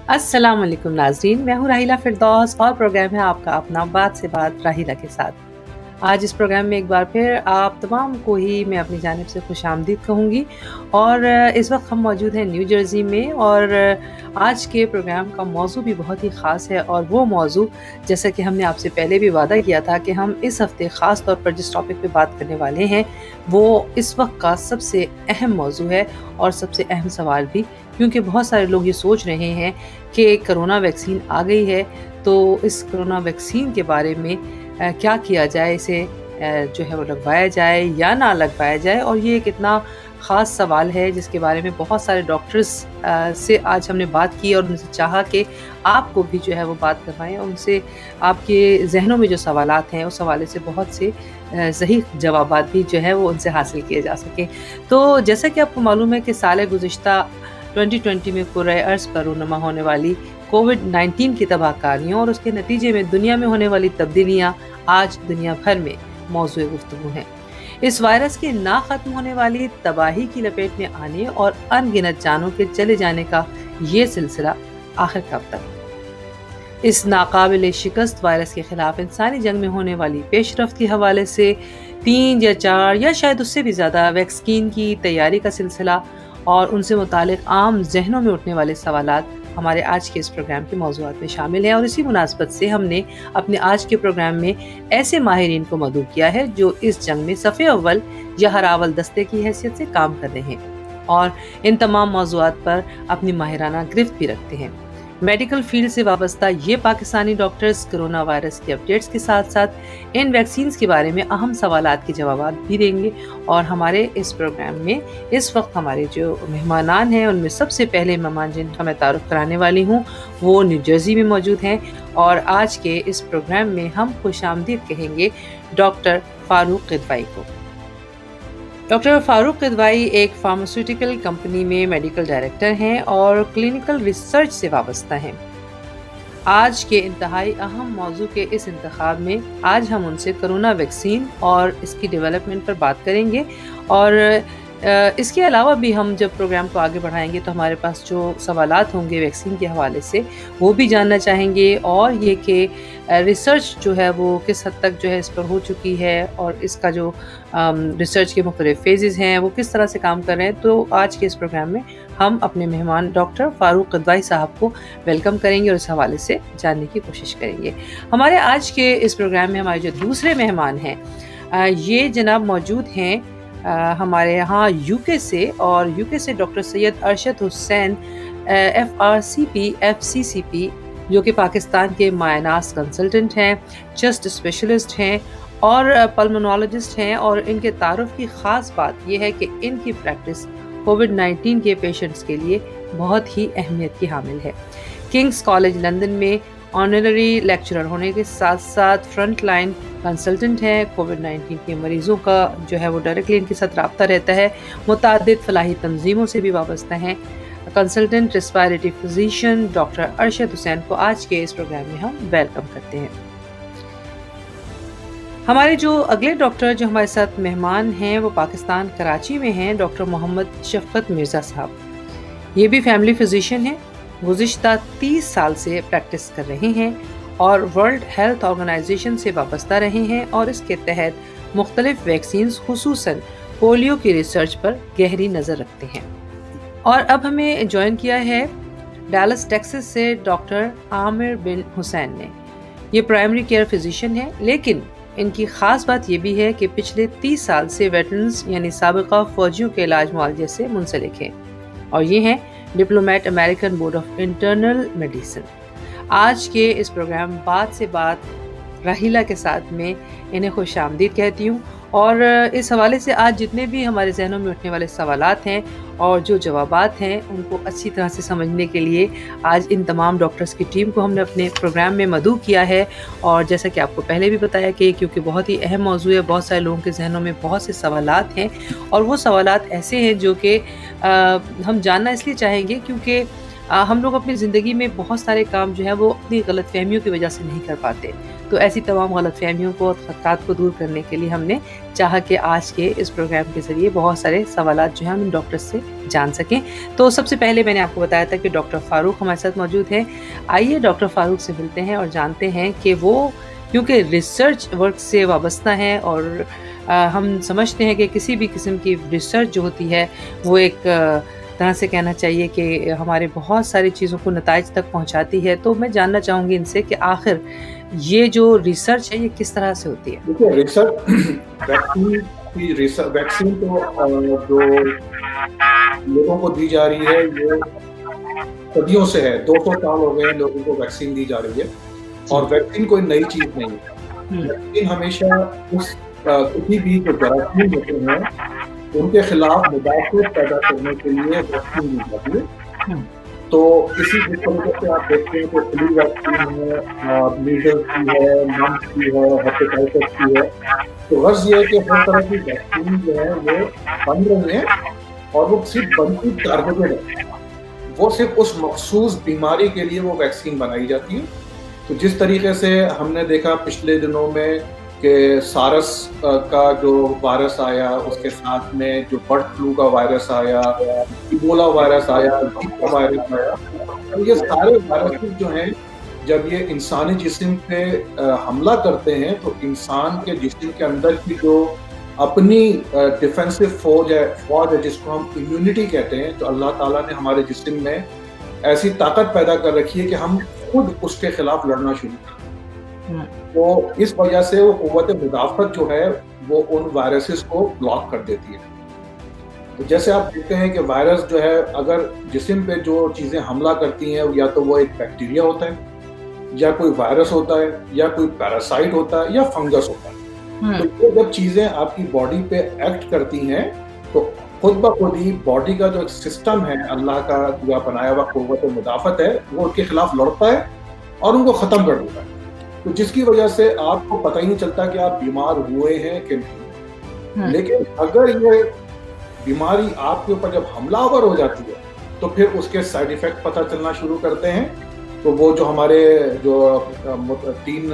अस्सलाम वालेकुम नाज़रीन, मैं हूँ राहिला फ़िरदौस और प्रोग्राम है आपका अपना बात से बात राहिला के साथ। आज इस प्रोग्राम में एक बार फिर आप तमाम को ही मैं अपनी जानिब से खुशामदीद कहूँगी और इस वक्त हम मौजूद हैं न्यू जर्सी में और आज के प्रोग्राम का मौजू भी बहुत ही ख़ास है और वो मौजू जैसा कि हमने आपसे पहले भी वादा किया था कि हम इस हफ्ते ख़ास तौर पर जिस टॉपिक पे बात करने वाले हैं वो इस वक्त का सबसे अहम मौजू है और सबसे अहम सवाल भी, क्योंकि बहुत सारे लोग ये सोच रहे हैं कि कोरोना वैक्सीन आ गई है, तो इस कोरोना वैक्सीन के बारे में क्या किया जाए, इसे जो है वो लगवाया जाए या ना लगवाया जाए। और ये एक इतना ख़ास सवाल है जिसके बारे में बहुत सारे डॉक्टर्स से आज हमने बात की और उनसे चाहा कि आपको भी जो है वो बात करवाएं, उनसे आपके जहनों में जो सवालात हैं उस हवाले से बहुत से सही जवाबात भी जो है वो उनसे हासिल किए जा सकें। तो जैसा कि आपको मालूम है कि साल गुज़िश्ता 2020 में कुर्रे अर्ज़ पर रूनुमा होने वाली कोविड-19 की तबाहकारियों और उसके नतीजे में दुनिया में होने वाली तब्दीलियाँ आज दुनिया भर में मौज़ूए गुफ्तगू हैं। इस वायरस के ना ख़त्म होने वाली तबाही की लपेट में आने और अनगिनत जानों के चले जाने का ये सिलसिला आखिर कब तक? इस नाकाबिले शिकस्त वायरस के खिलाफ इंसानी जंग में होने वाली पेशरफ्त के हवाले से 3 या 4 या शायद उससे भी ज़्यादा वैक्सीन की तैयारी का सिलसिला और उनसे मुतालिक आम जहनों में उठने वाले सवालात हमारे आज के इस प्रोग्राम के मौज़ूआत में शामिल हैं। और इसी मुनासबत से हमने अपने आज के प्रोग्राम में ऐसे माहिरीन को मदऊ किया है जो इस जंग में सफ़े अव्वल या हरावल दस्ते की हैसियत से काम कर रहे हैं और इन तमाम मौज़ूआत पर अपनी माहिराना गिरफ्त भी रखते हैं। मेडिकल फील्ड से वाबस्ता ये पाकिस्तानी डॉक्टर्स कोरोना वायरस की अपडेट्स के साथ साथ इन वैक्सीन्स के बारे में अहम सवालात के जवाब भी देंगे। और हमारे इस प्रोग्राम में इस वक्त हमारे जो मेहमानान हैं उनमें सबसे पहले मेहमान जिनका मैं तारुफ कराने वाली हूँ वो न्यू जर्सी में मौजूद हैं। और आज के इस प्रोग्राम में हम खुशामदीद कहेंगे डॉक्टर फ़ारूक किदवाई को। डॉक्टर फ़ारूक किदवाई एक फार्मास्यूटिकल कंपनी में मेडिकल डायरेक्टर हैं और क्लिनिकल रिसर्च से वाबस्ता हैं। आज के इंतहाई अहम मौजू के इस इंतखाब में आज हम उनसे कोरोना वैक्सीन और इसकी डेवलपमेंट पर बात करेंगे। और इसके अलावा भी हम जब प्रोग्राम को आगे बढ़ाएंगे तो हमारे पास जो सवालात होंगे वैक्सीन के हवाले से वो भी जानना चाहेंगे और ये कि रिसर्च जो है वो किस हद तक जो है इस पर हो चुकी है और इसका जो रिसर्च के मुख्तलिफ फेजेस हैं वो किस तरह से काम कर रहे हैं। तो आज के इस प्रोग्राम में हम अपने मेहमान डॉक्टर फ़ारूक किदवाई साहब को वेलकम करेंगे और इस हवाले से जानने की कोशिश करेंगे। हमारे आज के इस प्रोग्राम में हमारे जो दूसरे मेहमान हैं ये जनाब मौजूद हैं हमारे यहाँ यूके से और यूके से doctor Syed Arshad Hussain FRCP FCCP जो कि पाकिस्तान के मायनास कंसल्टेंट हैं, चेस्ट स्पेशलिस्ट हैं और पल्मोनोलॉजिस्ट हैं। और इनके तारुफ की ख़ास बात यह है कि इनकी प्रैक्टिस कोविड-19 के पेशेंट्स के लिए बहुत ही अहमियत की हामिल है। किंग्स कॉलेज लंदन में ऑनररी लेक्चरर होने के साथ साथ फ्रंट लाइन कंसल्टेंट हैं। कोविड-19 के मरीज़ों का जो है वो डायरेक्टली इनके साथ रब्ता रहता है। मुताद्दिद फलाही तंजीमों से भी वाबस्ता हैं। Consultant respiratory physician doctor Arshad Hussain को आज के इस प्रोग्राम में हम वेलकम करते हैं। हमारे जो अगले डॉक्टर जो हमारे साथ मेहमान हैं वो पाकिस्तान कराची में हैं, डॉक्टर मोहम्मद शफकत मिर्ज़ा साहब। ये भी फैमिली फिजिशियन हैं, गुज़िश्ता 30 साल से प्रैक्टिस कर रहे हैं और वर्ल्ड हेल्थ ऑर्गेनाइजेशन से वाबस्ता रहे हैं और इसके तहत मुख्तलिफ वैक्सीन्स खुसूसन पोलियो की रिसर्च पर गहरी नज़र रखते हैं। और अब हमें ज्वाइन किया है डैलस टेक्सास से डॉक्टर आमिर बिन हुसैन ने। ये प्राइमरी केयर फिजिशियन है, लेकिन इनकी ख़ास बात ये भी है कि पिछले 30 साल से वेटरन्स यानी साबिक़ा फ़ौजियों के इलाज मुआलजे से मुंसलिक हैं और ये हैं diplomat American board of internal medicine. आज के इस प्रोग्राम बात से बात राहिला के साथ में इन्हें खुशामदीद कहती हूँ। और इस हवाले से आज जितने भी हमारे जहनों में उठने वाले सवालात हैं और जो जवाबात हैं उनको अच्छी तरह से समझने के लिए आज इन तमाम डॉक्टर्स की टीम को हमने अपने प्रोग्राम में मदऊ किया है। और जैसा कि आपको पहले भी बताया कि क्योंकि बहुत ही अहम मौजू है, बहुत सारे लोगों के जहनों में बहुत से सवालात हैं और वो सवालात ऐसे हैं जो कि हम जानना इसलिए चाहेंगे क्योंकि हम लोग अपनी ज़िंदगी में बहुत सारे काम जो है वो अपनी गलतफहमियों की वजह से नहीं कर पाते। तो ऐसी तमाम गलतफ़हमियों को और ख़दशात को दूर करने के लिए हमने चाहा कि आज के इस प्रोग्राम के ज़रिए बहुत सारे सवालात जो हैं हम इन डॉक्टर से जान सकें। तो सबसे पहले मैंने आपको बताया था कि डॉक्टर फ़ारूक हमारे साथ मौजूद हैं। आइए डॉक्टर फ़ारूक से मिलते हैं और जानते हैं कि वो क्योंकि रिसर्च वर्क से वाबस्ता हैं और हम समझते हैं कि किसी भी किस्म की रिसर्च जो होती है वो एक तरह से कहना चाहिए कि हमारे बहुत सारी चीज़ों को नताइज तक पहुँचाती है। तो मैं जानना चाहूँगी इनसे कि आखिर ये जो रिसर्च है ये किस तरह से होती है? देखिए रिसर्च वैक्सीन तो जो लोगों को दी जा रही है ये सदियों से है। 200 साल हो गए हैं लोगों को वैक्सीन दी जा रही है और वैक्सीन कोई नई चीज नहीं है। वैक्सीन हमेशा उस किसी भी जो जरासीम होते हैं उनके खिलाफ मुदाफ़त पैदा करने के लिए वैक्सीन दी जाती है। तो इसी जिस तरीके से आप देखते हैं कि फ्लू वैक्सीन है, मीजल्स की है, मम्प्स की है, हेपेटाइटिस की है। तो गर्ज ये है कि हर तरह की वैक्सीन जो है वो बन रही है और वो सिर्फ बनती टारगेटेड है। वो सिर्फ उस मखसूस बीमारी के लिए वो वैक्सीन बनाई जाती है। तो जिस तरीके से हमने देखा पिछले दिनों में कि सारस का जो वायरस आया, उसके साथ में जो बर्ड फ्लू का वायरस आया, इबोला वायरस आया, जीका वायरस आया, तो ये सारे वायरस जो हैं जब ये इंसानी जिस्म पे हमला करते हैं तो इंसान के जिस्म के अंदर की जो अपनी डिफेंसिव फौज है जिसको हम इम्यूनिटी कहते हैं, तो अल्लाह ताला ने हमारे जिस्म में ऐसी ताकत पैदा कर रखी है कि हम खुद उसके खिलाफ लड़ना शुरू करें। तो इस वजह से वो कुव्वत मुदाफ़त जो है वो उन वायरसेस को ब्लॉक कर देती है। तो जैसे आप देखते हैं कि वायरस जो है अगर जिस्म पे जो चीज़ें हमला करती हैं या तो वो एक बैक्टीरिया होता है या कोई वायरस होता है या कोई पैरासाइट होता है या फंगस होता है। तो ये जब चीज़ें आपकी बॉडी पे एक्ट करती हैं तो खुद ब खुद ही बॉडी का जो सिस्टम है अल्लाह का जो बनाया हुआ कुव्वत मुदाफ़त है वो उनके खिलाफ लड़ता है और उनको ख़त्म कर देता है। तो जिसकी वजह से आपको पता ही नहीं चलता कि आप बीमार हुए हैं कि नहीं। लेकिन अगर ये बीमारी आपके ऊपर जब हमलावर हो जाती है तो फिर उसके साइड इफेक्ट पता चलना शुरू करते हैं। तो वो जो हमारे जो 3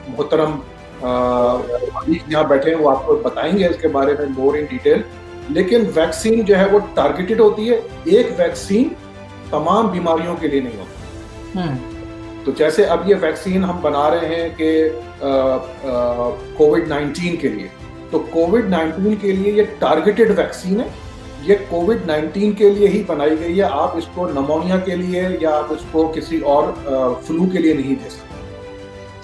मोहतरम यहाँ बैठे हैं वो आपको बताएंगे इसके बारे में मोर इन डिटेल। लेकिन वैक्सीन जो है वो टारगेटेड होती है। एक वैक्सीन तमाम बीमारियों के लिए नहीं होती। तो जैसे अब ये वैक्सीन हम बना रहे हैं कि कोविड-19 के लिए, तो कोविड-19 के लिए ये टारगेटेड वैक्सीन है। ये कोविड-19 के लिए ही बनाई गई है। आप इसको निमोनिया के लिए या आप इसको किसी और फ्लू के लिए नहीं दे सकते।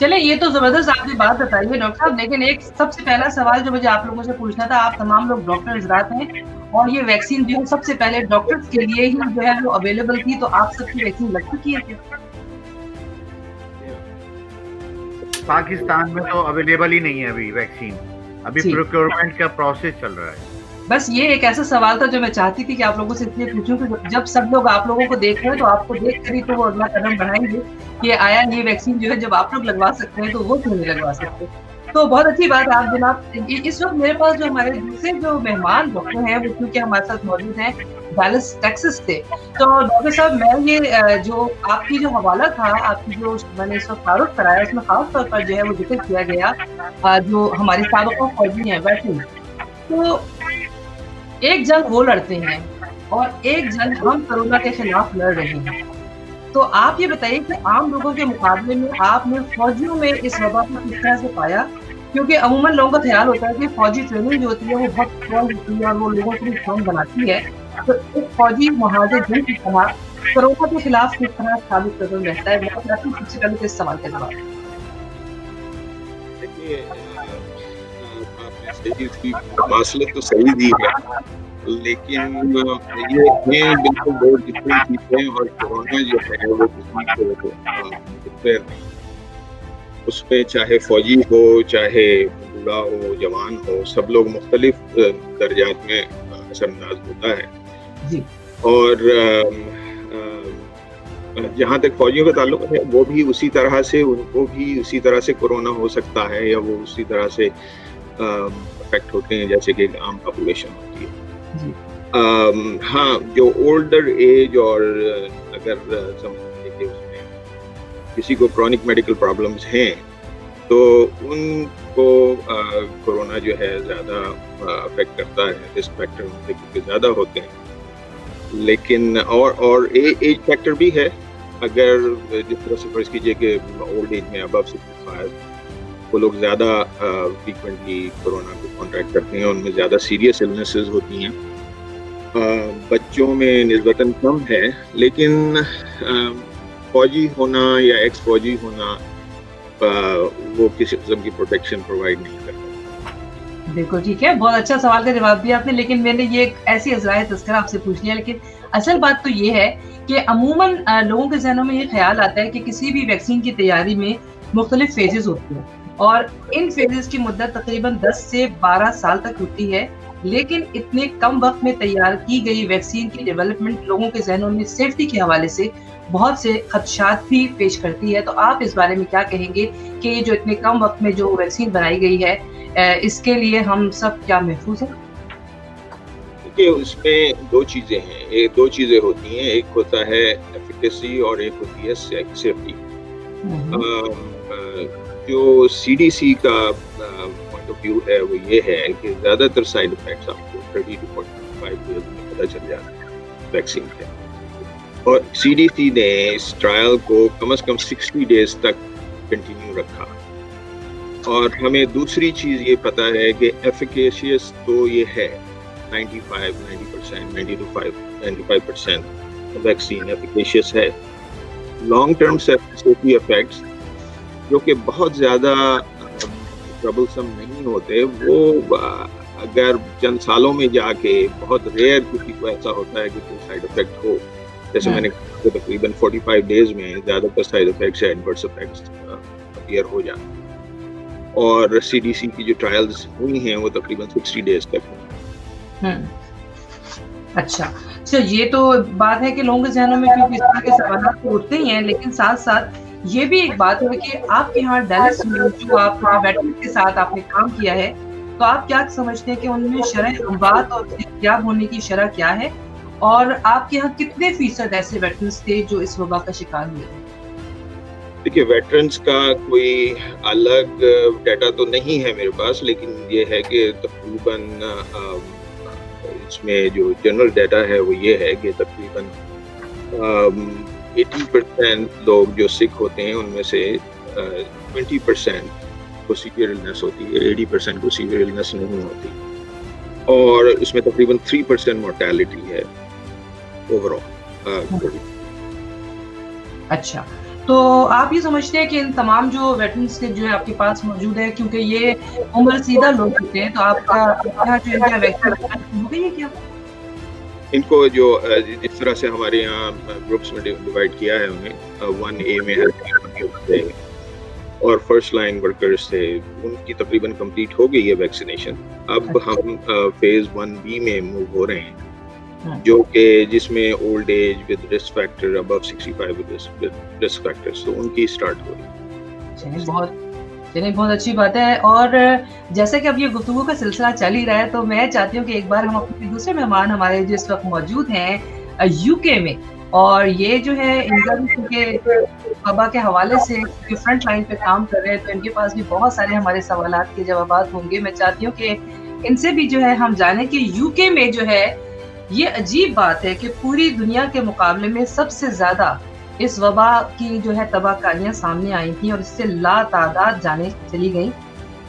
चलिए ये तो जबरदस्त आपने बात बताई है डॉक्टर साहब, लेकिन एक सबसे पहला सवाल जो मुझे आप लोगों से पूछना था, आप तमाम लोग डॉक्टर हज़रात हैं और ये वैक्सीन जो है सबसे पहले डॉक्टर्स के लिए ही जो है वो अवेलेबल थी, तो आप सबकी वैक्सीन लग चुकी है? पाकिस्तान में तो अवेलेबल ही नहीं है अभी वैक्सीन। अभी प्रोक्योरमेंट का प्रोसेस चल रहा है। बस ये एक ऐसा सवाल था जो मैं चाहती थी कि आप लोगों से इसलिए पूछूं कि जब सब लोग आप लोगों को देख रहे हैं तो आपको देख कर ही तो वो अगला कदम बढ़ाएंगे कि आया ये वैक्सीन जो है जब आप लोग लगवा सकते हैं तो वो क्यों नहीं लगवा सकते। तो बहुत अच्छी बात है आप जनाब। इस वक्त मेरे पास जो हमारे दूसरे जो मेहमान डॉक्टर हैं वो क्योंकि हमारे साथ मौजूद हैं डैलस टेक्सास से। तो डॉक्टर साहब मैं ये जो आपकी जो हवाला था, आपकी जो मैंने इस वक्त तारुफ कराया उसमें खास तौर पर जो है वो जिक्र किया गया जो हमारे साबिक़ फौजी हैं वैसे। तो एक जंग वो लड़ते हैं और एक जंग हम कोरोना के खिलाफ लड़ रहे हैं। तो आप ये बताइए कि आम लोगों के मुकाबले में आपने फौजियों में इस वबा को किस तरह से पाया? क्योंकि अमूमन लोगों का ख्याल होता है कि फौजी ट्रेनिंग जो होती है वो बहुत स्ट्रॉन्ग होती है और वो लोगों को भी स्ट्रॉन्ग बनाती है। तो एक फौजी मुहाजिर जंग की तरह कोरोना के खिलाफ किस तरह साबित कदम रहता है? सबसे पहले इस सवाल का जवाब। देखिए आपने इसकी मासलत तो सही दी है, लेकिन ये बिल्कुल दो डिफरेंट चीजें और कोरोना जो है वो किसी को नहीं, उसमें चाहे फौजी हो चाहे बूढ़ा हो जवान हो सब लोग मुख्तलिफ दर्जात में असरअंदाज होता है जी। और जहाँ तक फौजियों का ताल्लुक है वो भी उसी तरह से उनको भी उसी तरह से कोरोना हो सकता है या वो उसी तरह से अफेक्ट होते हैं जैसे कि आम पॉपुलेशन होती है। हाँ, जो ओल्डर एज और अगर समझ लीजिए उसमें किसी को क्रॉनिक मेडिकल प्रॉब्लम्स हैं तो उनको कोरोना जो है ज़्यादा अफेक्ट करता है, रिस्क फैक्टर उनके क्योंकि ज़्यादा होते हैं। लेकिन और एज फैक्टर भी है। अगर जिस तरह से फर्ज कीजिए कि ओल्ड एज में अबव 65 वो लोग ज़्यादा फ्रीक्वेंटली कोरोना को कॉन्ट्रैक्ट करते हैं, उनमें ज़्यादा सीरियस इलनेसेस होती हैं। बच्चों में निस्बतन कम है, लेकिन फौजी होना या एक्स फौजी होना वो किसी किस्म की प्रोटेक्शन प्रोवाइड नहीं करता। बिल्कुल ठीक है, बहुत अच्छा सवाल का जवाब दिया आपने। लेकिन मैंने ये एक ऐसी अज़राए तज़किरा आपसे पूछ लिया, लेकिन असल बात तो ये है कि अमूमन लोगों के ज़हनों में ये ख्याल आता है कि किसी भी वैक्सीन की तैयारी में मुख्तलिफ फेजेस होते हैं और इन फेजेस की मुद्दत तकरीबन 10 से 12 साल तक होती है। लेकिन इतने कम वक्त में तैयार की गई वैक्सीन की डेवलपमेंट लोगों के ज़हनों में सेफ्टी के हवाले से बहुत से खदशात भी पेश करती है। तो आप इस बारे में क्या कहेंगे कि ये जो इतने कम वक्त में जो वैक्सीन बनाई गई है, इसके लिए हम सब क्या महफूज हैं? देखिए, उसमें दो चीज़ें हैं, दो चीज़ें होती हैं, एक होता है एफिकेसी और एक होती है सेफ्टी। जो CDC का पॉइंट ऑफ व्यू है वो ये है कि ज़्यादातर साइड इफेक्ट्स आपको 30 to 45 डेज में पता चल जाता है वैक्सीन के। और CDC ने इस ट्रायल को कम से कम 60 डेज तक कंटिन्यू रखा। और हमें दूसरी चीज़ ये पता है कि एफिकेशियस तो ये है 90% 95% वैक्सीन एफिकेशियस है। लॉन्ग टर्म सेफ्टी इफेक्ट्स जो कि बहुत ज़्यादा ट्रबलसम नहीं होते, वो अगर चंद सालों में जाके बहुत रेयर किसी को ऐसा होता है कि कोई साइड इफेक्ट हो, जैसे मैंने कहा तकरीबन 45 डेज में ज़्यादातर साइड इफेक्ट्स या एडवर्स इफेक्ट्स अपीयर हो जाते हैं। और CDC की जो ट्रायल्स हुई हैं वो तकरीबन 60 डेज तक हैं। अच्छा, ये तो बात है कि लोगों के ज़हनों में क्योंकि इस तरह के सवाल तो उठते ही हैं, लेकिन साथ-साथ ये भी एक बात है कि आपके यहाँ डैलस में जो आप वेटरन के साथ आपने काम किया है, तो आप क्या समझते हैं कि उनमें शरह अमवात और सेहतयाब होने की शरह क्या है? और आपके यहाँ कितने फीसद ऐसे वेटरन्स थे जो इस वबा का शिकार हुए? देखिए, वेटरन्स का कोई अलग डाटा तो नहीं है मेरे पास, लेकिन ये है कि तकरीबन इसमें जो जनरल डाटा है वो ये है कि तकरीबन 80% लोग जो सिक होते हैं उनमें से 20% को सीवियर इलनेस होती है, 80% को सीवियर इलनेस नहीं होती, और इसमें तकरीबन 3% मोर्टेलिटी है ओवरऑल। अच्छा, तो आप ये समझते हैं कि इन तमाम जो वेटरन्स के जो है आपके पास मौजूद है, क्योंकि ये उम्र सीधा लोग होते हैं, तो आपका यहाँ जो इंडिया वैक्सीन हो गई है क्या? इनको जो जिस तरह से हमारे यहाँ ग्रुप्स में डिवाइड किया है उन्हें 1A में है और फर्स्ट लाइन वर्कर्स थे, उनकी तकरीबन कंप्लीट हो गई है वैक्सीनेशन। अब हम फेज 1B में मूव हो रहे हैं, जो कि जिसमें old age with risk factor above 65 with risk factors, तो उनकी स्टार्ट हो रही है। चलिए बहुत अच्छी बात है। और जैसे कि अब ये गुफ्तगू का सिलसिला चल ही रहा है, तो मैं चाहती हूँ कि एक बार हम अपने दूसरे मेहमान हमारे जो इस वक्त मौजूद हैं यूके में, और ये जो है इनके वबा के हवाले से जो फ्रंट लाइन पे काम कर रहे हैं, तो इनके पास भी बहुत सारे हमारे सवालात के जवाबात होंगे। मैं चाहती हूँ कि इनसे भी जो है हम जानें कि यूके में जो है ये अजीब बात है कि पूरी दुनिया के मुकाबले में सबसे ज़्यादा इस वबा की जो है तबाहकारियाँ सामने आई थी और इससे लातादाद जाने चली गई।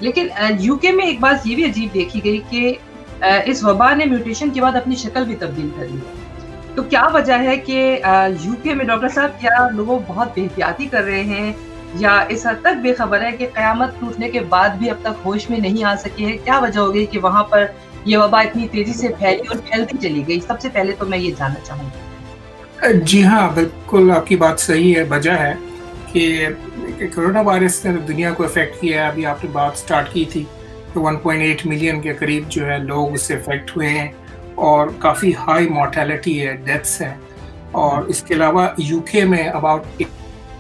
लेकिन यूके में एक बात ये भी अजीब देखी गई कि इस वबा ने म्यूटेशन के बाद अपनी शक्ल भी तब्दील कर ली है। तो क्या वजह है कि यूके में डॉक्टर साहब, क्या लोग बहुत बेहतियाती कर रहे हैं या इस हद तक बेखबर है कि क़यामत टूटने के बाद भी अब तक होश में नहीं आ सके है? क्या वजह हो गई कि वहाँ पर ये वबा इतनी तेजी से फैली और फैलती चली गई? सबसे पहले तो मैं ये जानना चाहूँगी। जी हाँ, बिल्कुल आपकी बात सही है। वजह है कि कोरोना वायरस ने दुनिया को अफेक्ट किया है। अभी आपने बात स्टार्ट की थी तो 1.8 मिलियन के करीब जो है लोग उससे अफेक्ट हुए हैं और काफ़ी हाई मोर्टेलिटी है, डेथ्स हैं। और इसके अलावा यूके में about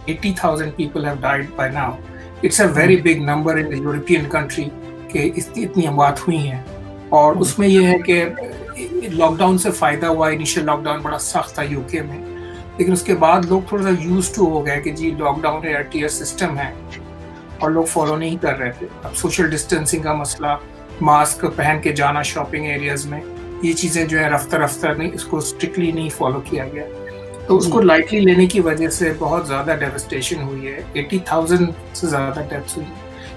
80,000 people have died by now. It's a very big number in the European country कि इतनी अमवात हुई हैं। और उसमें यह है कि लॉकडाउन से फ़ायदा हुआ। इनिशियल लॉकडाउन बड़ा सख्त था यूके में, लेकिन उसके बाद लोग थोड़ा सा यूज्ड टू हो गए कि जी लॉकडाउन है, RTS सिस्टम है, और लोग फॉलो नहीं कर रहे थे। अब सोशल डिस्टेंसिंग का मसला, मास्क पहन के जाना शॉपिंग एरियाज में, ये चीज़ें जो है रफ्ता नहीं, इसको स्ट्रिक्टली नहीं फॉलो किया गया, तो उसको लाइटली लेने की वजह से बहुत ज़्यादा डेवस्टेशन हुई है। 80,000 से ज़्यादा डेथ्स हुई।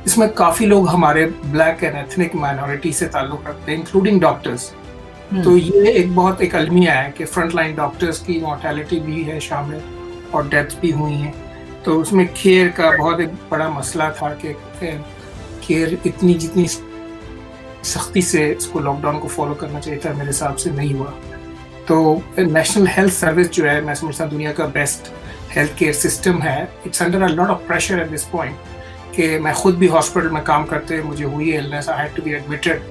इसमें काफ़ी लोग हमारे ब्लैक एंड एथनिक माइनॉरिटी से ताल्लुक़ रखते हैं, इंक्लूडिंग डॉक्टर्स। तो ये एक अलमिया है कि फ्रंट लाइन डॉक्टर्स की मॉर्टेलिटी भी है शामिल और डेथ भी हुई हैं। तो उसमें केयर का बहुत एक बड़ा मसला था कि केयर जितनी सख्ती से इसको लॉकडाउन को फॉलो करना चाहिए था, मेरे हिसाब से नहीं हुआ। तो नेशनल हेल्थ सर्विस जो है, मैं समझता हूँ दुनिया का बेस्ट हेल्थ केयर सिस्टम है, it's under a lot of pressure at this point कि मैं खुद भी हॉस्पिटल में काम करते मुझे हुई illness, I had to be admitted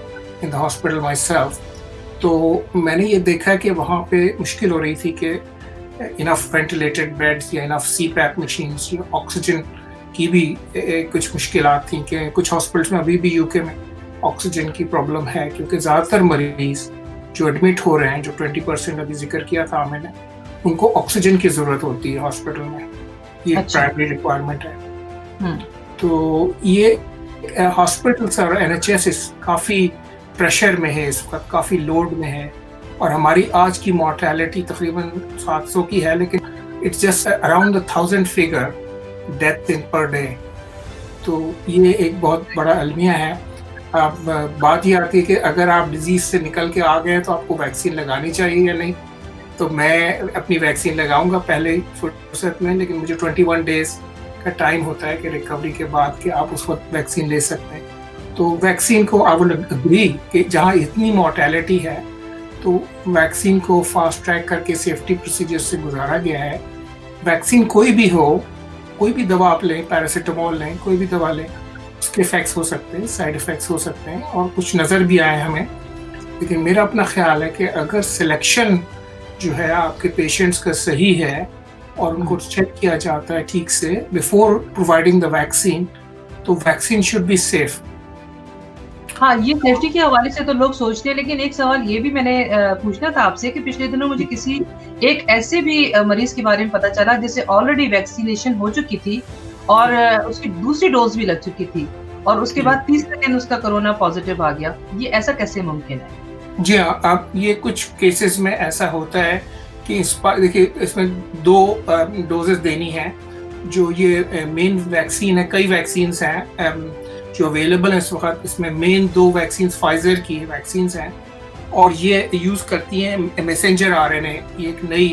in the hospital myself. तो मैंने ये देखा कि वहाँ पे मुश्किल हो रही थी कि इनफ वेंटिलेटेड बेड्स या इनफ CPAP मशीन्स या ऑक्सीजन की भी कुछ मुश्किलात थी कि कुछ हॉस्पिटल्स में अभी भी UK में ऑक्सीजन की प्रॉब्लम है, क्योंकि ज़्यादातर मरीज़ जो एडमिट हो रहे हैं, जो 20% अभी जिक्र किया था मैंने, उनको ऑक्सीजन की ज़रूरत होती है हॉस्पिटल में, ये प्राइमरी रिक्वायरमेंट है। तो ये हॉस्पिटल्स और NHS काफ़ी प्रेशर में है, इस वक्त काफ़ी लोड में है, और हमारी आज की मॉर्टेलिटी तकरीबन 700 की है, लेकिन it's just around 1000 figure death in per day. तो ये एक बहुत बड़ा अलमिया है। अब बात ये आती है कि अगर आप डिजीज़ से निकल के आ गए तो आपको वैक्सीन लगानी चाहिए या नहीं। तो मैं अपनी वैक्सीन लगाऊंगा पहले फुर्सत में, लेकिन मुझे 21 डेज़ का टाइम होता है कि रिकवरी के बाद कि आप उस वक्त वैक्सीन ले सकते हैं। तो वैक्सीन को आई वुड एग्री कि जहाँ इतनी मॉर्टेलिटी है तो वैक्सीन को फास्ट ट्रैक करके सेफ्टी प्रोसीजर से गुजारा गया है। वैक्सीन कोई भी हो, कोई भी दवा आप लें, पैरासीटामोल लें, कोई भी दवा लें, उसके इफेक्ट्स हो सकते हैं, साइड इफ़ेक्ट्स हो सकते हैं, और कुछ नज़र भी आए हमें। लेकिन मेरा अपना ख्याल है कि अगर सिलेक्शन जो है आपके पेशेंट्स का सही है और उनको चेक किया जाता है ठीक से बिफोर प्रोवाइडिंग द वैक्सीन, तो वैक्सीन शुड बी सेफ। हाँ, ये सेफ्टी के हवाले से तो लोग सोचते हैं, लेकिन एक सवाल ये भी मैंने पूछना था आपसे कि पिछले दिनों मुझे किसी एक ऐसे भी मरीज के बारे में पता चला जिसे ऑलरेडी वैक्सीनेशन हो चुकी थी और उसकी दूसरी डोज भी लग चुकी थी, और उसके बाद 30 दिन उसका कोरोना पॉजिटिव आ गया। ये ऐसा कैसे मुमकिन है? जी हाँ, अब ये कुछ केसेस में ऐसा होता है कि देखिए इसमें 2 डोजेस देनी है। जो ये मेन वैक्सीन है, कई वैक्सीन्स हैं जो अवेलेबल है इस वक्त। इसमें मेन 2 वैक्सीन फाइजर की वैक्सीन्स हैं और ये यूज़ करती हैं मैसेंजर RNA। ये एक नई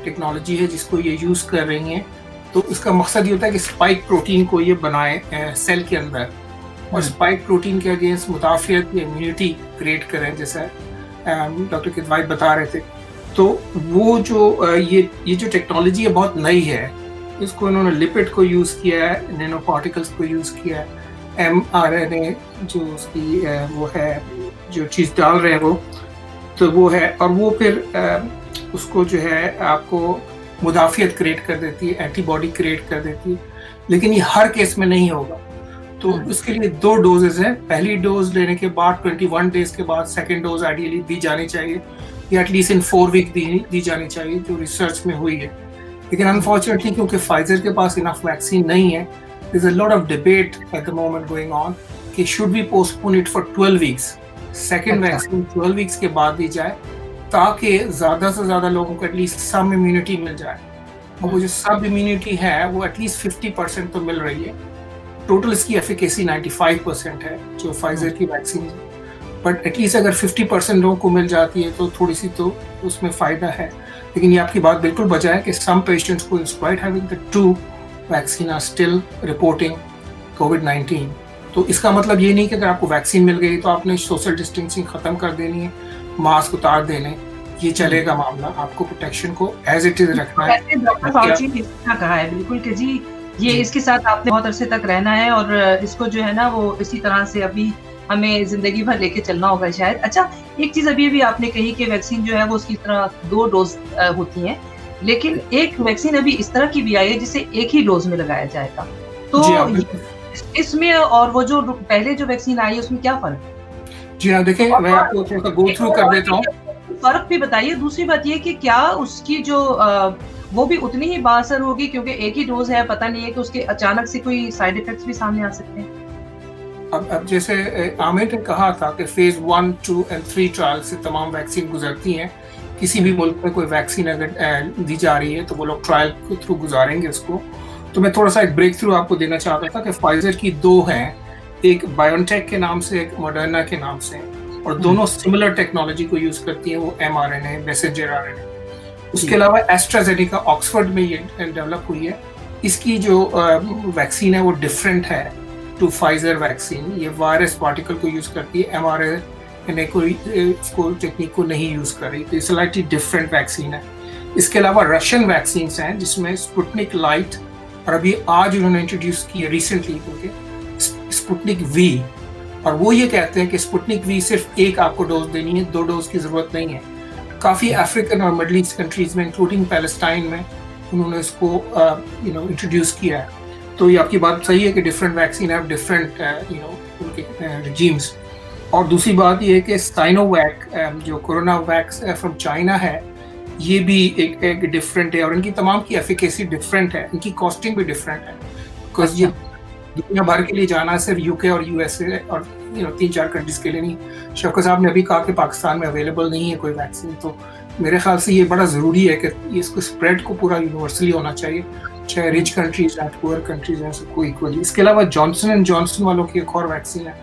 टेक्नोलॉजी है जिसको ये यूज़ कर रही हैं। तो इसका मकसद ये होता है कि स्पाइक प्रोटीन को ये बनाए सेल के अंदर, और स्पाइक प्रोटीन के अगेंस्ट मुदाफ़ियत या इम्यूनिटी क्रिएट करें, जैसा डॉक्टर किदवाई बता रहे थे। तो वो जो ये जो टेक्नोलॉजी है बहुत नई है। इसको इन्होंने लिपिड को यूज़ किया है, नैनो पार्टिकल्स को यूज़ किया है, mRNA जो उसकी वो है, जो चीज़ डाल रहे हैं वो, तो वो है, और वो फिर उसको जो है आपको मुदाफ़ियत क्रिएट कर देती है, एंटीबॉडी क्रिएट कर देती है। लेकिन ये हर केस में नहीं होगा। तो इसके लिए 2 डोजेज हैं। पहली डोज लेने के बाद 21 डेज के बाद सेकेंड डोज आइडियली दी जानी चाहिए, या एटलीस्ट इन 4 वीक दी जानी चाहिए, जो रिसर्च में हुई है। लेकिन अनफॉर्चुनेटली क्योंकि फाइजर के पास इनफ वैक्सीन नहीं है, there's a lot of debate at the moment going on कि should we postpone it for 12 weeks, second vaccine 12 weeks के बाद दी जाए, ताकि ज़्यादा से ज़्यादा लोगों को एटलीस्ट सम इम्यूनिटी मिल जाए। और वो जो सब इम्यूनिटी है वो एटलीस्ट 50% तो मिल रही है। टोटल इसकी एफिकेसी 95% है जो फाइजर की वैक्सीन है, बट एटलीस्ट अगर 50% लोगों को मिल जाती है तो थोड़ी सी तो उसमें फ़ायदा है। लेकिन ये आपकी बात बिल्कुल बजा है कि सम पेशेंट्स को in spite having the 2 vaccine are still reporting COVID-19। तो इसका मतलब ये नहीं कि अगर आपको वैक्सीन मिल गई तो आपने सोशल डिस्टेंसिंग ख़त्म कर देनी है, मास्क उतार देने, ये चलेगा मामला। आपको प्रोटेक्शन को एज इट इज रखना है। डॉक्टर फाउची ने कहा है बिल्कुल कि जी ये इसके साथ आपने बहुत अरसे तक रहना है और इसको जो है ना वो इसी तरह से अभी हमें जिंदगी भर लेके चलना होगा शायद। अच्छा, एक चीज अभी भी आपने कही कि वैक्सीन जो है वो उसकी तरह 2 डोज होती हैं, लेकिन एक वैक्सीन अभी इस तरह की भी आई है जिसे एक ही डोज में लगाया जाएगा। तो इसमें और वो जो पहले जो वैक्सीन आई है उसमें क्या फर्क है? जी हाँ, देखिए मैं आपको थोड़ा गो थ्रू कर देता हूँ। फर्क भी बताइए। दूसरी बात ये कि क्या उसकी जो वो भी उतनी ही बाअसर होगी, क्योंकि एक ही डोज है, पता नहीं है कि उसके अचानक से कोई साइड इफेक्ट्स भी सामने आ सकते हैं। अब जैसे आमिर ने कहा था कि फेज 1, 2 और 3 ट्रायल से तमाम वैक्सीन गुजरती हैं। किसी भी मुल्क में कोई वैक्सीन अगर दी जा रही है तो वो लोग ट्रायल के थ्रू गुजारेंगे उसको। तो मैं थोड़ा सा एक ब्रेक थ्रू आपको देना चाहता था कि फाइजर की 2 हैं, एक बायोनटेक के नाम से, एक मॉडर्ना के नाम से, और दोनों सिमिलर टेक्नोलॉजी को यूज करती हैं, वो mRNA, मैसेंजर RNA। उसके अलावा एस्ट्राजेनेका ऑक्सफोर्ड में ये डेवलप हुई है। इसकी जो वैक्सीन है वो डिफरेंट है टू फाइजर वैक्सीन। ये वायरस पार्टिकल को यूज करती है, mRNA को टेक्निक को नहीं यूज कर रही, तो स्लाइटली डिफरेंट वैक्सीन है। इसके अलावा रशियन वैक्सीन हैं जिसमें स्पुतनिक लाइट, और अभी आज उन्होंने इंट्रोड्यूस की है रिसेंटली क्योंकि स्पुतनिक वी, और वो ये कहते हैं कि स्पुतनिक वी सिर्फ एक आपको डोज देनी है, 2 डोज की जरूरत नहीं है। काफ़ी अफ्रीकन और मिडल ईस्ट कंट्रीज में इंक्लूडिंग पैलेस्टाइन में उन्होंने इसको इंट्रोड्यूस किया है। तो ये आपकी बात सही है कि डिफरेंट वैक्सीन है, डिफरेंट उनके रिजीम्स। और दूसरी बात ये है कि साइनोवैक जो कोरोना वैक्स फ्रॉम चाइना है, ये भी एक डिफरेंट है, और इनकी तमाम की एफिकेसी डिफरेंट है, इनकी कॉस्टिंग भी डिफरेंट है, बिकॉज ये दुनिया भर के लिए जाना सिर्फ यूके और यूएसए और 3-4 कंट्रीज के लिए नहीं। शौकत साहब ने अभी कहा कि पाकिस्तान में अवेलेबल नहीं है कोई वैक्सीन, तो मेरे ख्याल से ये बड़ा ज़रूरी है कि इसको स्प्रेड को पूरा यूनिवर्सली होना चाहिए, चाहे रिच कंट्रीज हैं, पुअर कंट्रीज हैं, सबको इक्वली। इसके अलावा जॉनसन एंड जॉनसन वालों की एक और वैक्सीन है,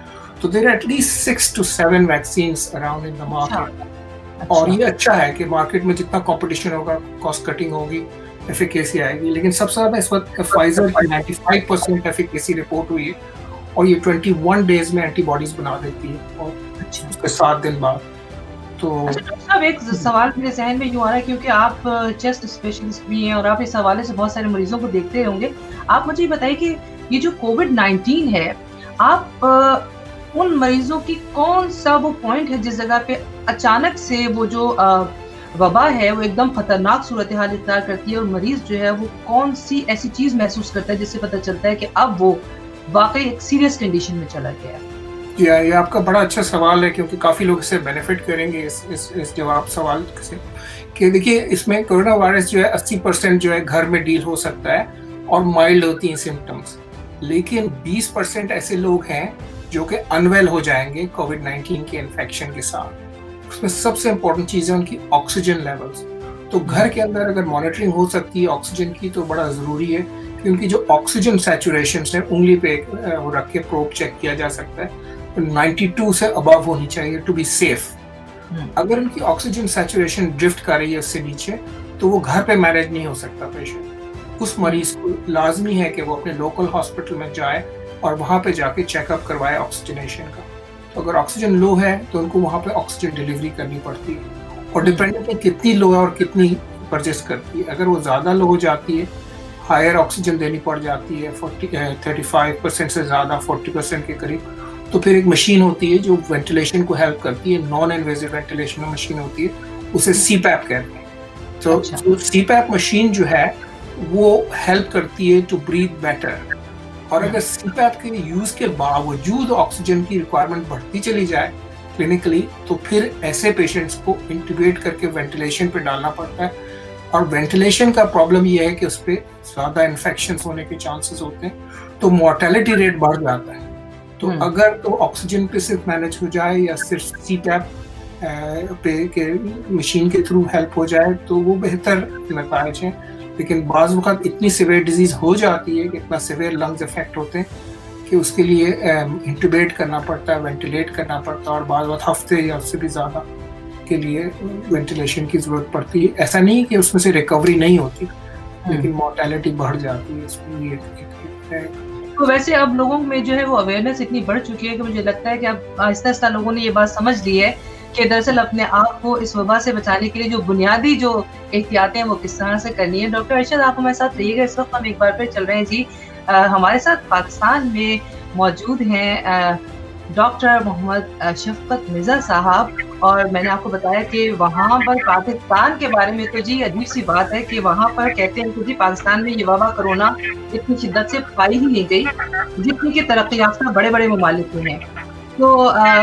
तो there are at least 6 to 7 vaccines around in the market. और ये अच्छा है कि मार्केट में जितना कंपटीशन होगा, कॉस्ट कटिंग होगी, एफिकेसी आएगी। लेकिन सबसे ज़्यादा इस वक्त फाइजर की 95% एफिकेसी रिपोर्ट हुई है, और ये 21 डेज में एंटीबॉडीज बना देती है, और उसके 7 दिन बाद। तो डॉक्टर साहब, एक सवाल मेरे जहन में यूँ आ रहा है, क्योंकि आप चेस्ट स्पेशलिस्ट भी हैं और आप इस हवाले से बहुत सारे मरीजों को देखते होंगे। आप मुझे बताइए कि ये जो कोविड-19 है, आप उन मरीजों की कौन सा वो पॉइंट है जिस जगह पे अचानक से वो जो वबा है वो एकदम खतरनाक सूरत हाल इख्तियार करती है, और मरीज जो है वो कौन सी ऐसी चीज महसूस करता है जिससे पता चलता है कि अब वो वाकई एक सीरियस कंडीशन में चला गया है? ये आपका बड़ा अच्छा सवाल है, क्योंकि काफ़ी लोग इससे बेनिफिट करेंगे इस जवाब सवाल से। कि देखिए, इसमें कोरोना वायरस जो है 80% जो है घर में डील हो सकता है और माइल्ड होती हैं सिम्टम्स, लेकिन 20% ऐसे लोग हैं जो कि अनवेल हो जाएंगे कोविड-19 के इन्फेक्शन के साथ। उसमें सबसे इम्पोर्टेंट चीज़ है उनकी ऑक्सीजन लेवल्स। तो घर के अंदर अगर मॉनिटरिंग हो सकती है ऑक्सीजन की तो बड़ा ज़रूरी है, कि उनकी जो ऑक्सीजन सैचुरेशन है उंगली पे वो रख के प्रोब चेक किया जा सकता है, तो 92 से अबव होनी चाहिए टू बी सेफ। अगर उनकी ऑक्सीजन सैचुरेशन ड्रिफ्ट कर रही है उससे नीचे, तो वो घर पे मैनेज नहीं हो सकता पेशेंट। उस मरीज को लाजमी है कि वो अपने लोकल हॉस्पिटल में जाए और वहाँ पे जाके चेकअप करवाए ऑक्सीजनेशन का। तो अगर ऑक्सीजन लो है तो उनको वहाँ पे ऑक्सीजन डिलीवरी करनी पड़ती है, और डिपेंडेंट है कितनी लो है और कितनी परचेस करती है। अगर वो ज़्यादा लो हो जाती है, हायर ऑक्सीजन देनी पड़ जाती है 35% से ज़्यादा, 40% के करीब, तो फिर एक मशीन होती है जो वेंटिलेशन को हेल्प करती है, नॉन इन्वेजिव वेंटिलेशन मशीन होती है, उसे CPAP कहते हैं। तो CPAP मशीन जो है वो हेल्प करती है टू ब्रीथ बेटर। और अगर CPAP के यूज़ के बावजूद ऑक्सीजन की रिक्वायरमेंट बढ़ती चली जाए क्लिनिकली, तो फिर ऐसे पेशेंट्स को इंट्यूबेट करके वेंटिलेशन पे डालना पड़ता है। और वेंटिलेशन का प्रॉब्लम ये है कि उस पर ज़्यादा इन्फेक्शन होने के चांसेस होते हैं, तो मोर्टेलिटी रेट बढ़ जाता है। तो अगर तो ऑक्सीजन पे सिर्फ मैनेज हो जाए या सिर्फ CPAP पे के मशीन के थ्रू हेल्प हो जाए तो वो बेहतर नताइज हैं। लेकिन बाज़ वक़्त इतनी सिवियर डिजीज़ हो जाती है कि इतना सिवियर लंग्स इफेक्ट होते हैं कि उसके लिए इंट्यूबेट करना पड़ता है, वेंटिलेट करना पड़ता है, और बाज़ वक़्त हफ्ते या उससे भी ज़्यादा के लिए वेंटिलेशन की ज़रूरत पड़ती है। ऐसा नहीं कि उसमें से रिकवरी नहीं होती, लेकिन मोर्टेलिटी बढ़ जाती है इसमें। ये तो वैसे अब लोगों में जो है वो अवेयरनेस इतनी बढ़ चुकी है कि मुझे लगता है कि अब आहिस्ता-आहिस्ता लोगों ने ये बात समझ ली है कि दरअसल अपने आप को इस वबा से बचाने के लिए जो बुनियादी जो एहतियातें हैं वो किस तरह से करनी है। डॉक्टर अरशद, आप हमारे साथ रहिएगा। इस वक्त हम एक बार फिर चल रहे हैं जी। हमारे साथ पाकिस्तान में मौजूद हैं डॉक्टर मोहम्मद शफकत मिर्ज़ा साहब, और मैंने आपको बताया कि वहाँ पर पाकिस्तान के बारे में तो जी अजीब सी बात है कि वहाँ पर कहते हैं कि जी पाकिस्तान में ये वबा कोरोना इतनी शिद्दत से पाई ही नहीं गई जितनी कि तरक्की याफ्ता बड़े-बड़े ममालिक में है। तो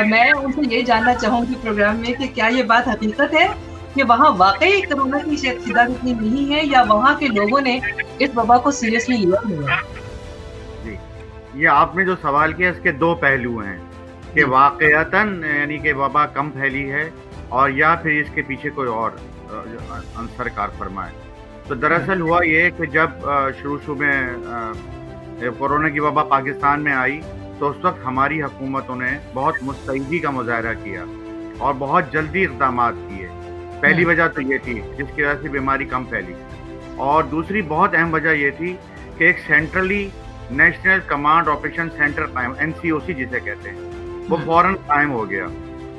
मैं उनसे ये जानना चाहूँगी प्रोग्राम में कि क्या ये बात हकीकत है कि वहाँ वाकई कोरोना की शिद्दत इतनी नहीं है या वहाँ के लोगों ने इस वबा को सीरियसली लिया नहीं है? जी, ये आपने जो सवाल किया इसके दो पहलू हैं कि वाकयातन यानी कि वबा कम फैली है और या फिर इसके पीछे कोई और अंसर कार फरमा है। तो दरअसल हुआ ये कि जब शुरू में कोरोना की वबा पाकिस्तान में आई तो उस वक्त हमारी हुकूमतों ने बहुत मुस्तैदी का मुजाहरा किया और बहुत जल्दी इक़दाम किए। पहली वजह तो ये थी जिसकी वजह से बीमारी कम फैली, और दूसरी बहुत अहम वजह ये थी कि एक centrally national command operation centre कायम, NCOC जिसे कहते हैं, वो फौरन कायम हो गया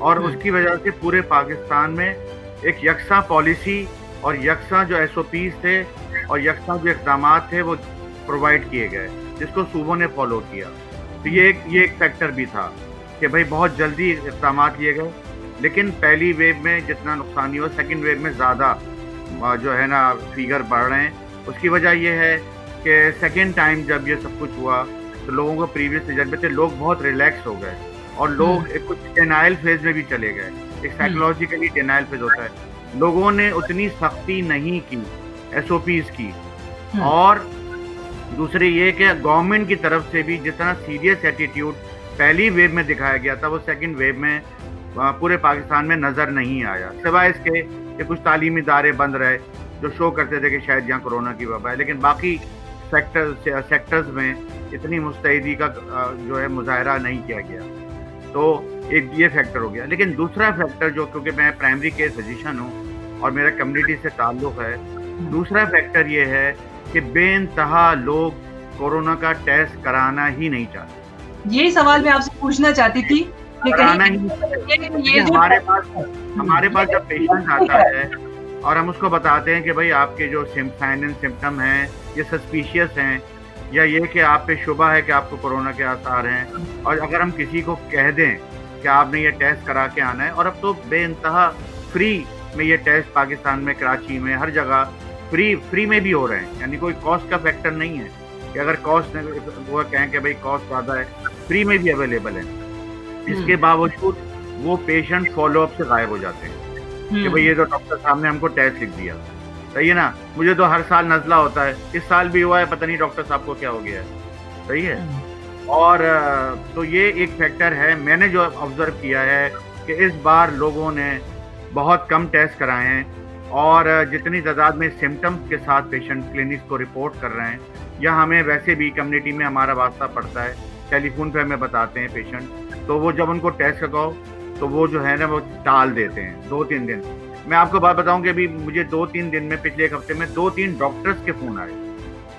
और उसकी वजह से पूरे पाकिस्तान में एक यकसा पॉलिसी और यकसा जो SOPs थे और यकसा जो इक़दाम थे वो प्रोवाइड किए गए, जिसको सूबों ने फॉलो किया। तो ये एक फैक्टर भी था कि भाई बहुत जल्दी इक़दाम लिए गए, लेकिन पहली वेव में जितना नुकसान नहीं हुआ, सेकेंड वेव में ज़्यादा जो है ना फिगर बढ़ रहे हैं। उसकी वजह यह है कि सेकेंड टाइम जब ये सब कुछ हुआ तो लोगों को प्रीवियस तजर्बे थे, लोग बहुत रिलैक्स हो गए और लोग एक कुछ डिनाइल फेज में भी चले गए। एक साइकोलॉजिकली डिनाइल फेज होता है, लोगों ने उतनी सख्ती नहीं की SOPs की, और दूसरे ये कि गवर्नमेंट की तरफ से भी जितना सीरियस एटीट्यूड पहली वेव में दिखाया गया था वो सेकंड वेव में पूरे पाकिस्तान में नज़र नहीं आया, सिवाय इसके कि कुछ तालीमी इदारे बंद रहे जो शो करते थे कि शायद यहाँ कोरोना की वबा है, लेकिन बाकी सेक्टर्स में इतनी मुस्तैदी का जो है मुजाहरा नहीं किया गया। तो एक ये फैक्टर हो गया। लेकिन दूसरा फैक्टर जो, क्योंकि मैं प्राइमरी केयर फिजिशियन हूँ और मेरा कम्युनिटी से ताल्लुक़ है, दूसरा फैक्टर ये है कि बेइंतहा लोग कोरोना का टेस्ट कराना ही नहीं चाहते। यही सवाल मैं आपसे पूछना चाहती थी कि हमारे पास जब पेशेंट आता है और हम उसको बताते हैं कि भाई आपके जो साइन एंड सिम्टम हैं ये सस्पिशियस हैं, या ये कि आप पे शुबा है कि आपको कोरोना के आसार हैं, और अगर हम किसी को कह दें कि आपने ये टेस्ट करा के आना है, और अब तो बेइंतहा फ्री में ये टेस्ट पाकिस्तान में, कराची में, हर जगह फ्री में भी हो रहे हैं, यानी कोई कॉस्ट का फैक्टर नहीं है कि अगर कॉस्ट वो कहें कि भाई कॉस्ट ज़्यादा है, फ्री में भी अवेलेबल है। इसके बावजूद वो पेशेंट फॉलोअप से गायब हो जाते हैं कि भाई ये तो डॉक्टर साहब ने हमको टेस्ट लिख दिया, सही है ना, मुझे तो हर साल नज़ला होता है, इस साल भी हुआ है, पता नहीं डॉक्टर साहब को क्या हो गया है, सही है। और तो ये एक फैक्टर है। मैंने जो ऑब्जर्व किया है कि इस बार लोगों ने बहुत कम टेस्ट कराए हैं, और जितनी तादाद में सिम्टम्स के साथ पेशेंट क्लिनिक्स को रिपोर्ट कर रहे हैं, या हमें वैसे भी कम्युनिटी में हमारा वास्ता पड़ता है, टेलीफोन पे हमें बताते हैं पेशेंट, तो वो जब उनको टेस्ट कराओ तो वो जो है ना वो टाल देते हैं 2-3 दिन। मैं आपको बात बताऊं कि अभी मुझे 2-3 दिन में, पिछले एक हफ्ते में 2-3 डॉक्टर्स के फ़ोन आए,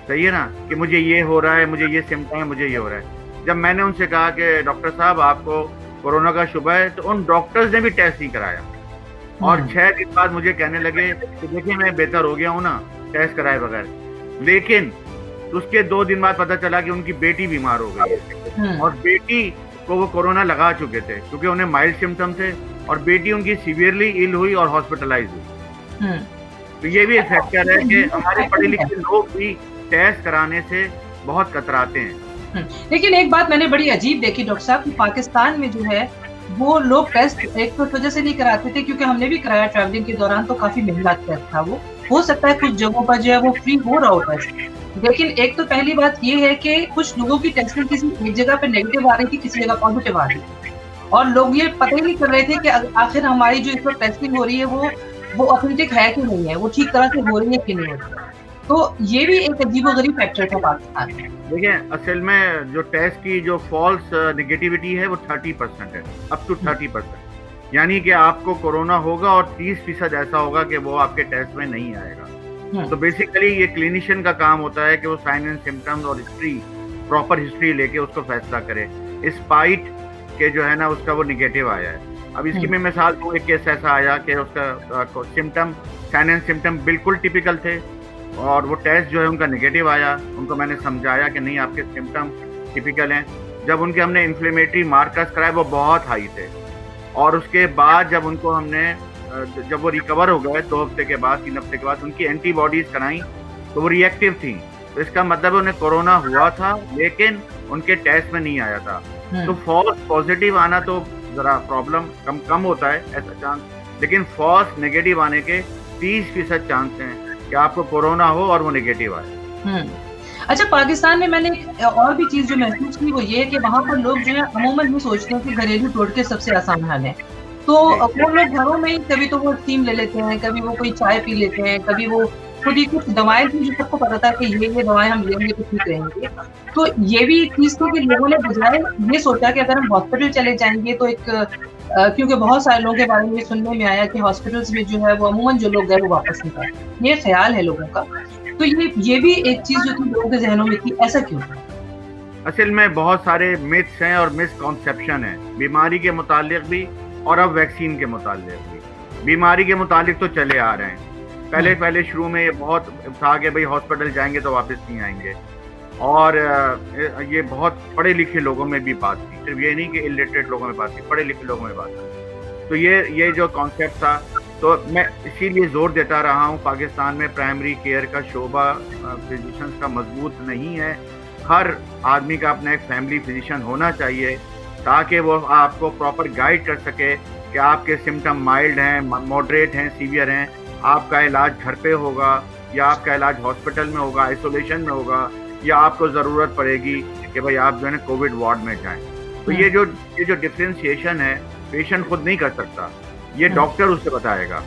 सही है ना, कि मुझे ये हो रहा है, मुझे ये सिम्टम है, मुझे ये हो रहा है। जब मैंने उनसे कहा कि डॉक्टर साहब आपको कोरोना का शुबा है, तो उन डॉक्टर्स ने भी टेस्ट नहीं कराया, और 6 दिन बाद मुझे कहने लगे कि देखिए मैं बेहतर हो गया हूँ ना टेस्ट कराए बगैर। लेकिन उसके 2 दिन बाद पता चला कि उनकी बेटी बीमार हो गई है, और बेटी को वो कोरोना लगा चुके थे क्योंकि उन्हें माइल्ड सिम्टम थे, और बेटी उनकी सीवियरली इल हुई और हॉस्पिटलाइज हुई। तो ये भी एक फैक्टर है कि हमारे पढ़े लिखे लोग भी टेस्ट कराने से बहुत कतराते हैं। लेकिन एक बात मैंने बड़ी अजीब देखी डॉक्टर साहब, कि पाकिस्तान में जो है वो लोग टेस्ट एक तो वजह से नहीं कराते थे, क्योंकि हमने भी कराया ट्रैवलिंग के दौरान, तो काफी महंगा टेस्ट था वो। हो सकता है कुछ जगहों पर जो है वो फ्री हो रहा होता है, लेकिन एक तो पहली बात ये है कि कुछ लोगों की टेस्टिंग किसी एक जगह पे नेगेटिव आ रही थी, किसी जगह पॉजिटिव आ रही थी, और लोग ये पता ही नहीं कर रहे थे कि आखिर हमारी जो इस पर टेस्टिंग हो रही है वो ऑथेंटिक है कि नहीं है, वो ठीक तरह से हो रही है कि नहीं हो रही है। तो ये भी एक अजीबोगरीब फैक्टर था पाकिस्तान में। देखिए असल में जो टेस्ट की जो फॉल्स नेगेटिविटी है वो 30% है, अप टू 30%, यानी कि आपको कोरोना होगा और 30% ऐसा होगा कि वो आपके टेस्ट में नहीं आएगा। तो बेसिकली ये क्लिनिशियन का काम होता है कि वो साइन एंड सिम्टम्स और हिस्ट्री, प्रॉपर हिस्ट्री लेके उसको फैसला करे, स्पाइट के जो है ना उसका वो निगेटिव आया है। अब इसकी मैं मिसाल दूँ, एक केस ऐसा आया कि उसका सिम्टम, साइन एंड सिम्टम बिल्कुल टिपिकल थे, और वो टेस्ट जो है उनका नेगेटिव आया। उनको मैंने समझाया कि नहीं आपके सिम्टम टिपिकल हैं। जब उनके हमने इन्फ्लेमेटरी मार्कर्स कराए वो बहुत हाई थे, और उसके बाद जब उनको हमने, जब वो रिकवर हो गए 2 हफ्ते के बाद, 3 हफ्ते के बाद, उनकी एंटीबॉडीज कराई तो वो रिएक्टिव थी। तो इसका मतलब उन्हें कोरोना हुआ था लेकिन उनके टेस्ट में नहीं आया था। तो फॉल्स पॉजिटिव आना तो ज़रा प्रॉब्लम कम होता है ऐसा चांस, लेकिन फॉल्स नेगेटिव आने के 30% चांस हैं कि आपको कोरोना हो और वो नेगेटिव आए। अच्छा, पाकिस्तान में मैंने एक और भी चीज़ जो महसूस की वो ये है कि वहाँ पर लोग जो है अमूमन ये सोचते हैं कि घरेलू टोटके सबसे आसान हल है। तो वो लोग घरों में ही कभी तो वो स्टीम ले लेते हैं, कभी वो कोई चाय पी लेते हैं, कभी वो खुद ही कुछ दवाएँ थी जो सबको पता था कि ये दवाएँ हम लेंगे तो ठीक रहेंगे। तो ये भी एक चीज़ थी कि लोगों ने बजाय ये सोचा कि अगर हम हॉस्पिटल चले जाएँगे तो एक क्योंकि बहुत सारे लोगों के बारे में सुनने में आया कि हॉस्पिटल्स में जो है वो अमूमन जो लोग गए वो वापस नहीं आए। ये ख़्याल है लोगों का। तो ये भी एक चीज़ जो थी लोगों के ज़हनों में थी, ऐसा क्यों? असल में बहुत सारे मिथ्स हैं और मिसकॉन्सेप्शन हैं, बीमारी के मुतालिक भी और अब वैक्सीन के मुतालिक भी। बीमारी के मुतालिक तो चले आ रहे हैं, पहले शुरू में ये बहुत था कि भाई हॉस्पिटल जाएंगे तो वापस नहीं आएंगे, और ये बहुत पढ़े लिखे लोगों में भी बात थी, सिर्फ ये नहीं कि इलिटरेट लोगों में बात थी, पढ़े लिखे लोगों में बात थी। तो ये जो कॉन्सेप्ट था, तो मैं इसीलिए जोर देता रहा हूँ, पाकिस्तान में प्राइमरी केयर का शोबा फिजिशियंस का मजबूत नहीं है। हर आदमी का अपना एक फैमिली फिजिशियन होना चाहिए ताकि वो आपको प्रॉपर गाइड कर सके कि आपके सिम्टम माइल्ड हैं, मॉडरेट हैं, सीवियर हैं, आपका इलाज घर पे होगा या आपका इलाज हॉस्पिटल में होगा, आइसोलेशन में होगा, या आपको ज़रूरत पड़ेगी कि भाई आप जो है ना कोविड वार्ड में जाएं। तो ये जो डिफ्रेंशिएशन है पेशेंट खुद नहीं कर सकता, ये डॉक्टर उससे बताएगा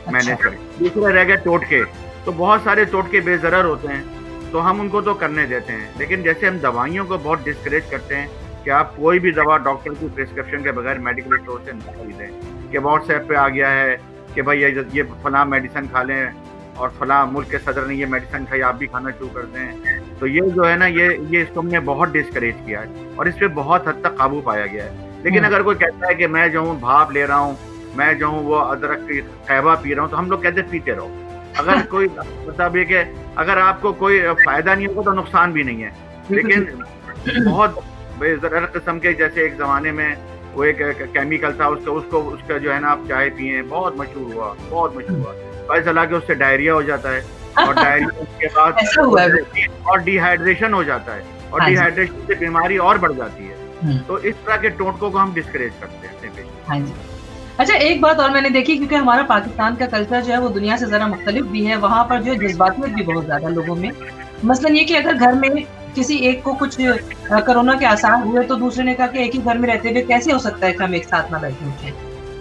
मैनेज करें। दूसरा रह गया टोटके, तो बहुत सारे टोटके बेज़रर होते हैं तो हम उनको तो करने देते हैं, लेकिन जैसे हम दवाइयों को बहुत डिस्करेज करते हैं कि आप कोई भी दवा डॉक्टर की प्रिस्क्रिप्शन के बगैर मेडिकल स्टोर से नहीं खरीदें, कि व्हाट्सएप पे आ गया है कि भाई ये फलां मेडिसिन खा लें और फलां मुल्क के सदर ने ये मेडिसिन खाई, आप भी खाना शुरू कर दें। तो ये जो है ना ये इसको हमने बहुत डिस्करेज किया है और इस पर बहुत हद तक काबू पाया गया है। लेकिन अगर कोई कहता है कि मैं जो हूँ भाप ले रहा हूँ, मैं जो हूँ वो अदरक की कहवा पी रहा हूँ, तो हम लोग कहते पीते रहो। अगर कोई मतलब ये कि अगर आपको कोई फायदा नहीं होगा तो नुकसान भी नहीं है, लेकिन बहुत बेज़रर किस्म के, जैसे एक ज़माने में वो एक केमिकल था उसका जो है ना आप चाय पिए, बहुत मशहूर हुआ। पता चला कि उससे डायरिया हो जाता है और डायरिया के बाद और डिहाइड्रेशन हो जाता है और डिहाइड्रेशन से बीमारी और बढ़ जाती है। तो इस तरह के टोटकों को हम डिस्करेज करते हैं। अच्छा, एक बात और मैंने देखी, क्योंकि हमारा पाकिस्तान का कल्चर जो है वो दुनिया से ज़रा मुख्तलिफ भी है, वहाँ पर जो है जज्बातियत भी बहुत ज़्यादा लोगों में। मसलन ये कि अगर घर में किसी एक को कुछ कोरोना के आसार हुए तो दूसरे ने कहा कि एक ही घर में रहते हुए कैसे हो सकता है कि हम एक साथ ना बैठे होते।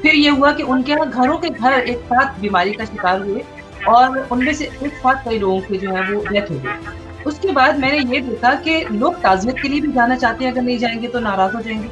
फिर ये हुआ कि उनके यहाँ घरों के घर एक साथ बीमारी का शिकार हुए और उनमें से एक साथ कई लोगों के जो है वो डेथ हो गई। उसके बाद मैंने ये देखा कि लोग ताज़ियत के लिए भी जाना चाहते हैं, अगर नहीं जाएंगे तो नाराज़ हो जाएंगे।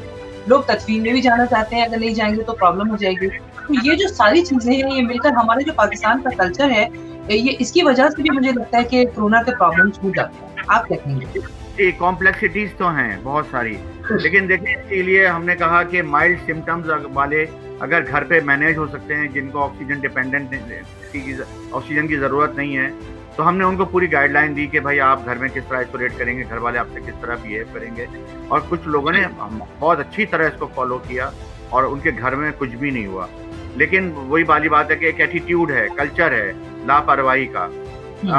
लोग तदफीन में भी जाना चाहते हैं, अगर नहीं जाएंगे तो प्रॉब्लम हो जाएगी। तो ये जो सारी चीज़ें हैं ये मिलकर हमारे जो पाकिस्तान का कल्चर है, ये इसकी वजह से भी मुझे लगता है कि कोरोना के प्रॉब्लम्स हो जाते हैं। आप क्या कहेंगे? कॉम्प्लेक्सिटीज तो हैं बहुत सारी, लेकिन देखिए इसीलिए हमने कहा कि माइल्ड सिम्टम्स वाले अगर घर पे मैनेज हो सकते हैं, जिनको ऑक्सीजन डिपेंडेंट ऑक्सीजन की ज़रूरत नहीं है, तो हमने उनको पूरी गाइडलाइन दी कि भाई आप घर में किस तरह आइसोलेट करेंगे, घर वाले आपसे किस तरह बिहेव करेंगे। और कुछ लोगों ने बहुत अच्छी तरह इसको फॉलो किया और उनके घर में कुछ भी नहीं हुआ। लेकिन वही वाली बात है कि एक एटीट्यूड है, कल्चर है लापरवाही का।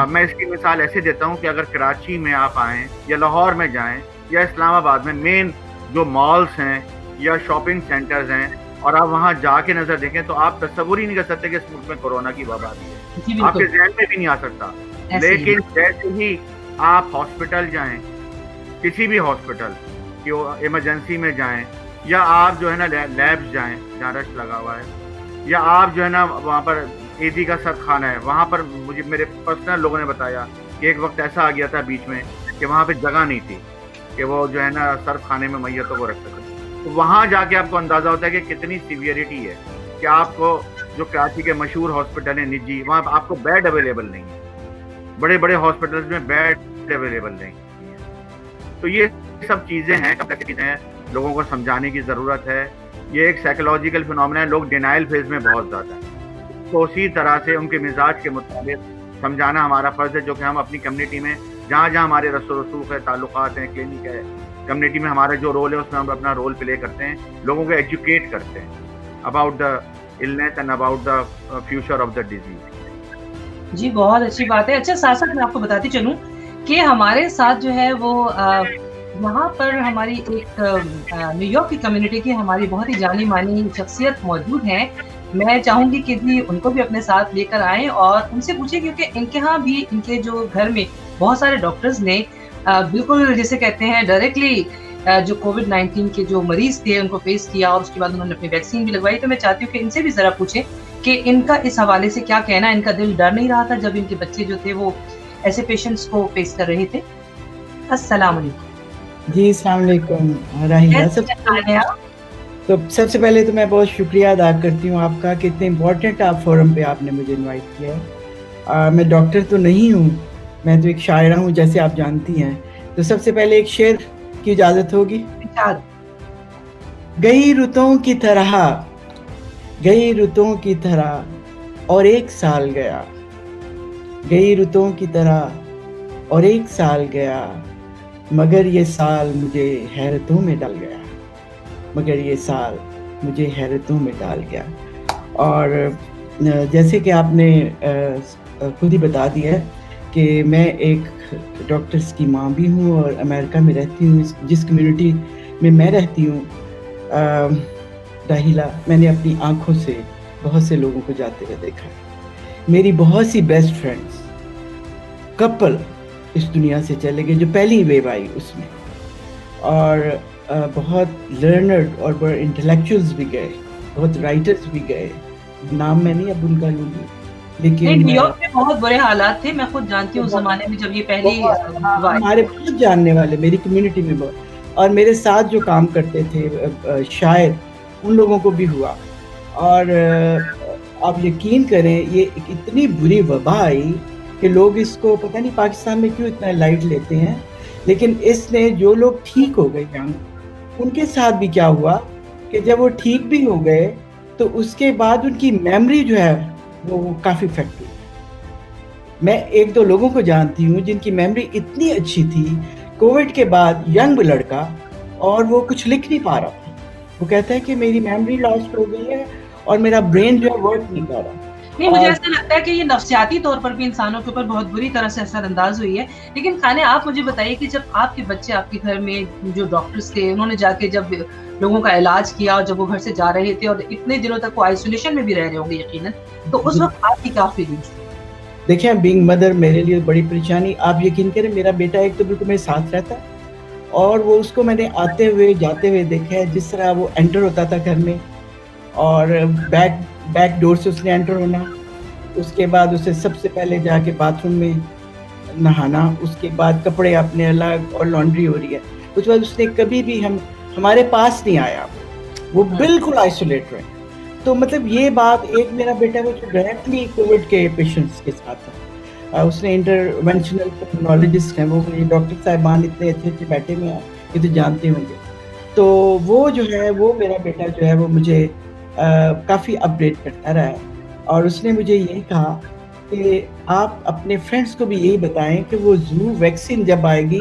मैं इसकी मिसाल ऐसे देता हूँ कि अगर कराची में आप आएँ या लाहौर में जाएँ या इस्लामाबाद में मेन जो मॉल्स हैं या शॉपिंग सेंटर्स हैं और आप वहाँ जाके नज़र देखें तो आप तस्वुर ही नहीं कर सकते कि इस मुल्क में कोरोना की वबा भी है, आपके ज़हन में भी नहीं आ सकता। लेकिन जैसे ही आप हॉस्पिटल जाएं, किसी भी हॉस्पिटल कि इमरजेंसी में जाएं, या आप जो है ना लैब्स जाएं जहाँ रश लगा हुआ है, या आप जो है ना वहाँ पर एजी का सर्द खाना है, वहाँ पर मुझे मेरे पर्सनल लोगों ने बताया कि एक वक्त ऐसा आ गया था बीच में कि वहाँ पे जगह नहीं थी कि वो जो है ना सर्द खाने में मैयतों को रख सके। तो वहाँ जाके आपको अंदाज़ा होता है कि कितनी सीवियरिटी है कि आपको जो कराची के मशहूर हॉस्पिटल हैं निजी, वहाँ आपको बेड अवेलेबल नहीं है, बड़े बड़े हॉस्पिटल्स में बेड अवेलेबल नहीं है। तो ये सब चीज़ें हैं, लोगों को समझाने की ज़रूरत है। ये एक साइकोलॉजिकल फिनोमेना है, लोग डिनाइल फेज में बहुत ज़्यादा हैं। तो उसी तरह से उनके मिजाज के मुताबिक समझाना हमारा फ़र्ज़ है, जो कि हम अपनी कम्युनिटी में जहाँ जहाँ हमारे रसूख है, ताल्लुकात हैं, क्लिनिक है, कम्युनिटी में हमारा जो रोल है उसमें हम अपना रोल प्ले करते हैं, लोगों को एजुकेट करते हैं about the illness and about the future of the disease. जी, बहुत अच्छी बात है। अच्छा, साथ साथ मैं आपको बताती चलूँ कि हमारे साथ जो है वो यहाँ पर हमारी एक न्यूयॉर्क की कम्युनिटी की हमारी बहुत ही जानी मानी शख्सियत मौजूद हैं, मैं चाहूँगी कि जी उनको भी अपने साथ लेकर आएँ और उनसे पूछें, क्योंकि इनके यहाँ भी इनके जो घर में बहुत सारे डॉक्टर्स ने बिल्कुल जिसे कहते हैं डायरेक्टली जो कोविड-19 के जो मरीज़ थे उनको फेस किया और उसके बाद उन्होंने अपनी वैक्सीन भी लगवाई। तो मैं चाहती हूँ कि इनसे भी ज़रा पूछें कि इनका इस हवाले से क्या कहना है? इनका दिल डर नहीं रहा था जब इनके बच्चे जो थे वो ऐसे पेशेंट्स को फेस कर रहे थे? अस्सलाम वालेकुम। जी, अस्सलाम वालेकुम राहिला। कैसे हैं आप? तो सबसे पहले तो मैं बहुत शुक्रिया अदा करती हूँ आपका कि इतने इम्पोर्टेंट आप फोरम पे आपने मुझे इनवाइट किया है। मैं डॉक्टर तो नहीं हूँ, मैं तो एक शायरा हूँ जैसे आप जानती हैं। तो सबसे पहले एक शेर की इजाज़त होगी? गई रुतों की तरह, गई रुतों की तरह और एक साल गया, गई रुतों की तरह और एक साल गया, मगर ये साल मुझे हैरतों में डाल गया, मगर ये साल मुझे हैरतों में डाल गया। और जैसे कि आपने खुद ही बता दिया है कि मैं एक डॉक्टर्स की माँ भी हूँ और अमेरिका में रहती हूँ। जिस कम्युनिटी में मैं रहती हूँ राहिला, मैंने अपनी आँखों से बहुत से लोगों को जाते हुए देखा है। मेरी बहुत सी बेस्ट फ्रेंड्स कपल इस दुनिया से चले गए जो पहली वेव आई उसमें, और बहुत लर्नर्ड और बहुत इंटेलेक्चुअल्स भी गए, बहुत राइटर्स भी गए, नाम मैं नहीं अब उनका लूँगी, लेकिन न्यूयॉर्क में बहुत बुरे हालात थे। मैं खुद जानती हूँ उस ज़माने में जब ये पहली हमारे बहुत जानने वाले मेरी कम्युनिटी में बहुत, और मेरे साथ जो काम करते थे शायर, उन लोगों को भी हुआ। और आप यकीन करें ये इतनी बुरी वबा आई कि लोग इसको पता नहीं पाकिस्तान में क्यों इतना लाइट लेते हैं, लेकिन इसने जो लोग ठीक हो गए उनके साथ भी क्या हुआ कि जब वो ठीक भी हो गए तो उसके बाद उनकी मेमोरी जो है वो काफ़ी इफेक्ट हुई। मैं एक दो लोगों को जानती हूँ जिनकी मेमोरी इतनी अच्छी थी, कोविड के बाद यंग लड़का, और वो कुछ लिख नहीं पा रहा था। वो कहता है कि मेरी मेमोरी लॉस्ट हो गई है और मेरा ब्रेन जो है वर्क नहीं कर रहा। नहीं, मुझे ऐसा लगता है कि ये नफ्सियाती तौर पर भी इंसानों के ऊपर बहुत बुरी तरह से असरअंदाज हुई है। लेकिन खाने आप मुझे बताइए कि जब आपके बच्चे आपके घर में जो डॉक्टर्स थे उन्होंने जाके जब लोगों का इलाज किया और जब वो घर से जा रहे थे और इतने दिनों तक वो आइसोलेशन में भी रह रहे होंगे यकीनन, तो उस वक्त आपकी क्या फीलिंग्स थी? देखिए, बीइंग मदर मेरे लिए बड़ी परेशानी। आप यकीन करें, मेरा बेटा एक तो बिल्कुल मेरे साथ रहता है और वो उसको मैंने आते हुए जाते हुए देखा है। जिस तरह वो एंटर होता था घर में और बैक डोर से उसने एंटर होना, उसके बाद उसे सबसे पहले जाके बाथरूम में नहाना, उसके बाद कपड़े अपने अलग और लॉन्ड्री हो रही है। उसके बाद उसने कभी भी हमारे पास नहीं आया, वो बिल्कुल आइसोलेट रहे। तो मतलब ये बात, एक मेरा बेटा वो जो डायरेक्टली कोविड के पेशेंट्स के साथ है, उसने इंटरवेंशनल पल्मोनोलॉजिस्ट है, वो मेरे डॉक्टर साहिबान इतने अच्छे अच्छे बैठे हुए हैं, ये तो जानते होंगे। तो वो जो है, वो मेरा बेटा जो है वो मुझे काफ़ी अपडेट करता रहा है और उसने मुझे यही कहा कि आप अपने फ्रेंड्स को भी यही बताएं कि वो ज़रूर वैक्सीन जब आएगी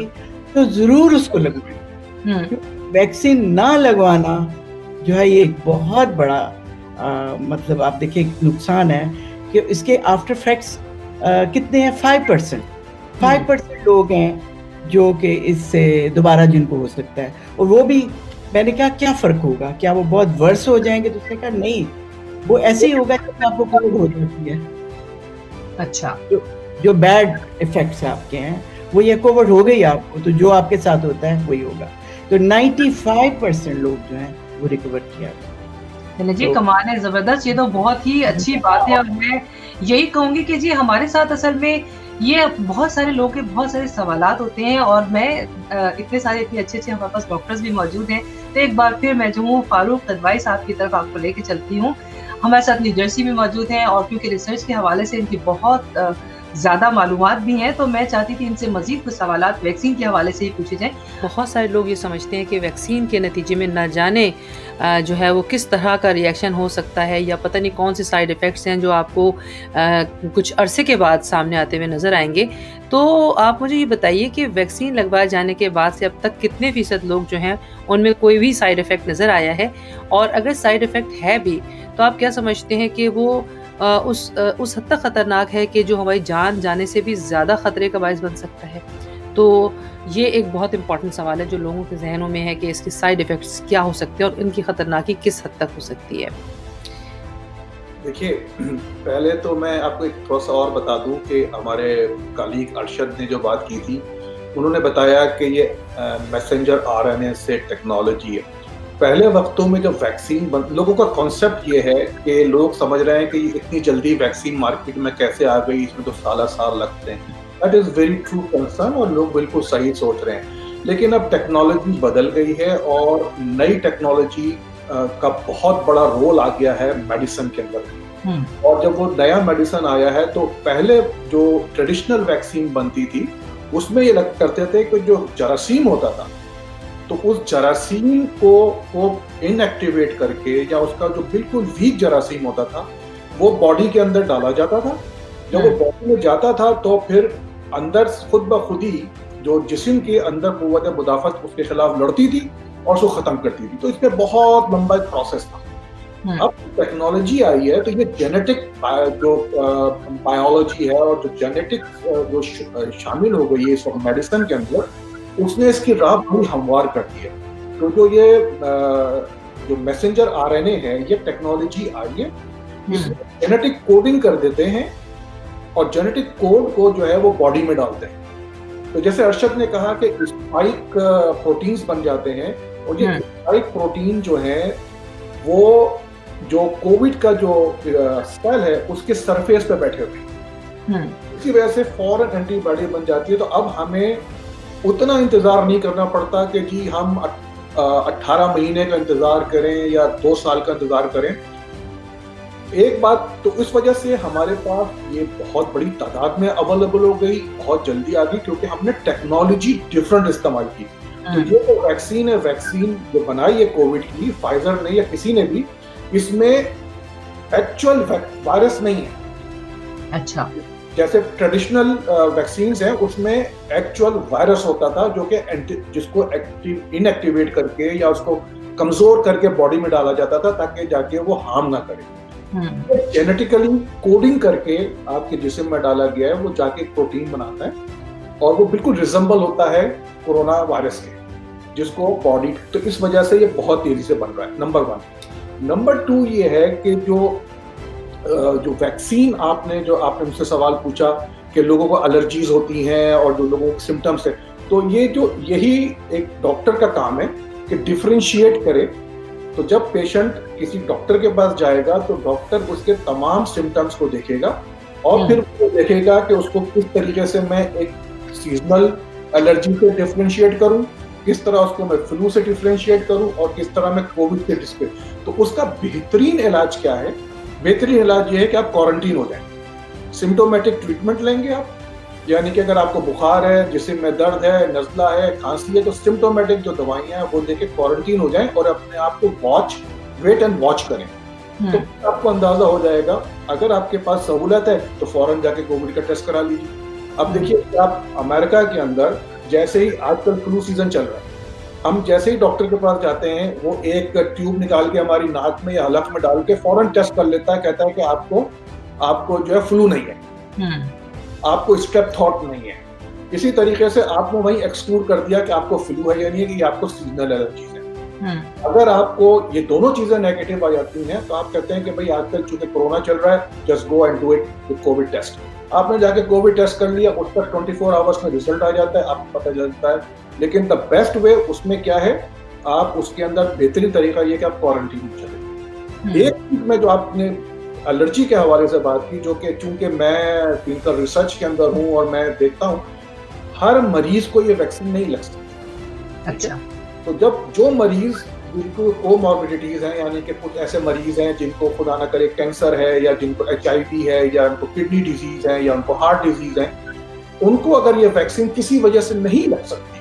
तो ज़रूर उसको लगवाएं। वैक्सीन ना लगवाना जो है ये एक बहुत बड़ा मतलब आप देखिए नुकसान है कि इसके आफ्टर इफेक्ट्स कितने हैं? 5% लोग हैं जो कि इससे दोबारा जिनको हो सकता है। और वो भी मैंने कहा क्या फ़र्क होगा, क्या वो बहुत वर्स हो जाएंगे? तो उसने कहा नहीं, वो ऐसे ही होगा जब आपको कोविड हो जाती है। अच्छा, जो बैड इफेक्ट्स आपके हैं वो ये कोविड हो गई आपको, तो जो आपके साथ होता है वही होगा। तो 95% लोग जो हैं वो रिकवर किया। चलिए जी, कमाल है, ज़बरदस्त। ये तो बहुत ही अच्छी बात है और मैं यही कहूँगी कि जी हमारे साथ असल में ये बहुत सारे लोगों के बहुत सारे सवालात होते हैं और मैं इतने सारे इतने अच्छे हमारे पास डॉक्टर्स भी मौजूद हैं। तो एक बार फिर मैं जो हूँ फारूक तदवाई साहब की तरफ आपको लेके चलती हूँ। हमारे साथ न्यू जर्सी में मौजूद हैं और क्योंकि रिसर्च के हवाले से इनकी बहुत ज़्यादा मालूमात भी हैं, तो मैं चाहती थी इनसे मज़ीद कुछ सवालात वैक्सीन के हवाले से ही पूछे जाएँ। बहुत सारे लोग ये समझते हैं कि वैक्सीन के नतीजे में ना जाने जो है वो किस तरह का रिएक्शन हो सकता है या पता नहीं कौन से साइड इफ़ेक्ट्स हैं जो आपको कुछ अरसे के बाद सामने आते हुए नज़र आएंगे। तो आप मुझे ये बताइए कि वैक्सीन लगवाए जाने के बाद से अब तक कितने फ़ीसद लोग जो हैं उनमें कोई भी साइड इफ़ेक्ट नज़र आया है? और अगर साइड इफ़ेक्ट है भी तो आप क्या समझते हैं कि वो उस हद तक ख़तरनाक है कि जो हमारी जान जाने से भी ज़्यादा ख़तरे का बायस बन सकता है? तो ये एक बहुत इम्पॉर्टेंट सवाल है जो लोगों के ज़हनों में है कि इसके साइड इफ़ेक्ट्स क्या हो सकते हैं और इनकी ख़तरनाकी किस हद तक हो सकती है। देखिए, पहले तो मैं आपको एक थोड़ा-सा और बता दूँ कि हमारे कलीग अरशद ने जो बात की थी, उन्होंने बताया कि ये मैसेंजर आरएनए से टेक्नोलॉजी है। पहले वक़्तों में जब वैक्सीन लोगों का कॉन्सेप्ट ये है कि लोग समझ रहे हैं कि इतनी जल्दी वैक्सीन मार्केट में कैसे आ गई, इसमें तो साल लगते हैं। That is very true concern और लोग बिल्कुल सही सोच रहे हैं। लेकिन अब टेक्नोलॉजी बदल गई है और नई टेक्नोलॉजी का बहुत बड़ा रोल आ गया है मेडिसिन के अंदर। और जब वो नया मेडिसिन आया है तो पहले जो ट्रेडिशनल वैक्सीन बनती थी, उसमें ये करते थे कि जो जरासीम होता था, तो उस जरासीम को इनएक्टिवेट करके या उसका जो बिल्कुल वीक जरासीम होता था, वो बॉडी के अंदर डाला जाता था। जब वो बॉडी में जाता था तो फिर अंदर खुद ब खुद ही जो जिस्म के अंदर कुव्वत मुदाफ़त उसके खिलाफ लड़ती थी और उसको खत्म करती थी। तो इसमें बहुत लंबा एक प्रोसेस था। अब टेक्नोलॉजी आई है तो ये जेनेटिक जो बायोलॉजी है और जो जेनेटिक जो शामिल हो गई है इस मेडिसिन के अंदर, उसने इसकी राह बड़ी हमवार कर दी है। तो जो ये जो मैसेंजर आरएनए है, ये टेक्नोलॉजी आई है, इसमें जेनेटिक कोडिंग कर देते हैं और जेनेटिक कोड को जो है वो बॉडी में डालते हैं। तो जैसे अर्शद ने कहा कि स्पाइक प्रोटीन्स बन जाते हैं और ये स्पाइक प्रोटीन जो है वो जो कोविड का जो सेल है उसके सरफेस पे बैठे हुए हैं। इसी वजह से फौरन एंटीबॉडी बन जाती है। तो अब हमें उतना इंतजार नहीं करना पड़ता कि जी हम 18 महीने का इंतजार करें या 2 साल का इंतजार करें। एक बात तो इस वजह से हमारे पास ये बहुत बड़ी तादाद में अवेलेबल हो गई, बहुत जल्दी आ गई, क्योंकि हमने टेक्नोलॉजी डिफरेंट इस्तेमाल की। तो ये जो वैक्सीन है, वैक्सीन जो बनाई है कोविड की, फाइजर ने या किसी ने भी, इसमें एक्चुअल वायरस नहीं है। अच्छा। जैसे ट्रेडिशनल वैक्सीन्स हैं उसमें एक्चुअल वायरस होता था जो कि जिसको इनएक्टिवेट करके या उसको कमजोर करके बॉडी में डाला जाता था ताकि जाके वो हार्म ना करे। जेनेटिकली कोडिंग करके आपके जिस्म में डाला गया है, वो जाके प्रोटीन बनाता है और वो बिल्कुल रिजेंबल होता है कोरोना वायरस के, जिसको बॉडी, तो इस वजह से ये बहुत तेजी से बन रहा है। नंबर 1। नंबर 2 ये है कि जो वैक्सीन आपने मुझसे सवाल पूछा कि लोगों को एलर्जीज होती हैं और जो लोगों को सिम्टम्स है, तो यही एक डॉक्टर का काम है कि डिफरेंशिएट करे। तो जब पेशेंट किसी डॉक्टर के पास जाएगा तो डॉक्टर उसके तमाम सिम्टम्स को देखेगा और फिर वो देखेगा कि उसको किस तरीके से मैं एक सीजनल एलर्जी से डिफरेंशिएट करूं, किस तरह उसको मैं फ्लू से डिफरेंशिएट करूं और किस तरह मैं कोविड से डिफरेंशिएट। तो उसका बेहतरीन इलाज क्या है? बेहतरीन इलाज ये है कि आप क्वारंटीन हो जाएं, सिम्टोमेटिक ट्रीटमेंट लेंगे आप, यानी कि अगर आपको बुखार है, जिस्म में दर्द है, नज़ला है, खांसी है, तो सिम्टोमेटिक जो दवाइयाँ हैं वो लेके क्वारंटीन हो जाएं और अपने आप को वेट एंड वॉच करें। तो आपको अंदाजा हो जाएगा। अगर आपके पास सहूलत है तो फौरन जाके कोविड का टेस्ट करा लीजिए। अब देखिए, आप अमेरिका के अंदर जैसे ही आजकल फ्लू सीजन चल रहा है, हम जैसे ही डॉक्टर के पास जाते हैं, वो एक ट्यूब निकाल के हमारी नाक में या हलक में डाल के फौरन टेस्ट कर लेता है, कहता है कि आपको जो है फ्लू नहीं है, आपको स्ट्रेप थॉट नहीं है। इसी तरीके से आपने वही एक्सक्लूड कर दिया कि आपको फ्लू है या नहीं है, कि आपको सीजनल एलर्जीज है। अगर आपको ये दोनों चीजें नेगेटिव आ जाती हैं तो आप कहते हैं कि भाई आजकल चूंकि कोरोना चल रहा है, just go and do it with covid test. आपने जाके कोविड टेस्ट कर लिया, उस पर 24 आवर्स में रिजल्ट आ जाता है, आपको पता चलता है। लेकिन द बेस्ट वे उसमें क्या है, आप उसके अंदर बेहतरीन तरीका ये कि आप क्वारंटीन में चले। एक चीज में जो आपने एलर्जी के हवाले से बात की, जो कि चूंकि मैं क्लिनिकल रिसर्च के अंदर हूँ और मैं देखता हूँ हर मरीज को ये वैक्सीन नहीं लग सकती। अच्छा। तो जब जो मरीज जिनको कोमॉर्बिडिटीज हैं, यानी कि कुछ ऐसे मरीज हैं जिनको खुदा ना करे कैंसर है या जिनको HIV है या उनको किडनी डिजीज है या उनको हार्ट डिजीज है, उनको अगर ये वैक्सीन किसी वजह से नहीं लग सकती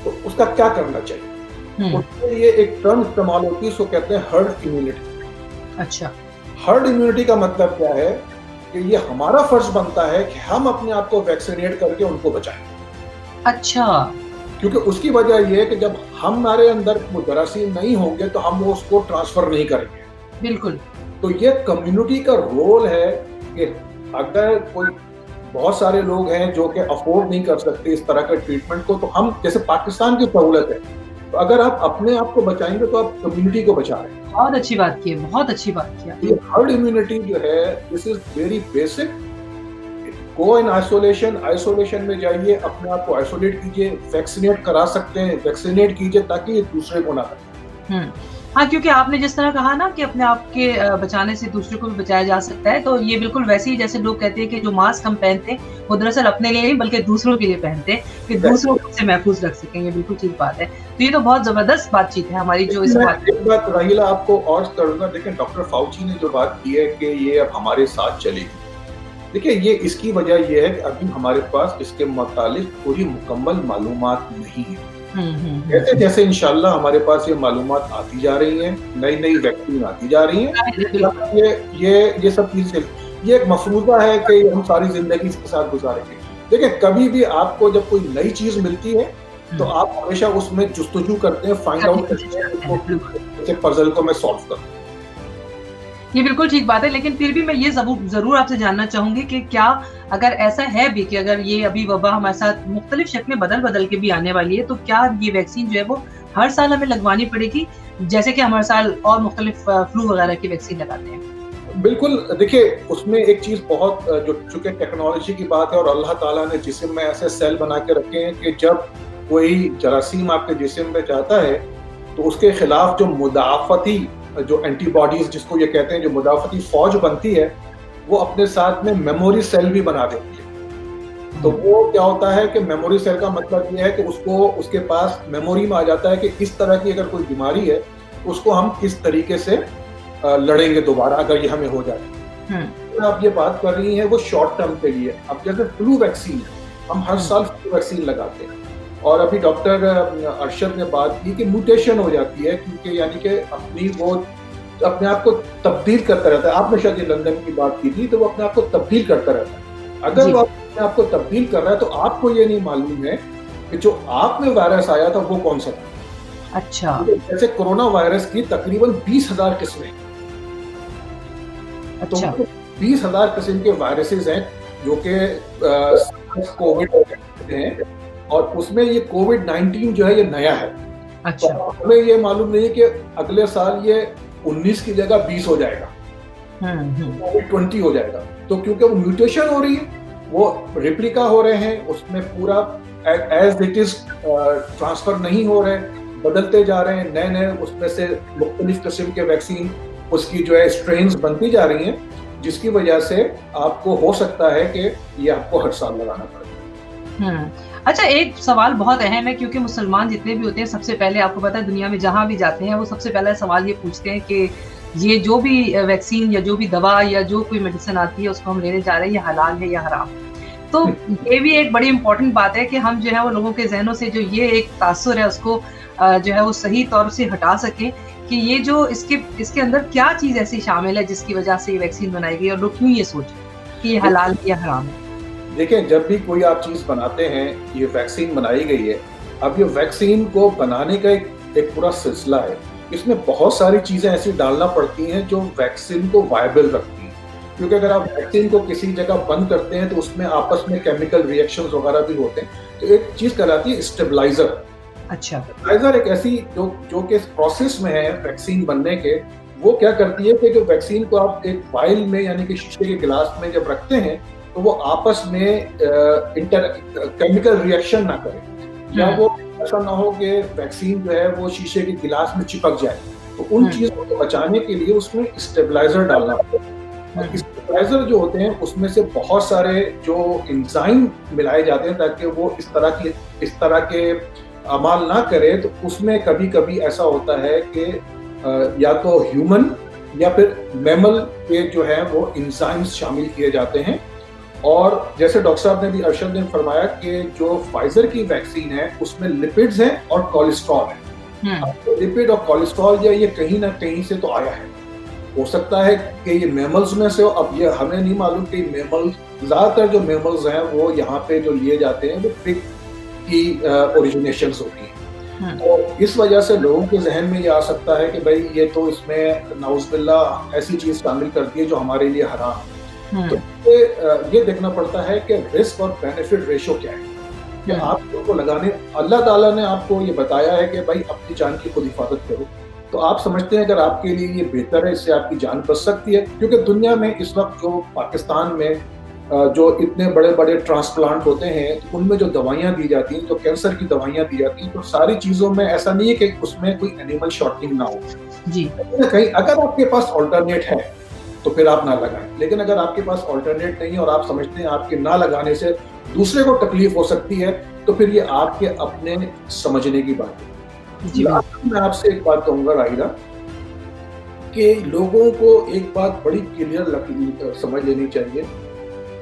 तो उसका क्या करना चाहिए? उसके लिए एक टर्म इस्तेमाल होती है, उसको कहते हैं हर्ड इम्यूनिटी। अच्छा। हर्ड इम्यूनिटी का मतलब क्या है कि ये हमारा फर्ज बनता है कि हम अपने आप को वैक्सीनेट करके उनको बचाएं। अच्छा। क्योंकि उसकी वजह ये है कि जब हमारे अंदर वो जरासीम नहीं होंगे तो हम वो उसको ट्रांसफर नहीं करेंगे। बिल्कुल। तो ये कम्युनिटी का रोल है कि अगर कोई बहुत सारे लोग हैं जो कि अफोर्ड नहीं कर सकते इस तरह के ट्रीटमेंट को, तो हम जैसे पाकिस्तान की सहूलत है तो अगर आप अपने आप को बचाएँगे तो आप कम्युनिटी को बचा रहे हैं। बहुत अच्छी बात की है, बहुत अच्छी बात की आपने। ये हर्ड इम्यूनिटी जो है, this is very basic. Go in isolation में जाइए, अपने आप को आइसोलेट कीजिए, वैक्सीनेट करा सकते हैं, वैक्सीनेट कीजिए ताकि ये दूसरे को ना करें। हुँ। हाँ, क्योंकि आपने जिस तरह कहा ना कि अपने आप के बचाने से दूसरे को भी बचाया जा सकता है, तो ये बिल्कुल वैसे ही जैसे लोग कहते हैं कि जो मास्क हम पहनते हैं, वो दरअसल अपने लिए नहीं बल्कि दूसरों के लिए पहनते हैं, कि दूसरों को उससे महफूज़ रख सकें, ये बिल्कुल ठीक बात है। तो ये तो बहुत ज़बरदस्त बातचीत है हमारी जो इस मैं बात एक बात राहिला आपको और करूँगा, देखिए डॉक्टर फाउची ने जो बात की है कि ये अब हमारे साथ चलेगी। देखिए ये इसकी वजह ये है कि अभी हमारे पास इसके मुतालिक पूरी मुकम्मल मालूमात नहीं है। जैसे जैसे इंशाल्लाह हमारे पास ये मालूमात आती जा रही हैं, नई-नई वैक्सीन आती जा रही हैं, ये सब चीज़ें, ये एक मफरूज़ा है कि हम सारी ज़िंदगी इसके साथ गुज़ारेंगे। देखिए कभी भी आपको जब कोई नई चीज़ मिलती है, तो आप हमेशा उसमें जुस्तजू करते हैं, फाइंड आउट करते हैं, जैसे पज़ल को मैं सॉल्व करूँ। ये बिल्कुल ठीक बात है, लेकिन फिर भी मैं ये ज़रूर आपसे जानना चाहूँगी कि क्या अगर ऐसा है भी कि अगर ये अभी वबा हमारे साथ मुख्तलिफ शक्लें बदल के भी आने वाली है, तो क्या ये वैक्सीन जो है वो हर साल हमें लगवानी पड़ेगी? जैसे कि हम हर साल और मुख्तलिफ फ्लू वगैरह की वैक्सीन लगाते हैं। बिल्कुल, देखिए उसमें एक चीज़ बहुत जो चूँकि टेक्नोलॉजी की बात है और अल्लाह ताला ने जिस्म में ऐसे सेल बना के रखे हैं कि जब कोई जरासीम आपके जिस्म में जाता है, तो उसके खिलाफ जो मुदाफ़ती जो एंटीबॉडीज़ जिसको ये कहते हैं, जो मुदाफ़ती फ़ौज बनती है, वो अपने साथ में मेमोरी सेल भी बना देती है। तो वो क्या होता है कि मेमोरी सेल का मतलब ये है कि उसको उसके पास मेमोरी में आ जाता है कि इस तरह की अगर कोई बीमारी है, उसको हम किस तरीके से लड़ेंगे दोबारा अगर ये हमें हो जाए। तो आप ये बात कर रही हैं वो शॉर्ट टर्म के लिए। अब जैसे फ्लू वैक्सीन है, हम हर साल फ्लू वैक्सीन लगाते हैं, और अभी डॉक्टर अरशद ने बात की कि म्यूटेशन हो जाती है, क्योंकि यानी कि अपने आप को तब्दील करता रहता है। आपने शायद ये लंदन की बात की थी, तो वो अपने आप को तब्दील करता रहता है। अगर वो अपने आप को तब्दील कर रहा है, तो आपको ये नहीं मालूम है कि जो आप में वायरस आया था वो कौन सा था। अच्छा। जैसे कोरोना वायरस की तकरीबन 20,000 किस्में, अच्छा। तो 20,000 किस्म के वायरसेस हैं जो कि कोविड हैं, और उसमें ये कोविड-19 जो है ये नया है। अच्छा। तो हमें ये मालूम नहीं है कि अगले साल ये 19 की जगह 20 हो जाएगा, कोविड-20 हो जाएगा। तो क्योंकि वो म्यूटेशन हो रही है, वो रेप्लिका हो रहे हैं, उसमें पूरा एज इट इज ट्रांसफर नहीं हो रहे, बदलते जा रहे हैं, नए-नए उसमें से मुख्तलिफ किस्म के वैक्सीन उसकी जो है स्ट्रेन्स बनती जा रही हैं, जिसकी वजह से आपको हो सकता है कि ये आपको हर साल लगाना पड़े। अच्छा, एक सवाल बहुत अहम है, क्योंकि मुसलमान जितने भी होते हैं, सबसे पहले आपको पता है दुनिया में जहाँ भी जाते हैं, वो सबसे पहला सवाल ये पूछते हैं कि ये जो भी वैक्सीन या जो भी दवा या जो कोई मेडिसिन आती है उसको हम लेने जा रहे हैं, ये हलाल है या हराम। तो ये भी एक बड़ी इम्पोर्टेंट बात है कि हम जो है वो लोगों के ज़हनों से जो ये एक तासुर है उसको जो है वो सही तौर से हटा सकें कि ये जो इसके अंदर क्या चीज़ ऐसी शामिल है जिसकी वजह से ये वैक्सीन बनाई गई, और लोग क्यों ये सोचें कि ये हलाल है या हराम है। देखिए, जब भी कोई आप चीज़ बनाते हैं, ये वैक्सीन बनाई गई है, अब ये वैक्सीन को बनाने का एक पूरा सिलसिला है। इसमें बहुत सारी चीज़ें ऐसी डालना पड़ती हैं जो वैक्सीन को वायबल रखती हैं, क्योंकि अगर आप वैक्सीन को किसी जगह बंद करते हैं तो उसमें आपस में केमिकल रिएक्शंस वगैरह भी होते हैं। तो एक चीज़ कहलाती है स्टेबलाइजर। अच्छा। स्टेबलाइजर एक ऐसी जो कि प्रोसेस में है वैक्सीन बनने के, वो क्या करती है कि जो वैक्सीन को आप एक वाइल में यानी कि शीशे के गिलास में जब रखते हैं, तो वो आपस में केमिकल रिएक्शन ना करे, या वो ऐसा ना हो कि वैक्सीन जो है वो शीशे के गिलास में चिपक जाए। तो उन चीज़ों को बचाने के लिए उसमें स्टेबलाइजर डालना पड़ता है। स्टेबलाइजर जो होते हैं उसमें से बहुत सारे जो एंजाइम मिलाए जाते हैं ताकि वो इस तरह के अमाल ना करे। तो उसमें कभी-कभी ऐसा होता है कि या तो ह्यूमन या फिर मैमल के जो है वो एंजाइम्स शामिल किए जाते हैं। और जैसे डॉक्टर साहब ने भी, अरशद ने फरमाया कि जो फाइजर की वैक्सीन है उसमें लिपिड्स हैं और कोलेस्ट्रॉल है। तो लिपिड और कोलेस्ट्रॉल ये कहीं ना कहीं से तो आया है, हो सकता है कि ये मैमल्स में से हो। अब ये हमें नहीं मालूम कि मैमल्स, ज़्यादातर जो मैमल्स हैं वो यहाँ पे जो लिए जाते हैं वो पिग की ओरिजिनेशंस होती हैं। तो इस वजह से लोगों के जहन में ये आ सकता है कि भाई ये तो इसमें नाउज़ुबिल्लाह ऐसी चीज़ शामिल कर दी है जो हमारे लिए हराम है। तो ये देखना पड़ता है कि रिस्क और बेनिफिट रेशो क्या है। कि आप उनको लगाने, अल्लाह ताला ने आपको ये बताया है कि भाई अपनी जान की खुद हिफाजत करो, तो आप समझते हैं अगर आपके लिए ये बेहतर है, इससे आपकी जान बच सकती है। क्योंकि दुनिया में इस वक्त जो पाकिस्तान में जो इतने बड़े-बड़े ट्रांसप्लांट होते हैं, तो उनमें जो दवाइयाँ दी जाती हैं, जो कैंसर की दवाइयाँ दी जाती हैं, तो सारी चीज़ों में ऐसा नहीं है कि उसमें कोई एनिमल शॉर्टिंग ना हो। जी। कहीं न कहीं अगर आपके पास अल्टरनेट है, तो फिर आप ना लगाएँ। लेकिन अगर आपके पास अल्टरनेट नहीं है और आप समझते हैं आपके ना लगाने से दूसरे को तकलीफ हो सकती है, तो फिर ये आपके अपने समझने की बात है। जी, लास्ट में मैं आपसे एक बात कहूँगा राहिला, कि लोगों को एक बात बड़ी क्लियर समझ लेनी चाहिए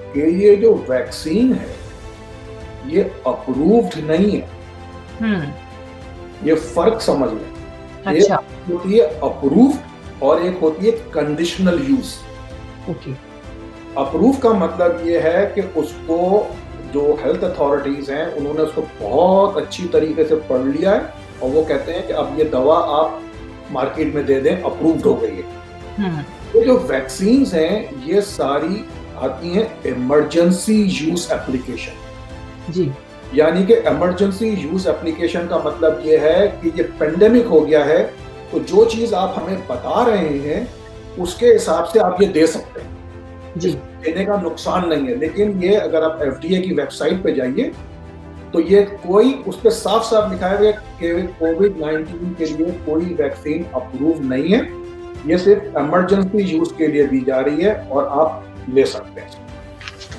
कि ये जो वैक्सीन है, ये अप्रूव्ड नहीं है। हुँ, ये फ़र्क समझ लें। एक अच्छा, होती है अप्रूव्ड और एक होती है कंडीशनल यूज़। ओके। अप्रूव का मतलब ये है कि उसको जो हेल्थ अथॉरिटीज़ हैं, उन्होंने उसको बहुत अच्छी तरीके से पढ़ लिया है और वो कहते हैं कि अब ये दवा आप मार्केट में दे दें, अप्रूव्ड हो गई है। हुँ, ये जो वैक्सीन्स हैं, ये सारी आती हैं इमरजेंसी यूज़ एप्लीकेशन। जी, यानी कि इमरजेंसी यूज़ एप्लीकेशन का मतलब ये है कि ये पेंडेमिक हो गया है, तो जो चीज़ आप हमें बता रहे हैं, उसके हिसाब से आप ये दे सकते हैं। जी, देने का नुकसान नहीं है। लेकिन ये अगर आप एफडीए की वेबसाइट पे जाइए, तो ये कोई उस पे साफ-साफ लिखा है कि कोविड-19 के लिए कोई वैक्सीन अप्रूव नहीं है। ये सिर्फ इमरजेंसी यूज़ के लिए दी जा रही है और आप ले सकते हैं।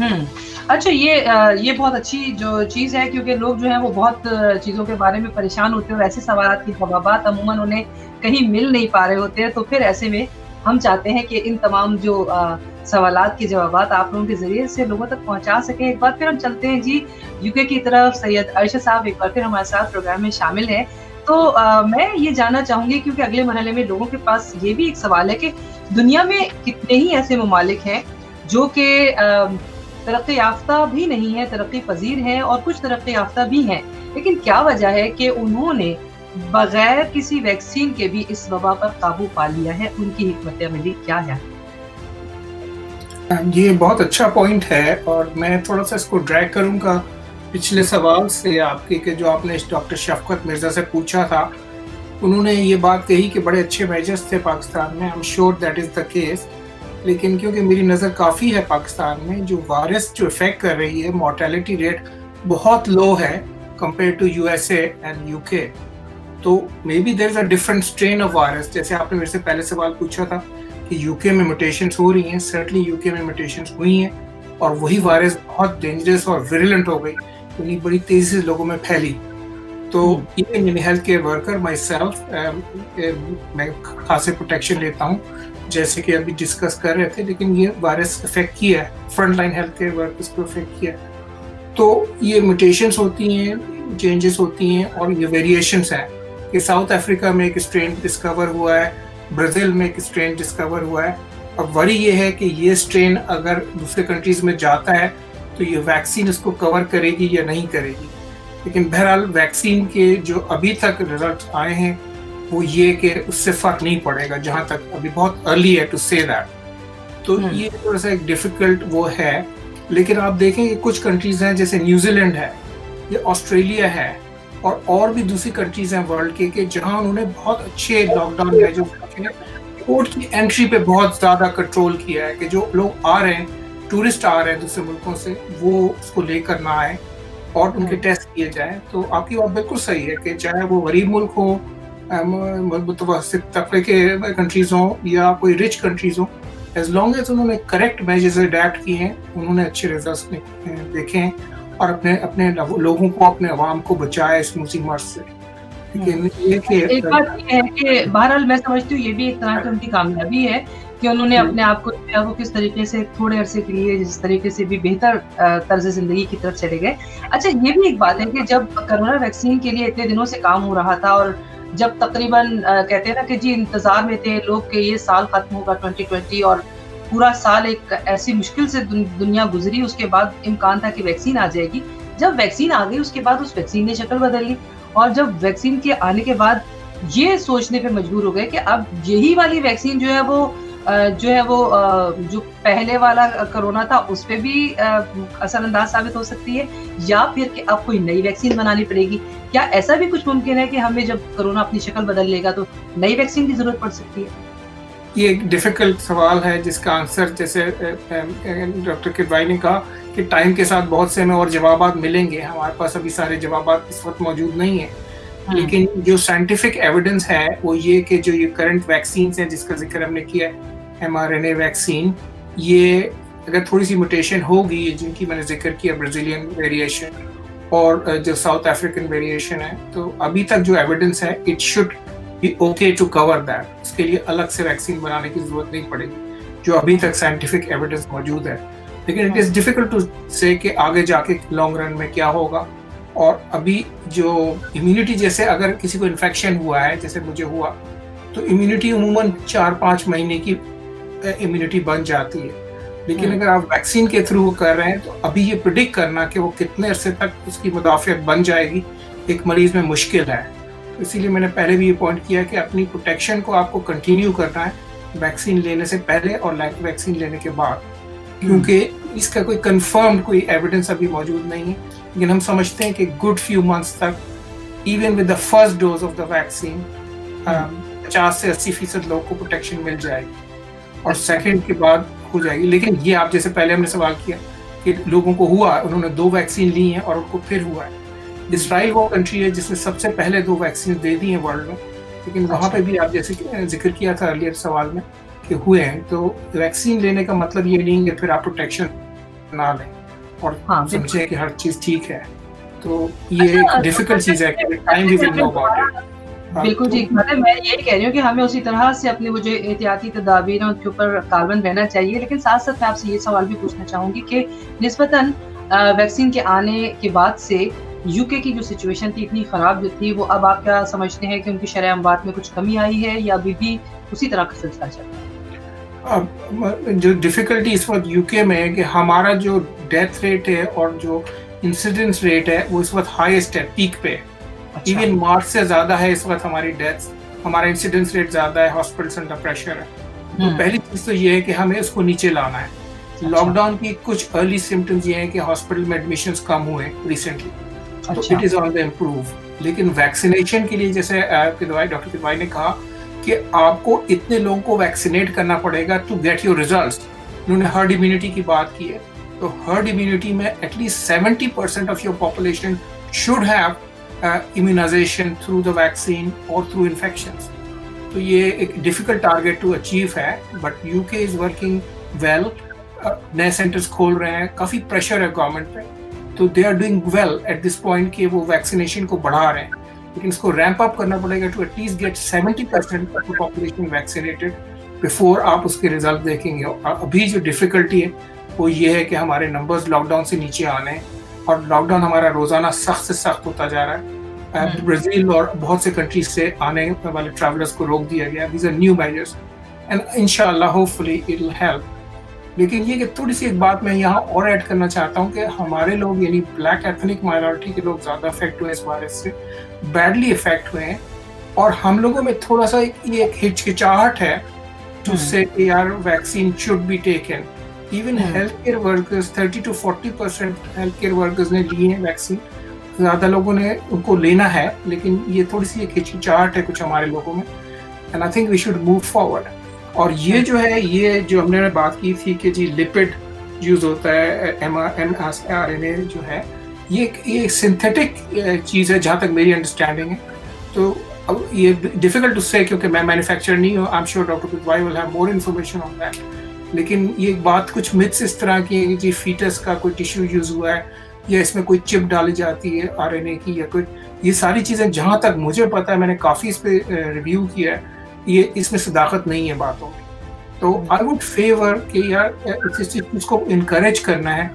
हुँ। अच्छा, ये बहुत अच्छी जो चीज़ है, क्योंकि लोग जो हैं वो बहुत चीज़ों के बारे में परेशान होते हैं और ऐसे सवालात के जवाबात अमूमन उन्हें कहीं मिल नहीं पा रहे होते हैं। तो फिर ऐसे में हम चाहते हैं कि इन तमाम जो सवालात के जवाबात आप लोगों के ज़रिए से लोगों तक पहुँचा सकें। एक बार फिर हम चलते हैं जी यूके की तरफ। सैयद अरशद साहब एक बार फिर हमारे साथ प्रोग्राम में शामिल हैं। तो मैं ये जानना चाहूँगी, क्योंकि अगले मरहले में लोगों के पास ये भी एक सवाल है कि दुनिया में कितने ही ऐसे ममालिक हैं जो कि तरक्की याफ्ता भी नहीं है, तरक्की पज़ीर हैं और कुछ तरक्की याफ्ता भी हैं। लेकिन क्या वजह है कि उन्होंने बगैर किसी वैक्सीन के भी इस वबा पर काबू पा लिया है? उनकी हिकमत अमली क्या है? ये बहुत अच्छा पॉइंट है और मैं थोड़ा-सा इसको ड्रैग करूँगा पिछले सवाल से आपके, कि जो आपने डॉक्टर शफ़क़त मिर्ज़ा से पूछा था। उन्होंने ये बात कही कि बड़े अच्छे मेजर्स थे पाकिस्तान में। I am sure that is the case. लेकिन क्योंकि मेरी नज़र काफ़ी है पाकिस्तान में, जो वायरस जो इफ़ेक्ट कर रही है, मोर्टेलिटी रेट बहुत लो है compare to USA and UK. तो maybe there is a different strain of virus. जैसे आपने मेरे से पहले सवाल पूछा था कि यूके में म्यूटेशंस हो रही हैं, सर्टनली यूके में म्यूटेशंस हुई हैं और वही वायरस बहुत डेंजरस और विरुलेंट हो गई, इतनी बड़ी तेज़ी से लोगों में फैली। तो ये मेरी health care worker my self, मैं खासे प्रोटेक्शन लेता हूँ जैसे कि अभी डिस्कस कर रहे थे, लेकिन ये वायरस इफेक्ट किया है, front line health care workers को इफेक्ट किया है। तो ये म्यूटेशंस होती हैं, चेंजेस होती हैं और ये वेरिएशंस हैं कि साउथ अफ्रीका में एक स्ट्रेन डिस्कवर हुआ है, ब्राज़ील में एक स्ट्रेन डिस्कवर हुआ है। अब वरी ये है कि ये स्ट्रेन अगर दूसरे कंट्रीज़ में जाता है तो ये वैक्सीन इसको कवर करेगी या नहीं करेगी। लेकिन बहरहाल वैक्सीन के जो अभी तक रिजल्ट आए हैं वो ये कि उससे फ़र्क नहीं पड़ेगा, जहाँ तक अभी बहुत अर्ली है टू से दैट। तो ये थोड़ा सा एक डिफ़िकल्ट वो है। लेकिन आप देखें कि कुछ कंट्रीज़ हैं जैसे न्यूजीलैंड है, ये ऑस्ट्रेलिया है और भी दूसरी कंट्रीज़ हैं वर्ल्ड के जहाँ उन्होंने बहुत अच्छे लॉकडाउन मेजर्स रखे हैं। पोर्ट की एंट्री पे बहुत ज़्यादा कंट्रोल किया है कि जो लोग आ रहे हैं, टूरिस्ट आ रहे हैं दूसरे मुल्कों से, वो उसको लेकर ना आए और उनके टेस्ट किए जाएँ। तो आपकी बात बिल्कुल सही है कि चाहे वो गरीब मुल्क हो, मुतवस्सित तबके के कंट्रीज़ हों या कोई रिच कंट्रीज़ हों, एज लॉन्ग एज उन्होंने करेक्ट मेजर्स अडैप्ट किए हैं, उन्होंने अच्छे रिजल्ट्स देखे हैं और अपने लोगों को, अपने अवाम को बचाया इस मुसीबत से। लेकिन ये कि एक बात ये है कि बहरहाल मैं समझती हूँ ये भी एक तरह की उनकी कामयाबी है कि उन्होंने अपने आप को जो है वो किस तरीके से थोड़े अरसे के लिए जिस तरीके से भी बेहतर तर्ज ज़िंदगी की तरफ चले गए। अच्छा, ये भी एक बात है कि जब कोरोना वैक्सीन के लिए इतने दिनों से काम हो रहा था और जब तकरीबन कहते हैं ना कि जी इंतज़ार में थे लोग कि ये साल खत्म होगा 2020 और पूरा साल एक ऐसी मुश्किल से दुनिया गुजरी, उसके बाद इम्कान था कि वैक्सीन आ जाएगी। जब वैक्सीन आ गई उसके बाद उस वैक्सीन ने शक्ल बदल ली और जब वैक्सीन के आने के बाद ये सोचने पे मजबूर हो गए कि अब यही वाली वैक्सीन जो है वो जो है वो जो पहले वाला कोरोना था उस पे भी असरअंदाज साबित हो सकती है, या फिर कि अब कोई नई वैक्सीन बनानी पड़ेगी? क्या ऐसा भी कुछ मुमकिन है कि हमें जब कोरोना अपनी शक्ल बदल लेगा तो नई वैक्सीन की ज़रूरत पड़ सकती है? ये एक डिफ़िकल्ट सवाल है जिसका आंसर जैसे डॉक्टर किदवाई ने कहा कि टाइम के साथ बहुत से हमें और जवाबात मिलेंगे। हमारे पास अभी सारे जवाबात इस वक़्त मौजूद नहीं हैं। लेकिन जो साइंटिफिक एविडेंस है वो ये कि जो ये करंट वैक्सीन्स हैं जिसका ज़िक्र हमने किया है, mRNA वैक्सीन, ये अगर थोड़ी-सी म्यूटेशन होगी, जिनकी मैंने ज़िक्र किया ब्राज़ीलियन वेरिएशन और जो साउथ अफ्रीकन वेरिएशन है, तो अभी तक जो एविडेंस है it should be okay to cover that. उसके लिए अलग से वैक्सीन बनाने की ज़रूरत नहीं पड़ेगी, जो अभी तक साइंटिफिक एविडेंस मौजूद है। लेकिन इट इज़ डिफ़िकल्ट टू से कि आगे जाके लॉन्ग रन में क्या होगा। और अभी जो इम्यूनिटी, जैसे अगर किसी को इन्फेक्शन हुआ है, जैसे मुझे हुआ, तो इम्यूनिटी उमूमन 4-5 महीने की इम्यूनिटी बन जाती है। लेकिन अगर आप वैक्सीन के थ्रू कर रहे हैं तो अभी ये प्रिडिक्ट करना कि वो कितने अरसे तक उसकी मुदाफ़ियत बन जाएगी एक मरीज़ में मुश्किल है। तो इसीलिए मैंने पहले भी ये पॉइंट किया कि अपनी प्रोटेक्शन को आपको कंटिन्यू करना है, वैक्सीन लेने से पहले और वैक्सीन लेने के बाद, क्योंकि इसका कोई कंफर्म्ड कोई एविडेंस अभी मौजूद नहीं है। लेकिन हम समझते हैं कि गुड फ्यू मंथ्स तक even with the first dose of the vaccine 50 से 80% लोगों को प्रोटेक्शन मिल जाएगी और सेकंड के बाद हो जाएगी। लेकिन ये आप जैसे पहले हमने सवाल किया कि लोगों को हुआ, उन्होंने 2 वैक्सीन ली हैं और उनको फिर हुआ है। इसराइल वो कंट्री है जिसने सबसे पहले 2 वैक्सीन दे दी हैं वर्ल्ड में, लेकिन वहाँ पे भी आप जैसे जिक्र किया था अर्लियर सवाल में कि हुए हैं। तो वैक्सीन लेने का मतलब ये नहीं है फिर आप प्रोटेक्शन ना लें और समझें कि हर चीज़ ठीक है। तो ये एक डिफिकल्ट चीज़ है कि time we will know about it. बिल्कुल ठीक, मतलब मैं यही कह रही हूँ कि हमें उसी तरह से अपनी वो जो एहतियाती तदाबीर हैं उनके ऊपर कारबंद रहना चाहिए। लेकिन साथ-साथ मैं आपसे ये सवाल भी पूछना चाहूँगी कि निस्बतन वैक्सीन के आने के बाद से यूके की जो सिचुएशन थी इतनी ख़राब जो थी, वो अब आप क्या समझते हैं कि उनकी शरह अमवात में कुछ कमी आई है या अभी भी उसी तरह का सिलसिला चल रहा है? जो डिफ़िकल्टी इस वक्त यूके में है कि हमारा जो डेथ रेट है और जो इंसिडेंस रेट है वो इस वक्त हाईएस्ट है, पीक पे। इवन मार्च से ज़्यादा है इस वक्त हमारी डेथ्स, हमारा इंसिडेंस रेट ज़्यादा है, हॉस्पिटल्स अंडर प्रेशर है। तो पहली चीज़ तो ये है कि हमें इसको नीचे लाना है। लॉकडाउन की कुछ अर्ली सिम्टम्स ये हैं कि हॉस्पिटल में एडमिशंस कम हुए रिसेंटली, तो it is on the improve. लेकिन वैक्सीनेशन के लिए जैसे डॉक्टर किदवाई ने कहा कि आपको इतने लोगों को वैक्सीनेट करना पड़ेगा टू गेट योर रिजल्ट्स। उन्होंने हर्ड इम्यूनिटी की बात की है, तो हर्ड इम्यूनिटी में at least 70% of your population should have immunization through the vaccine और थ्रू इन्फेक्शंस। तो ये एक डिफिकल्ट टारगेट टू अचीव है, but UK is working well. नए सेंटर्स खोल रहे हैं, काफ़ी प्रेशर है गवर्नमेंट पे, तो they are doing well at this point कि वो वैक्सीनेशन को बढ़ा रहे हैं। लेकिन इसको रैंप अप करना पड़ेगा to at least get 70% of the population vaccinated before आप उसके रिजल्ट देखेंगे। अभी जो डिफ़िकल्टी है वो ये है कि हमारे नंबर्स लॉकडाउन से नीचे आने हैं और लॉकडाउन हमारा रोज़ाना सख्त से सख्त होता जा रहा है। ब्राज़ील और बहुत से कंट्रीज से आने वाले ट्रैवलर्स को रोक दिया गया। These are new measures and इंशाल्लाह होपफुली इट विल हेल्प। लेकिन ये कि थोड़ी सी एक बात मैं यहाँ और ऐड करना चाहता हूँ कि हमारे लोग यानी ब्लैक एथनिक माइनॉरिटी के लोग ज़्यादा अफेक्ट हुए इस वायरस से, बैडली इफेक्ट हुए हैं। और हम लोगों में थोड़ा सा एक हिचकिचाहट है टू से कि यार vaccine should be taken. Even health care workers 30 to 40% health care workers ने लिए हैं वैक्सीन। ज़्यादा लोगों ने उनको लेना है, लेकिन ये थोड़ी सी एक हिचकिचाहट है कुछ हमारे लोगों में, and I think we should move forward. और ये जो है, ये जो हमने बात की थी कि जी लिपिड यूज़ होता है, mRNA जो है, ये सिंथेटिक चीज़ है जहाँ तक मेरी अंडरस्टैंडिंग है। तो अब ये डिफ़िकल्ट टू से क्योंकि मैं मैन्युफैक्चर नहीं हूँ। I am sure doctor Kidwai will have more information on that. लेकिन ये बात कुछ मिथ्स इस तरह की है कि फीटस का कोई टिश्यू यूज़ हुआ है या इसमें कोई चिप डाली जाती है आरएनए की या कोई, ये सारी चीज़ें जहाँ तक मुझे पता है, मैंने काफ़ी इस पर रिव्यू किया है, ये इसमें सदाकत नहीं है बातों में। तो आई वुड फेवर कि यार इस चीज़ को इनकरेज करना है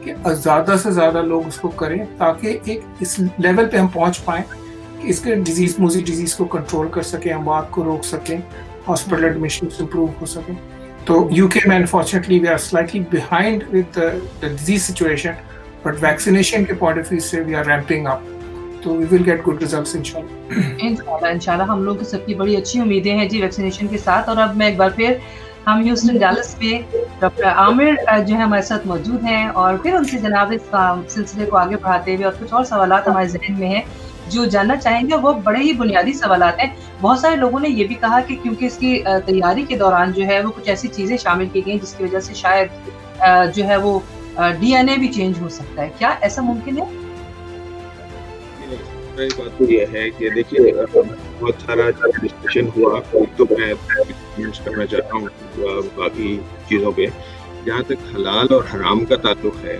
कि ज़्यादा से ज़्यादा लोग उसको करें ताकि एक इस लेवल पे हम पहुँच पाएँ कि इसके डिजीज़ को कंट्रोल कर सकें, हम बात को रोक सकें, हॉस्पिटल एडमिशन इम्प्रूव हो सकें। तो यूके में unfortunately we are slightly behind with the disease situation, but vaccination के पॉइंट ऑफ व्यू से we are ramping up, so we will get good results इंशाल्लाह। इंशाल्लाह हम लोगों की सबकी बड़ी अच्छी उम्मीदें हैं जी वैक्सीनेशन के साथ। और अब मैं एक बार फिर हम ह्यूस्टन डैलस में डॉक्टर आमिर जो है हमारे साथ मौजूद हैं और फिर उनसे जनाब इस सिलसिले को आगे बढ़ाते हुए और कुछ और सवालात हमारे ज़हन में हैं जो जानना चाहेंगे। वो बड़े ही बुनियादी सवालात हैं। बहुत सारे लोगों ने ये भी कहा कि क्योंकि इसकी तैयारी के दौरान जो है वो कुछ ऐसी चीज़ें शामिल की गई जिसकी वजह से शायद जो है वो डीएनए भी चेंज हो सकता है। क्या ऐसा मुमकिन है? सही बात तो ये है कि देखिए बहुत सारा डिस्कशन हुआ, तो मैं कमेंट्स करना चाहता हूँ बाकी चीज़ों पे। जहाँ तक हलाल और हराम का ताल्लुक है,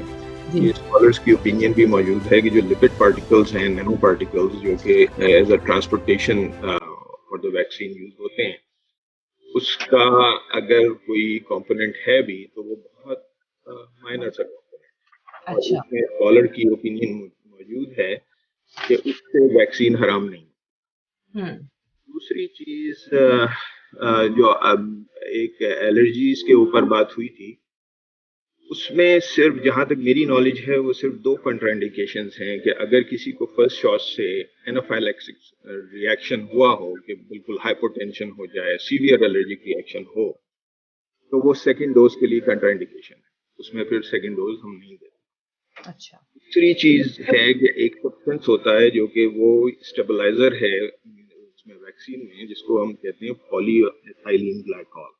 ये स्कॉलर्स की ओपिनियन भी मौजूद है कि जो लिपिड पार्टिकल्स हैं, नैनो पार्टिकल्स, जो कि as a transportation for the vaccine use होते हैं, उसका अगर कोई कंपोनेंट है भी तो वो बहुत माइनर सा कंपोनेंट। अच्छा। उसमें स्कॉलर की ओपिनियन मौजूद है कि उससे वैक्सीन हराम नहीं। दूसरी चीज जो एक एलर्जीज के ऊपर बात हुई थी, उसमें सिर्फ जहां तक मेरी नॉलेज है वो सिर्फ 2 कंट्राइंडिकेशंस हैं कि अगर किसी को फर्स्ट शॉट से एनाफाइलैक्सिस रिएक्शन हुआ हो कि बिल्कुल हाइपोटेंशन हो जाए, सीवियर एलर्जिक रिएक्शन हो, तो वो सेकंड डोज के लिए कंट्राइंडिकेशन है, उसमें फिर सेकंड डोज हम नहीं देते। अच्छा। दूसरी चीज है कि एक सब्सटेंस होता है जो कि वो स्टेबलाइजर है उसमें वैक्सीन में, जिसको हम कहते हैं पॉलीएथिलीन ग्लाइकॉल।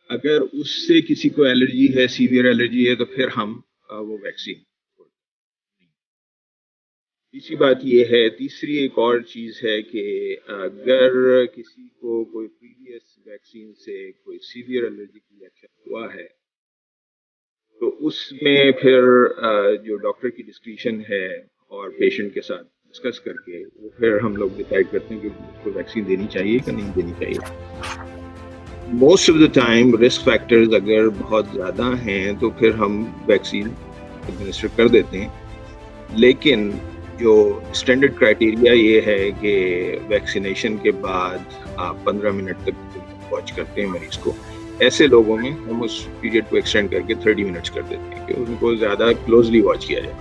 अगर उससे किसी को एलर्जी है, सीवियर एलर्जी है, तो फिर हम वो वैक्सीन। तीसरी बात ये है, तीसरी एक और चीज है कि अगर किसी को कोई प्रीवियस वैक्सीन से कोई सीवियर एलर्जिक रिएक्शन हुआ है, तो उसमें फिर जो डॉक्टर की डिस्क्रिप्शन है और पेशेंट के साथ डिस्कस करके वो फिर हम लोग डिसाइड करते हैं कि उसको वैक्सीन देनी चाहिए कि नहीं देनी चाहिए। Most of the time risk factors अगर बहुत ज़्यादा हैं तो फिर हम वैक्सीन एडमिनिस्टर कर देते हैं, लेकिन जो स्टैंडर्ड क्राइटेरिया ये है कि वैक्सीनेशन के बाद आप 15 मिनट तक वॉच करते हैं मरीज को। ऐसे लोगों में हम उस पीरियड को एक्सटेंड करके 30 मिनट्स कर देते हैं कि उनको ज़्यादा क्लोजली वॉच किया जाए।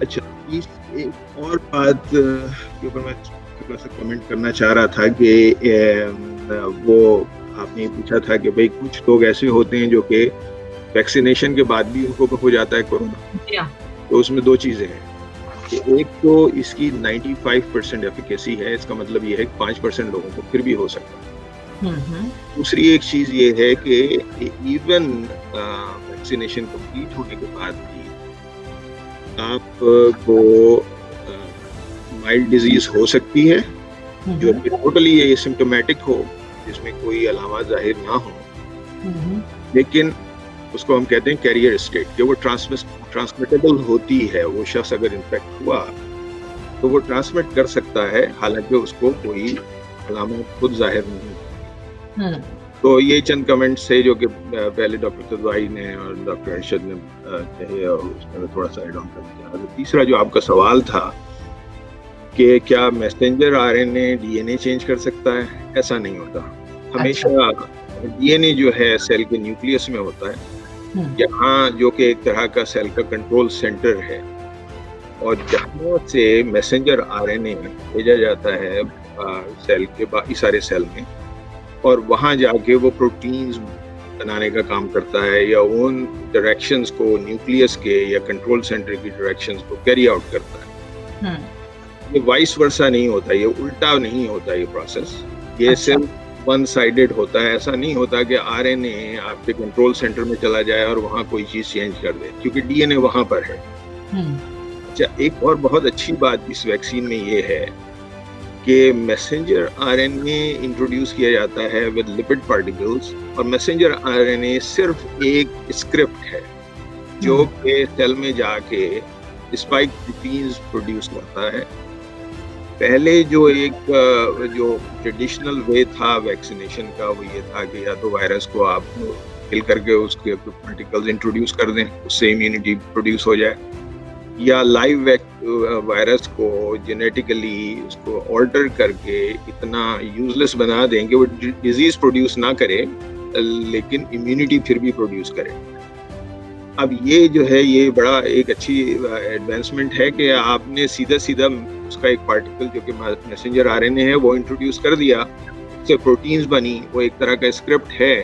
अच्छा, एक और बात के ऊपर मैं थोड़ा सा कमेंट करना चाह रहा था कि वो आपने पूछा था कि भाई कुछ लोग ऐसे होते हैं जो कि वैक्सीनेशन के बाद भी उनको हो जाता है कोरोना। तो उसमें 2 चीज़ें हैं कि एक तो इसकी 95% एफिकेसी है, इसका मतलब ये है कि 5% लोगों को फिर भी हो सकता है। दूसरी एक चीज़ ये है कि इवन वैक्सीनेशन कंप्लीट होने के बाद भी आपको माइल्ड डिजीज हो सकती है जो कि टोटली एसिम्प्टोमेटिक हो, जिसमें कोई अलामत जाहिर ना हो, लेकिन उसको हम कहते हैं कैरियर स्टेट, कि वो ट्रांसमिटेबल होती है। वो शख्स अगर इन्फेक्ट हुआ तो वो ट्रांसमिट कर सकता है, हालांकि उसको कोई अलामत खुद जाहिर नहीं। तो ये चंद कमेंट्स थे जो कि पहले डॉक्टर तदवाई ने और डॉक्टर अरशद ने कहे, और उसमें थोड़ा सा एड ऑन कर दिया। तीसरा जो आपका सवाल था कि क्या मैसेंजर आरएनए डीएनए चेंज कर सकता है, ऐसा नहीं होता। हमेशा डीएनए जो है सेल के न्यूक्लियस में होता है, यहाँ जो कि एक तरह का सेल का कंट्रोल सेंटर है, और जहाँ से मैसेंजर आरएनए भेजा जाता है सेल के बाकी सारे सेल में, और वहाँ जाके वो प्रोटीन्स बनाने का काम करता है या उन डायरेक्शंस को न्यूक्लियस के या कंट्रोल सेंटर की डायरेक्शंस को कैरी आउट करता है। ये वाइस वर्सा नहीं होता, ये उल्टा नहीं होता ये प्रोसेस। ये सिर्फ वन साइडेड होता है। ऐसा नहीं होता कि आरएनए आपके कंट्रोल सेंटर में चला जाए और वहाँ कोई चीज़ चेंज कर दे, क्योंकि डीएनए वहाँ पर है। अच्छा, एक और बहुत अच्छी बात इस वैक्सीन में ये है कि मैसेंजर आरएनए इंट्रोड्यूस किया जाता है विद लिपिड पार्टिकल्स, और मैसेंजर आरएनए सिर्फ एक स्क्रिप्ट है जो कि सेल में जाके स्पाइक प्रोटीन्स प्रोड्यूस करता है। पहले जो ट्रेडिशनल वे था वैक्सीनेशन का, वो ये था कि या तो वायरस को आप किल करके उसके पार्टिकल्स इंट्रोड्यूस कर दें, उससे इम्यूनिटी प्रोड्यूस हो जाए, या लाइव वायरस को जेनेटिकली उसको ऑल्टर करके इतना यूजलेस बना दें कि वो डिजीज प्रोड्यूस ना करे लेकिन इम्यूनिटी फिर भी प्रोड्यूस करे। अब ये जो है ये बड़ा एक अच्छी एडवांसमेंट है कि आपने सीधा उसका एक पार्टिकल जो कि मैसेंजर आरएनए है वो इंट्रोड्यूस कर दिया, से प्रोटीन्स बनी, वो एक तरह का स्क्रिप्ट है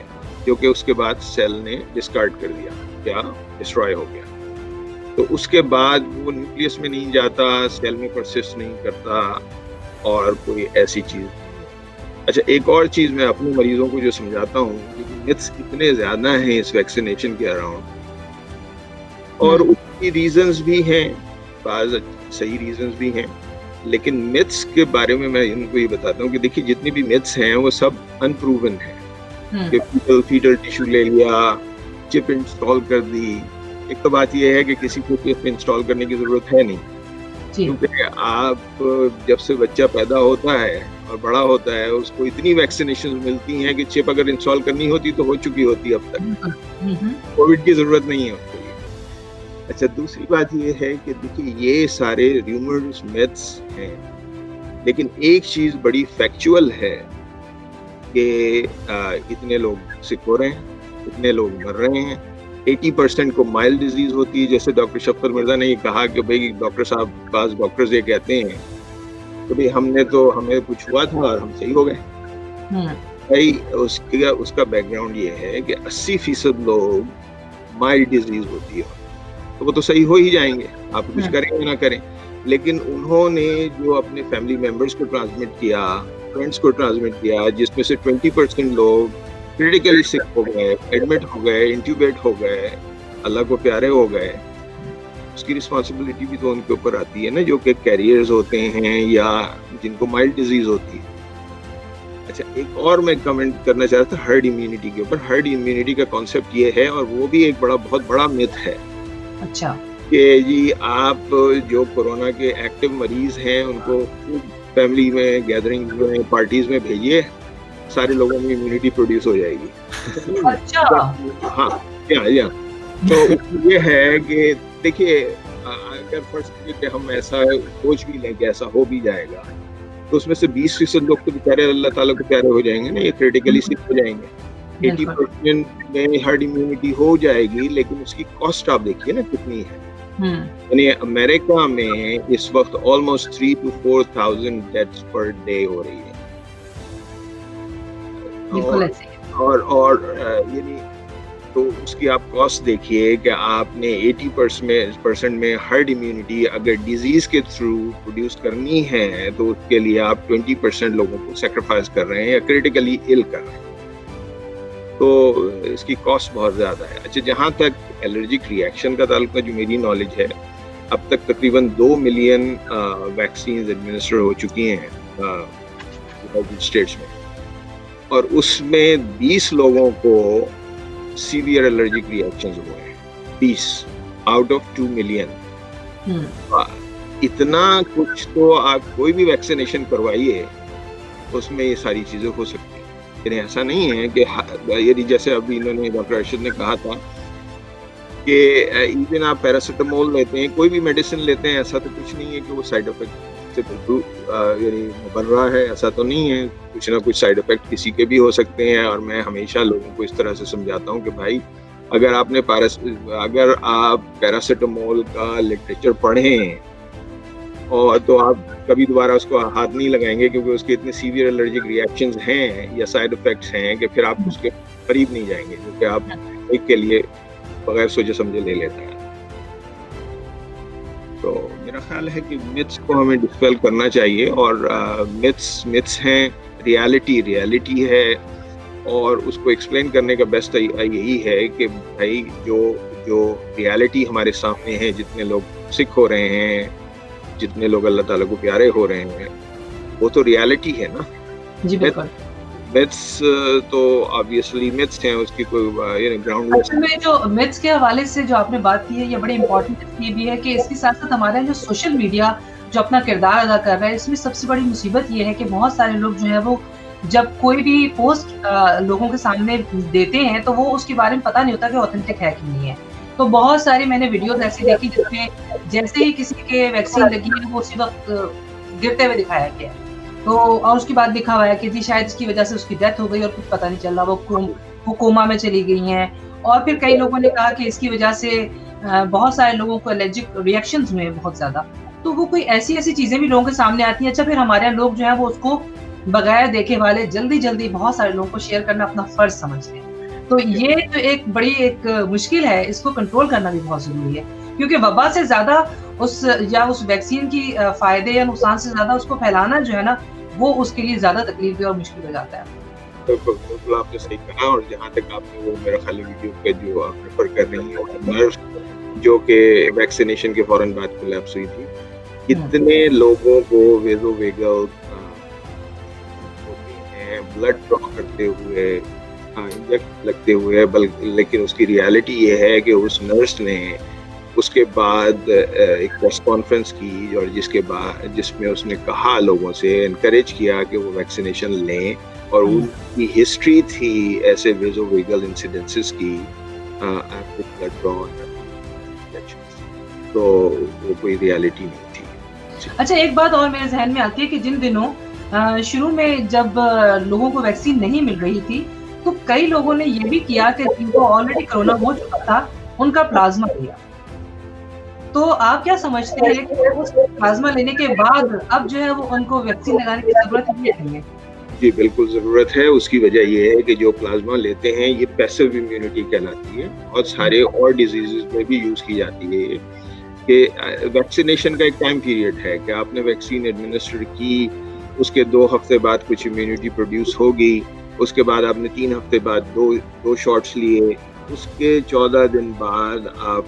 जो कि उसके बाद सेल ने डिस्कार्ड कर दिया या डिस्ट्रॉय हो गया। तो उसके बाद वो न्यूक्लियस में नहीं जाता, सेल में परसिस्ट नहीं करता और कोई ऐसी चीज़। अच्छा, एक और चीज़ मैं अपने मरीजों को जो समझाता हूँ, मिथ्स इतने ज़्यादा हैं इस वैक्सीनेशन के अराउंड और उसकी रीजंस भी हैं, बाज़ सही रीजंस भी हैं, लेकिन मिथ्स के बारे में मैं इनको ये बताता हूँ कि देखिए जितनी भी मिथ्स हैं वो सब अनप्रूवन हैं। कि फीटल टिश्यू ले लिया, चिप इंस्टॉल कर दी। एक तो बात ये है कि किसी को चिप इंस्टॉल करने की जरूरत है नहीं, क्योंकि आप जब से बच्चा पैदा होता है और बड़ा होता है उसको इतनी वैक्सीनेशन मिलती हैं कि चिप अगर इंस्टॉल करनी होती तो हो चुकी होती अब तक। कोविड की जरूरत नहीं है उसके लिए। अच्छा, दूसरी बात ये है कि देखिए ये सारे रूमर्स, मिथ्स हैं, लेकिन एक चीज बड़ी फैक्चुअल है कि इतने लोग सिक हो रहे हैं, इतने लोग मर रहे हैं। 80% को माइल्ड डिजीज होती है, जैसे डॉक्टर शफकत मिर्जा ने ये कहा कि भाई डॉक्टर साहब, बाज डॉक्टर्स ये कहते हैं कि भाई हमें कुछ हुआ था और हम सही हो गए। भाई उसका बैकग्राउंड ये है कि 80% लोग माइल्ड डिजीज होती है तो वो तो सही हो ही जाएंगे, आप कुछ करें या ना करें। लेकिन उन्होंने जो अपने फैमिली मेंबर्स को ट्रांसमिट किया, फ्रेंड्स को ट्रांसमिट किया, जिसमें से 20% लोग क्रिटिकली सिक हो गए, एडमिट हो गए, इंट्यूबेट हो गए, अल्लाह को प्यारे हो गए, उसकी रिस्पॉन्सिबिलिटी भी तो उनके ऊपर आती है ना, जो कि कैरियर्स होते हैं या जिनको माइल्ड डिजीज होती है। अच्छा, एक और मैं कमेंट करना चाहता था हर्ड इम्यूनिटी के ऊपर। हर्ड इम्यूनिटी का कॉन्सेप्ट ये है, और वो भी एक बहुत बड़ा मिथ है। अच्छा, कि जी आप जो कोरोना के एक्टिव मरीज हैं उनको फैमिली में, गैदरिंग में, पार्टीज में भेजिए, सारे लोगों में इम्यूनिटी प्रोड्यूस हो जाएगी। अच्छा, हाँ, या तो ये है कि देखिए अगर फर्स्ट कि हम ऐसा सोच भी लें कि ऐसा हो भी जाएगा, तो उसमें से 20% लोग तो बेचारे अल्लाह ताला को प्यारे हो जाएंगे ना, ये क्रिटिकली सिक हो जाएंगे। 80% में हर्ड इम्यूनिटी हो जाएगी, लेकिन उसकी कॉस्ट आप देखिए ना कितनी है। यानी अमेरिका में इस वक्त almost 3 to 4,000 deaths per day हो रही है। और यानी तो उसकी आप कॉस्ट देखिए कि आपने 80% में हर्ड इम्यूनिटी अगर डिजीज के थ्रू प्रोड्यूस करनी है, तो उसके लिए आप 20% लोगों को सेक्रीफाइस कर रहे हैं या क्रिटिकली इल कर रहे हैं, तो इसकी कॉस्ट बहुत ज़्यादा है। अच्छा, जहाँ तक एलर्जिक रिएक्शन का ताल्लुक है, जो मेरी नॉलेज है, अब तक तकरीबन 2 मिलियन वैक्सीन एडमिनिस्टर हो चुकी हैं यूनाइटेड स्टेट्स में, और उसमें 20 लोगों को सीवियर एलर्जिक रिएक्शंस हुए हैं, 20 आउट ऑफ 2 मिलियन। इतना कुछ तो आप कोई भी वैक्सीनेशन करवाइए, उसमें ये सारी चीज़ें हो सकती हैं। ऐसा नहीं है कि यदि जैसे अभी इन्होंने, डॉक्टर अरशद ने कहा था कि इवन आप पैरासीटामोल लेते हैं, कोई भी मेडिसिन लेते हैं, ऐसा तो कुछ नहीं है कि वो साइड इफेक्ट से बिल्कुल यानी बन रहा है, ऐसा तो नहीं है। कुछ ना कुछ साइड इफेक्ट किसी के भी हो सकते हैं, और मैं हमेशा लोगों को इस तरह से समझाता हूँ कि भाई अगर आप पैरासीटामोल का लिटरेचर पढ़ें और तो आप कभी दोबारा उसको हाथ नहीं लगाएंगे, क्योंकि उसके इतने सीवियर एलर्जिक रिएक्शंस हैं या साइड इफेक्ट्स हैं कि फिर आप उसके करीब नहीं जाएंगे, क्योंकि आप एक के लिए बगैर सोचे समझे ले लेते हैं। तो मेरा ख्याल है कि मिथ्स को हमें डिस्पेल करना चाहिए, और मिथ्स हैं, रियलिटी है, और उसको एक्सप्लेन करने का बेस्ट यही है कि भाई जो रियलिटी हमारे सामने है, जितने लोग सिक हो रहे हैं, जितने लोग अल्लाह ताला को प्यारे हो रहे हैं, वो तो रियलिटी है ना। जी बिल्कुल। मिथ्स तो ऑब्वियसली मिथ्स हैं, उसकी कोई ग्राउंडलेस। असल में जो मिथ्स के हवाले से जो आपने बात की है, ये बड़ी इंपॉर्टेंट ये भी है कि इसके साथ साथ हमारा जो सोशल मीडिया जो अपना किरदार अदा कर रहा है, इसमें सबसे बड़ी मुसीबत ये है कि बहुत सारे लोग जो है वो जब कोई भी पोस्ट लोगों के सामने देते हैं, तो वो उसके बारे में पता नहीं होता कि ऑथेंटिक है कि नहीं है। तो बहुत सारी मैंने वीडियोस ऐसी देखी जिसमें जैसे ही किसी के वैक्सीन लगी है, वो उसी वक्त गिरते हुए दिखाया गया, तो और उसके बाद लिखा हुआ है कि जी शायद इसकी वजह से उसकी डेथ हो गई और कुछ पता नहीं चल रहा, वो कोमा में चली गई हैं। और फिर कई लोगों ने कहा कि इसकी वजह से बहुत सारे लोगों को एलर्जिक रिएक्शंस हुए बहुत ज्यादा। तो वो कोई ऐसी चीजें भी लोगों के सामने आती हैं। अच्छा, फिर हमारे यहाँ लोग जो है वो उसको बगैर देखे वाले जल्दी-जल्दी बहुत सारे लोगों को शेयर करना अपना फ़र्ज़ समझते हैं। तो ये जो एक बड़ी एक मुश्किल है, इसको कंट्रोल करना भी बहुत ज़रूरी है। क्योंकि वबा से ज़्यादा उस वैक्सीन की फ़ायदे या नुकसान से ज़्यादा उसको फैलाना जो है ना, वो उसके लिए ज़्यादा तकलीफ़देह और मुश्किल हो जाता है। बिल्कुल, बिल्कुल आपने सही कहा। और जहाँ तक आपने वो मेरा ख़्याल है वीडियो पे जो आप रेफ़र कर रही हैं, नर्स जो कि वैक्सीनेशन के फ़ौरन बाद कोलैप्स हुई थी, कितने लोगों को वेज़ोवेगल होते हैं, ब्लड ड्रॉ करते हुए, इंजेक्ट लगते हुए, लेकिन उसकी रियलिटी ये है कि उस नर्स ने उसके बाद एक प्रेस कॉन्फ्रेंस की और जिसमें उसने कहा लोगों से, एनकरेज किया कि वो वैक्सीनेशन लें, और उनकी हिस्ट्री थी ऐसे वेज़ोवेगल इंसिडेंसेस की आफ्टर ब्लड ड्रॉ, तो वो कोई रियलिटी नहीं थी। अच्छा, एक बात और मेरे ज़हन में आती है कि जिन दिनों शुरू में जब लोगों को वैक्सीन नहीं मिल रही थी, तो कई लोगों ने ये भी किया कि जिनको ऑलरेडी कोरोना हो चुका था, उनका प्लाज़्मा लिया। तो आप क्या समझते हैं कि उस प्लाज़्मा लेने के बाद अब जो है वो उनको वैक्सीन लगाने की ज़रूरत नहीं है? जी, बिल्कुल ज़रूरत है। उसकी वजह ये है कि जो प्लाज़्मा लेते हैं, ये पैसिव इम्यूनिटी कहलाती है। बहुत सारे और डिज़ीज़ेज़ में भी यूज़ की जाती है ये, कि वैक्सीनेशन का एक टाइम पीरियड है कि आपने वैक्सीन एडमिनिस्टर की, उसके 2 हफ्ते बाद कुछ इम्यूनिटी प्रोड्यूस होगी, उसके बाद आपने 3 हफ्ते बाद 2 शॉट्स लिए, उसके 14 दिन बाद आप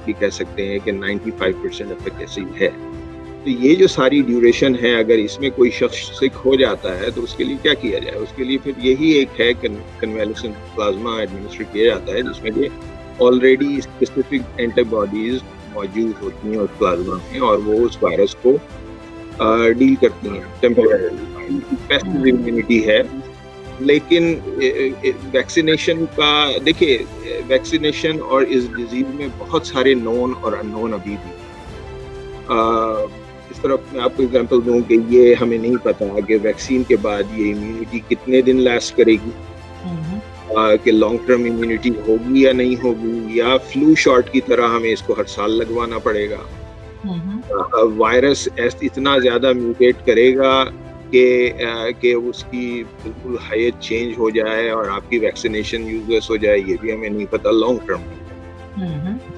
ये कह सकते हैं कि 95% एफिकेसी है। तो ये जो सारी ड्यूरेशन है, अगर इसमें कोई शख्स सिक हो जाता है तो उसके लिए क्या किया जाए? उसके लिए फिर यही एक है कि कन्वालेसेंट प्लाज्मा एडमिनिस्टर किया जाता है, जिसमें कि ऑलरेडी स्पेसिफिक एंटीबॉडीज मौजूद होती हैं उस प्लाज्मा में, और वो उस वायरस को डील करती हैं टेम्परेरी। पैसिव इम्यूनिटी है, लेकिन वैक्सीनेशन का देखिए, वैक्सीनेशन और इस डिजीज में बहुत सारे नोन और अननोन अभी भी। इस तरफ मैं आपको एग्जांपल दूं कि ये हमें नहीं पता कि वैक्सीन के बाद ये इम्यूनिटी कितने दिन लास्ट करेगी, कि लॉन्ग टर्म इम्यूनिटी होगी या नहीं होगी, या फ्लू शॉट की तरह हमें इसको हर साल लगवाना पड़ेगा। वायरस इतना ज़्यादा म्यूटेट करेगा कि उसकी बिल्कुल हाइट चेंज हो जाए और आपकी वैक्सीनेशन यूजलेस हो जाए, ये भी हमें नहीं पता लॉन्ग टर्म।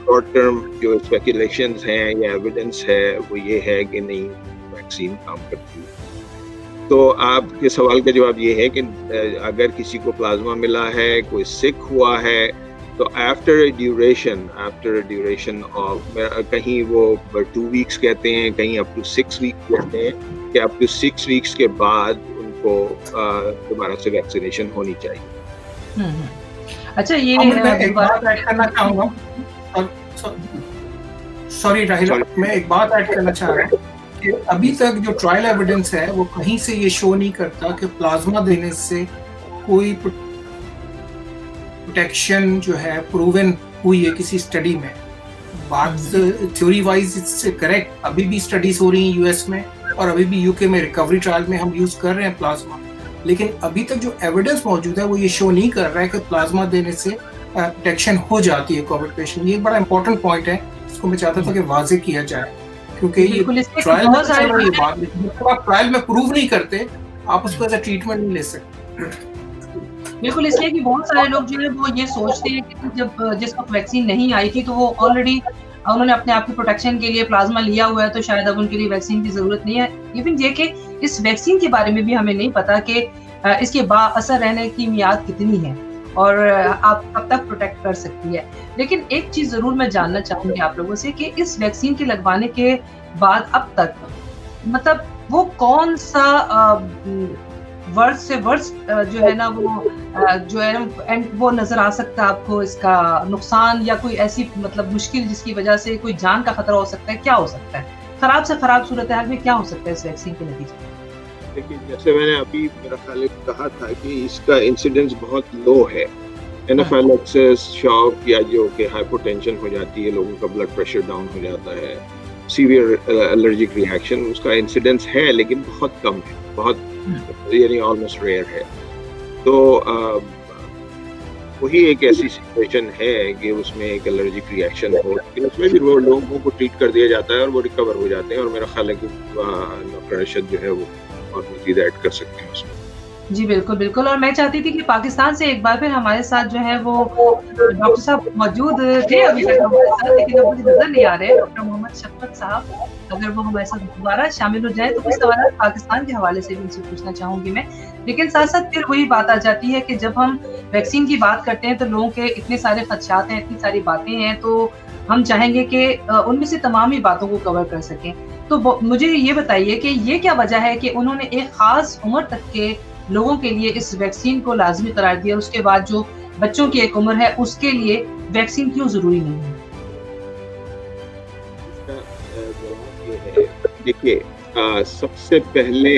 शॉर्ट टर्म जो स्पेकुलेशंस हैं या एविडेंस है वो ये है कि नहीं वैक्सीन काम करती है। तो आपके सवाल का जवाब ये है कि अगर किसी को प्लाज्मा मिला है, कोई सिक हुआ है, तो आफ्टर ड्यूरेशन ऑफ, कहीं वो 2 वीक्स कहते हैं, कहीं अप टू 6 वीक्स कहते हैं, कि अप टू 6 वीक्स के बाद उनको दोबारा से वैक्सीनेशन होनी चाहिए। अच्छा, ये मैं एक बात ऐड करना चाहूँगा। सॉरी राहिला, मैं एक बात ऐड करना चाह रहा हूँ कि अभी तक जो ट्रायल एविडेंस है वो कहीं से ये शो नहीं करता कि प्लाज्मा देने से कोई प्रोटेक्शन जो है प्रूवन हुई है किसी स्टडी में। बात थ्योरी वाइज इससे करेक्ट, अभी भी स्टडीज हो रही हैं यूएस में, और अभी भी यूके में रिकवरी ट्रायल में हम यूज कर रहे हैं प्लाज्मा, लेकिन अभी तक जो एविडेंस मौजूद है वो ये शो नहीं कर रहा है कि प्लाज्मा देने से प्रोटेक्शन हो जाती है कोविड पेशेंट। ये बड़ा इंपॉर्टेंट पॉइंट है, इसको मैं चाहता था कि वाजे किया जाए, क्योंकि ये ट्रायल में चल रही है बात, लेकिन जब आप ट्रायल में प्रूव नहीं करते आप उसको एज अ ट्रीटमेंट नहीं ले सकते। बिल्कुल, इसलिए कि बहुत सारे लोग जो है वो ये सोचते हैं कि जब जिस वक्त वैक्सीन नहीं आई थी तो वो ऑलरेडी उन्होंने अपने आप की प्रोटेक्शन के लिए प्लाज्मा लिया हुआ है, तो शायद अब उनके लिए वैक्सीन की जरूरत नहीं है। इवन ये कि इस वैक्सीन के बारे में भी हमें नहीं पता कि इसके बाअसर रहने की मियाद कितनी है और आप कब तक प्रोटेक्ट कर सकती है। लेकिन एक चीज जरूर मैं जानना चाहूंगी आप लोगों से कि इस वैक्सीन के लगवाने के बाद अब तक मतलब वो कौन सा वर्ष से वर्ष जो है ना वो जो है एंड वो नजर आ सकता है आपको, इसका नुकसान या कोई ऐसी मतलब मुश्किल जिसकी वजह से कोई जान का खतरा हो सकता है, क्या हो सकता है? खराब से खराब सूरत हाल में क्या हो सकता है इस वैक्सीन के नतीजे? देखिए, जैसे मैंने अभी मेरा ख्याल है कहा था कि इसका इंसिडेंस बहुत लो है। एनाफिलैक्सिस, शॉक या जो कि हाइपोटेंशन हो जाती है, लोगों का ब्लड प्रेशर डाउन हो जाता है, सीवियर एलर्जिक रिएक्शन, उसका इंसिडेंस है लेकिन बहुत कम है, बहुत यानी ऑलमोस्ट रेयर है। तो वही एक ऐसी सिचुएशन है कि उसमें एक एलर्जिक रिएक्शन हो, लेकिन उसमें भी वो लोगों को ट्रीट कर दिया जाता है और वो रिकवर हो जाते हैं। और मेरा ख्याल है कि डॉक्टर अरशद जो है वो और मज़ीद ऐड कर सकते हैं उसमें। जी, बिल्कुल, बिल्कुल। और मैं चाहती थी कि पाकिस्तान से एक बार फिर हमारे साथ जो है वो डॉक्टर साहब मौजूद थे अभी तक हमारे साथ, लेकिन अब मुझे नज़र नहीं आ रहे हैं, डॉक्टर मोहम्मद शफ़क़त साहब। अगर वो हमारे साथ दोबारा शामिल हो जाएँ तो कुछ सवालात पाकिस्तान के हवाले से भी उनसे पूछना चाहूँगी मैं। लेकिन साथ-साथ फिर वही बात आ जाती है कि जब हम वैक्सीन की बात करते हैं तो लोगों के इतने सारे ख़दशात हैं, इतनी सारी बातें हैं, तो हम चाहेंगे कि उनमें से तमाम ही बातों को कवर कर सकें। तो मुझे ये बताइए कि ये क्या वजह है कि उन्होंने एक ख़ास उम्र तक के लोगों के लिए इस वैक्सीन को लाज़मी करार दिया, उसके बाद जो बच्चों की एक उम्र है उसके लिए वैक्सीन क्यों ज़रूरी नहीं है? इसका जवाब ये है, देखिए सबसे पहले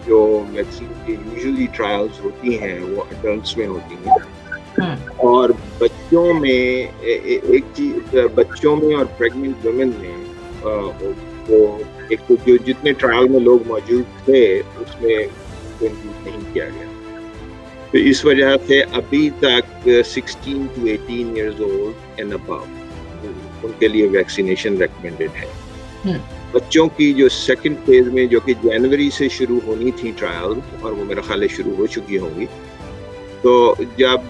जो वैक्सीन की यूजुअली ट्रायल्स होती हैं वो अडल्ट्स में होती हैं और बच्चों में एक चीज बच्चों में और प्रेग्नेंट वुमेन में वो एक तो जो जितने ट्रायल में लोग मौजूद थे उसमें इंक्लूड नहीं किया गया, तो इस वजह से अभी तक 16 to 18 years old and above उनके लिए वैक्सीनेशन रेकमेंडेड है। बच्चों की जो सेकंड फेज में जो कि जनवरी से शुरू होनी थी ट्रायल और वो मेरा ख्याल है शुरू हो चुकी होंगी, तो जब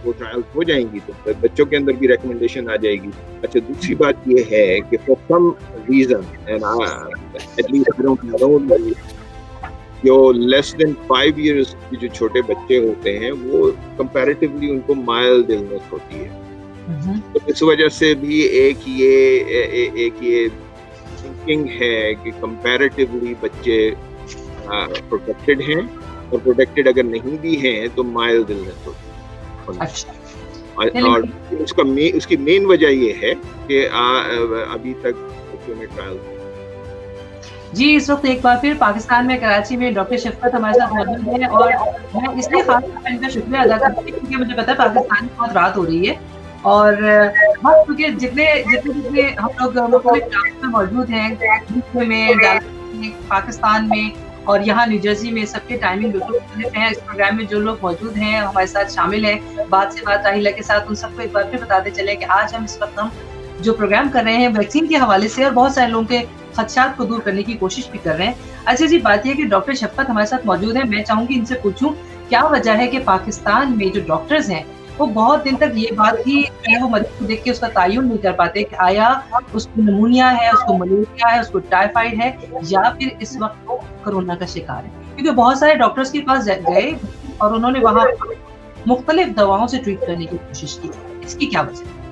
वो ट्रायल हो जाएंगी तो बच्चों के अंदर भी रिकमेंडेशन आ जाएगी। अच्छा, दूसरी बात ये है कि for some reason and at least जो लेस देन 5 years के जो छोटे बच्चे होते हैं वो कंपैरेटिवली उनको माइल्ड इलनेस होती है, तो इस वजह से भी एक ये थिंकिंग है कि कंपैरेटिवली बच्चे प्रोटेक्टेड हैं और प्रोटेक्टेड अगर नहीं भी हैं तो माइल्ड इलनेस होती है। अच्छा। और उसकी मेन वजह ये है कि अभी तक बच्चों में ट्रायल जी, इस वक्त एक बार फिर पाकिस्तान में कराची में डॉक्टर शफ़क़त हमारे साथ मौजूद हैं और मैं इसलिए खास तौर पर इनका शुक्रिया अदा करती हूँ क्योंकि मुझे पता है पाकिस्तान में बहुत रात हो रही है और हाँ, क्योंकि जितने हम लोग मुख्तलिफ इलाकों में मौजूद हैं, यूके में, पाकिस्तान में और यहाँ न्यू जर्सी में, सबके टाइमिंग बिल्कुल मुख्तलिफ हैं। इस प्रोग्राम में जो लोग मौजूद हैं हमारे साथ शामिल हैं, बात से बात राहिला के साथ, उन सबको एक बार फिर बताते चले कि आज हम इस वक्त हम जो प्रोग्राम कर रहे हैं वैक्सीन के हवाले से और बहुत सारे लोगों के खदशात को दूर करने की कोशिश भी कर रहे हैं। अच्छा जी, बात यह है कि डॉक्टर शफ़क़त हमारे साथ मौजूद हैं। मैं चाहूंगी इनसे पूछूं क्या वजह है कि पाकिस्तान में जो डॉक्टर्स हैं वो बहुत दिन तक ये बात ही वो मरीज को देख के उसका तयन नहीं कर पाते कि आया उसको निमोनिया है, उसको मलेरिया है, उसको टाइफाइड है या फिर इस वक्त वो कोरोना का शिकार है, क्योंकि बहुत सारे डॉक्टर्स के पास गए और उन्होंने वहाँ मुख्तलिफ दवाओं से ट्रीट करने की कोशिश की। इसकी क्या वजह है?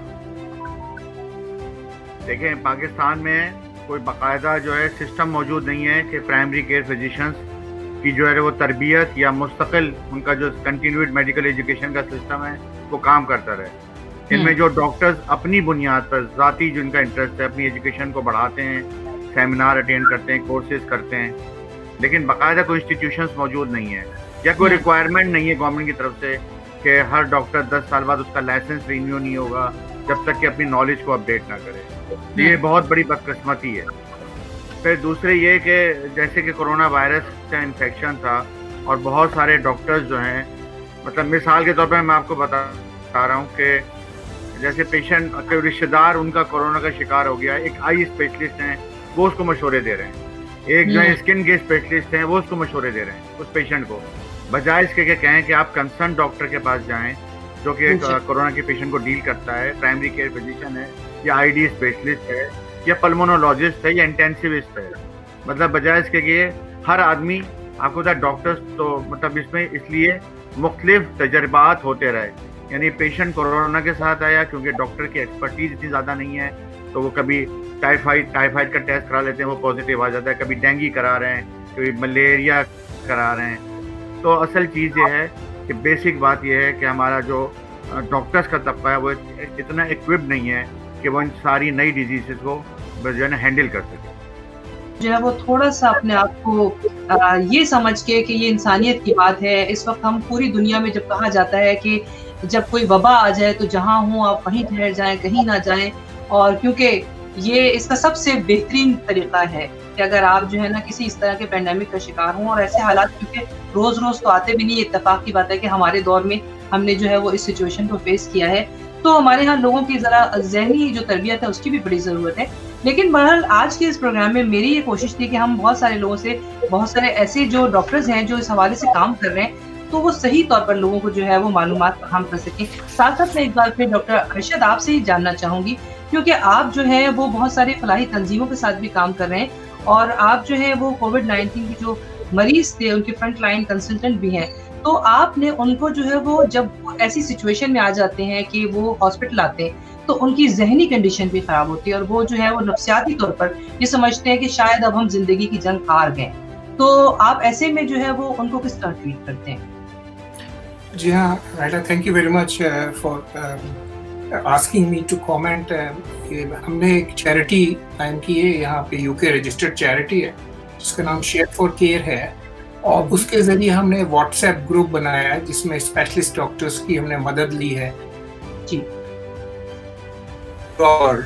देखिए, पाकिस्तान में कोई बाकायदा जो है सिस्टम मौजूद नहीं है कि प्राइमरी केयर फिजिशियंस की जो है वो तरबियत या मुस्तकिल उनका जो कंटिन्यूड मेडिकल एजुकेशन का सिस्टम है वो काम करता रहे। इनमें जो डॉक्टर्स अपनी बुनियाद पर ज़ाती जिनका इंटरेस्ट है अपनी एजुकेशन को बढ़ाते हैं, सेमिनार अटेंड करते हैं, कोर्सेज करते हैं, लेकिन बाकायदा कोई इंस्टीट्यूशंस मौजूद नहीं है या कोई रिक्वायरमेंट नहीं है गवर्नमेंट की तरफ से कि हर डॉक्टर 10 साल बाद उसका लाइसेंस रिन्यू नहीं होगा जब तक कि अपनी नॉलेज को अपडेट ना करे। तो ये बहुत बड़ी बदकिस्मती है। फिर दूसरे ये कि जैसे कि कोरोना वायरस का इन्फेक्शन था और बहुत सारे डॉक्टर्स जो हैं, मतलब मिसाल के तौर पर मैं आपको बता रहा हूँ कि जैसे पेशेंट के रिश्तेदार उनका कोरोना का शिकार हो गया, एक आई स्पेशलिस्ट हैं वो उसको मशवरे दे रहे हैं, एक जो है स्किन के स्पेशलिस्ट हैं वो उसको मशवरे दे रहे हैं उस पेशेंट को, बजाय इसके कि कहें कि आप कंसर्न डॉक्टर के पास जाएं जो कि कोरोना के पेशेंट को डील करता है, प्राइमरी केयर फिजिशियन है या आईडी स्पेशलिस्ट है या पल्मोनोलॉजिस्ट है या इंटेंसिविस्ट है। मतलब बजाय इसके कि हर आदमी आपको पता है डॉक्टर्स तो मतलब इसमें इसलिए मुख्तलिफ तजर्बात होते रहे, यानी पेशेंट कोरोना के साथ आया क्योंकि डॉक्टर की एक्सपर्टीज इतनी ज़्यादा नहीं है तो वो कभी टाइफाइड का टेस्ट करा लेते हैं वो पॉजिटिव आ जाता है, कभी डेंगू करा रहे हैं, कभी मलेरिया करा रहे हैं। तो असल चीज़ ये है कि बेसिक बात यह है कि हमारा जो डॉक्टर्स का तबका है वो इतना इक्विप्ड नहीं है कि वो इन सारी नई डिजीज़ को जो है ना हैंडल कर सके। जो है वो थोड़ा सा अपने आप को ये समझ के कि ये इंसानियत की बात है। इस वक्त हम पूरी दुनिया में जब कहा जाता है कि जब कोई वबा आ जाए तो जहाँ हूँ आप वहीं ठहर जाएं, कहीं ना जाएं, और क्योंकि ये इसका सबसे बेहतरीन तरीका है कि अगर आप जो है ना किसी इस तरह के पेंडेमिक का शिकार हों, और ऐसे हालात क्योंकि रोज़ रोज़ तो आते भी नहीं, इत्तेफाक की बात है कि हमारे दौर में हमने जो है वो इस सिचुएशन को फेस किया है, तो हमारे यहाँ लोगों की ज़रा ज़हनी जो तरबियत है उसकी भी बड़ी ज़रूरत है। लेकिन बहरहाल आज के इस प्रोग्राम में मेरी ये कोशिश थी कि हम बहुत सारे लोगों से, बहुत सारे ऐसे जो डॉक्टर्स हैं जो इस हवाले से काम कर रहे हैं, तो वो सही तौर पर लोगों को जो है वो मालूमात फराहम कर सकें। साथ-साथ मैं एक बार फिर डॉक्टर अरशद आपसे ही जानना चाहूँगी, क्योंकि आप जो है वो बहुत सारी फलाही तंजीमों के साथ भी काम कर रहे हैं और आप जो है वो कोविड-19 के जो मरीज़ थे उनके फ्रंट लाइन कंसल्टेंट भी हैं। तो आपने उनको जो है वो जब वो ऐसी सिचुएशन में आ जाते हैं कि वो हॉस्पिटल आते हैं, तो उनकी ज़हनी कंडीशन भी ख़राब होती है और वो जो है वो नफ्सियाती तौर पर ये समझते हैं कि शायद अब हम ज़िंदगी की जंग हार गए। तो आप ऐसे में जो है वो उनको किस तरह ट्रीट करते हैं? जी हाँ, Raila, thank you very much for asking me to comment. हमने एक चैरिटी कायम की है यहाँ पे, यूके रजिस्टर्ड चैरिटी है जिसका नाम शेयर फॉर केयर है, और उसके ज़रिए हमने व्हाट्सएप ग्रुप बनाया है जिसमें स्पेशलिस्ट डॉक्टर्स की हमने मदद ली है जी। और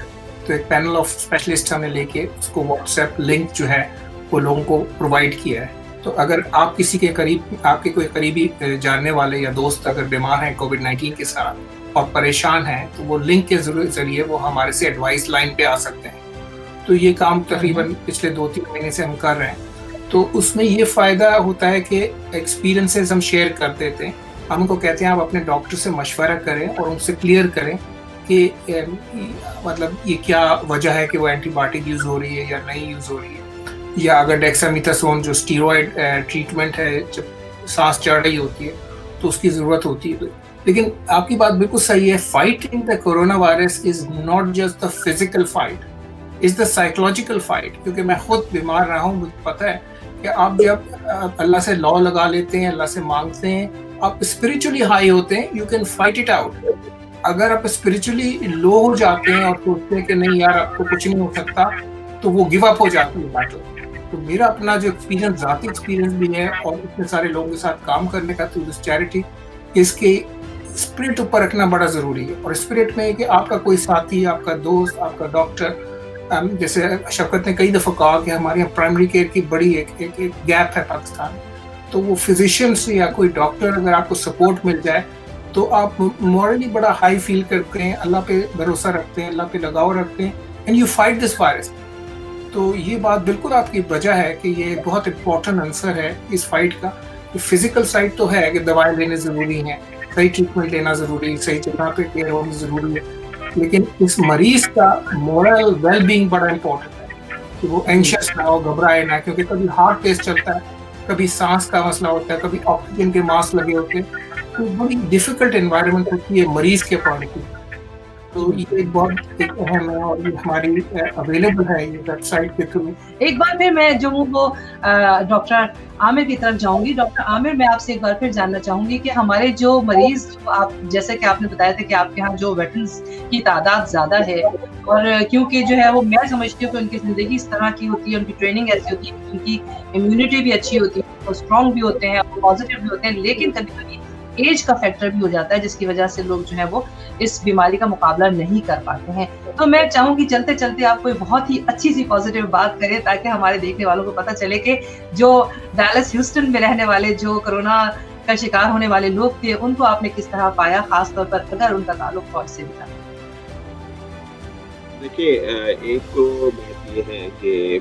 तो एक पैनल ऑफ स्पेशलिस्ट हमने लेके उसको व्हाट्सएप लिंक जो है वो लोगों को प्रोवाइड किया है। तो अगर आप किसी के करीब, आपके कोई करीबी जानने वाले या दोस्त अगर बीमार हैं कोविड-19 के साथ और परेशान हैं, तो वो लिंक के ज़रिए वो हमारे से एडवाइस लाइन पे आ सकते हैं। तो ये काम तकरीबन पिछले 2-3 महीने से हम कर रहे हैं। तो उसमें ये फ़ायदा होता है कि एक्सपीरियंसेस हम शेयर कर देते हैं। हम उनको कहते हैं आप अपने डॉक्टर से मशवरा करें और उनसे क्लियर करें कि मतलब ये क्या वजह है कि वो एंटीबायोटिक यूज़ हो रही है या नहीं यूज़ हो रही है, या अगर डेक्सामेथासोन जो स्टीरॉयड ट्रीटमेंट है जब सांस चढ़ रही होती है तो उसकी ज़रूरत होती है। लेकिन आपकी बात बिल्कुल सही है, fighting the corona virus is not just the physical fight, is the psychological fight. क्योंकि मैं खुद बीमार रहा हूँ, मुझे पता है कि आप जब अल्लाह से लॉ लगा लेते हैं, अल्लाह से मांगते हैं, आप स्पिरिचुअली हाई होते हैं, you can fight it out. अगर आप स्पिरिचुअली लो हो जाते हैं और सोचते हैं कि नहीं यार आपको कुछ नहीं हो सकता, तो वो गिव अप हो जाती है बात। तो मेरा अपना जो एक्सपीरियंस, ज़ाती एक्सपीरियंस भी है और इतने सारे लोगों के साथ काम करने का थ्रू दिस चैरिटी, इसके स्पिरिट ऊपर रखना बड़ा ज़रूरी है। और स्पिरिट में है कि आपका कोई साथी, आपका दोस्त, आपका डॉक्टर, जैसे शफकत ने कई दफ़ा कहा कि हमारे यहाँ प्राइमरी केयर की बड़ी एक गैप है पाकिस्तान में, तो वो फिजिशियन से या कोई डॉक्टर अगर आपको सपोर्ट मिल जाए तो आप मॉरली बड़ा हाई फील करते हैं, अल्लाह पे भरोसा रखते हैं, अल्लाह पे लगाव रखते हैं, and you fight this virus. तो ये बात बिल्कुल आपकी वजह है कि ये बहुत इम्पोर्टेंट आंसर है इस फाइट का। फिजिकल साइड तो है कि दवाएं लेने ज़रूरी हैं, सही ट्रीटमेंट लेना ज़रूरी है, सही जगह पे केयर होनी ज़रूरी है, लेकिन इस मरीज का मोरल वेलबींग बड़ा इम्पोर्टेंट है कि वो एंशियस ना हो, घबराए ना, क्योंकि कभी हार्ट टेस्ट चलता है, कभी सांस का मसला होता है, कभी ऑक्सीजन के मास्क लगे होते हैं, तो बड़ी डिफिकल्ट एनवायरनमेंट होती है मरीज के पॉइंट की। तो ये बहुत एक अहम है और ये हमारी अवेलेबल है ये वेबसाइट के थ्रू। एक बार फिर मैं जो हूँ वो डॉक्टर आमिर की तरफ जाऊंगी। डॉक्टर आमिर, मैं आपसे एक बार फिर जानना चाहूंगी कि हमारे जो मरीज, आप जैसे कि आपने बताया था कि आपके यहाँ जो वेटरन्स की तादाद ज्यादा है, और क्योंकि जो है वो मैं समझती हूँ कि उनकी जिंदगी इस तरह की होती है, उनकी ट्रेनिंग ऐसी होती है, उनकी इम्यूनिटी भी अच्छी होती है, वो स्ट्रॉन्ग भी होते हैं, पॉजिटिव भी होते हैं, लेकिन कभी कभी एज का फैक्टर भी हो जाता है जिसकी वजह से लोग जो है वो इस बीमारी का मुकाबला नहीं कर पाते हैं। तो मैं चाहूंगी चलते चलते आप कोई बहुत ही अच्छी सी पॉजिटिव बात करें ताकि हमारे देखने वालों को पता चले कि जो डैलस ह्यूस्टन में रहने वाले, जो कोरोना का शिकार होने वाले लोग थे, उनको आपने किस तरह पाया, खासतौर पर अगर उनका ताल्लुक फौज से भी था। देखिए, एक तो बात ये है कि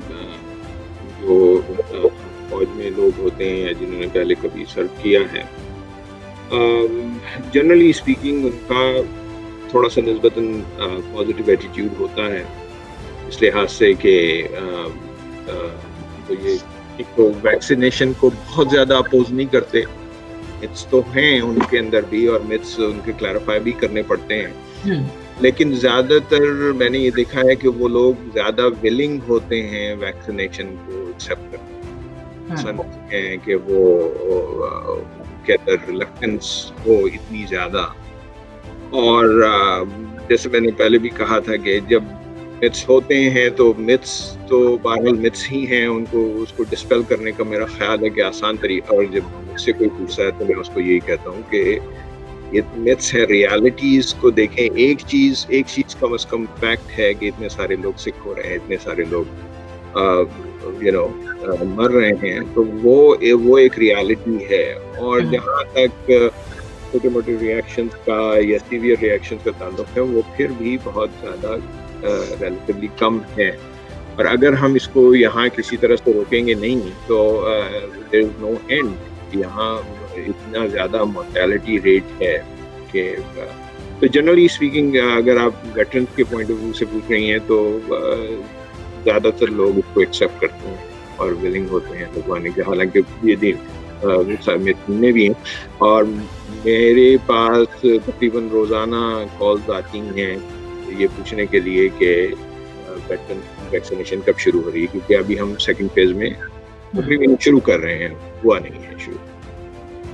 जो फौज में लोग होते हैं या जिन्होंने पहले कभी सर्व किया है, जनरली स्पीकिंग उनका थोड़ा सा निस्बतन पॉजिटिव एटीट्यूड होता है, इस लिहाज से कि तो ये एक तो वैक्सीनेशन को बहुत ज़्यादा अपोज नहीं करते। मिथ्स तो हैं उनके अंदर भी और मिथ्स उनके क्लैरिफाई भी करने पड़ते हैं, लेकिन ज़्यादातर मैंने ये देखा है कि वो लोग ज़्यादा विलिंग होते हैं वैक्सीनेशन को एक्सेप्ट करने। ऐसा नहीं है कि वो के अंदर रिलक्टेंस हो इतनी ज़्यादा। और जैसे मैंने पहले भी कहा था कि जब मिथ्स होते हैं तो मिथ्स तो बहरहाल मिथ्स ही हैं, उनको उसको डिस्पेल करने का मेरा ख्याल है कि आसान तरीका, और जब मुझसे कोई पूछता है तो मैं उसको यही कहता हूँ कि ये मिथ्स है, रियलिटीज़ को देखें। एक चीज़ कम अज़ कम फैक्ट है कि इतने सारे लोग सिक हो रहे हैं, इतने सारे लोग मर रहे हैं, तो वो एक रियलिटी है। और जहाँ तक छोटे मोटे रिएक्शंस का या सीवियर रिएक्शंस का ताल्लुक है, वो फिर भी बहुत ज़्यादा रिलेटिवली कम है, और अगर हम इसको यहाँ किसी तरह से रोकेंगे नहीं तो देयर इज नो एंड। यहाँ इतना ज़्यादा मोर्टेलिटी रेट है कि तो जनरली स्पीकिंग अगर आप वेटरन्स के पॉइंट ऑफ व्यू से पूछ रही हैं तो ज़्यादातर लोग इसको एक्सेप्ट करते हैं और विलिंग होते हैं लगवाने के, हालांकि ये दिन में भी हैं। और मेरे पास तकरीबन रोज़ाना कॉल्स आती हैं ये पूछने के लिए कि वेटरन वैक्सीनेशन कब शुरू हो रही है, क्योंकि अभी हम सेकंड फेज में तकरीबन शुरू कर रहे हैं, हुआ नहीं है शुरू।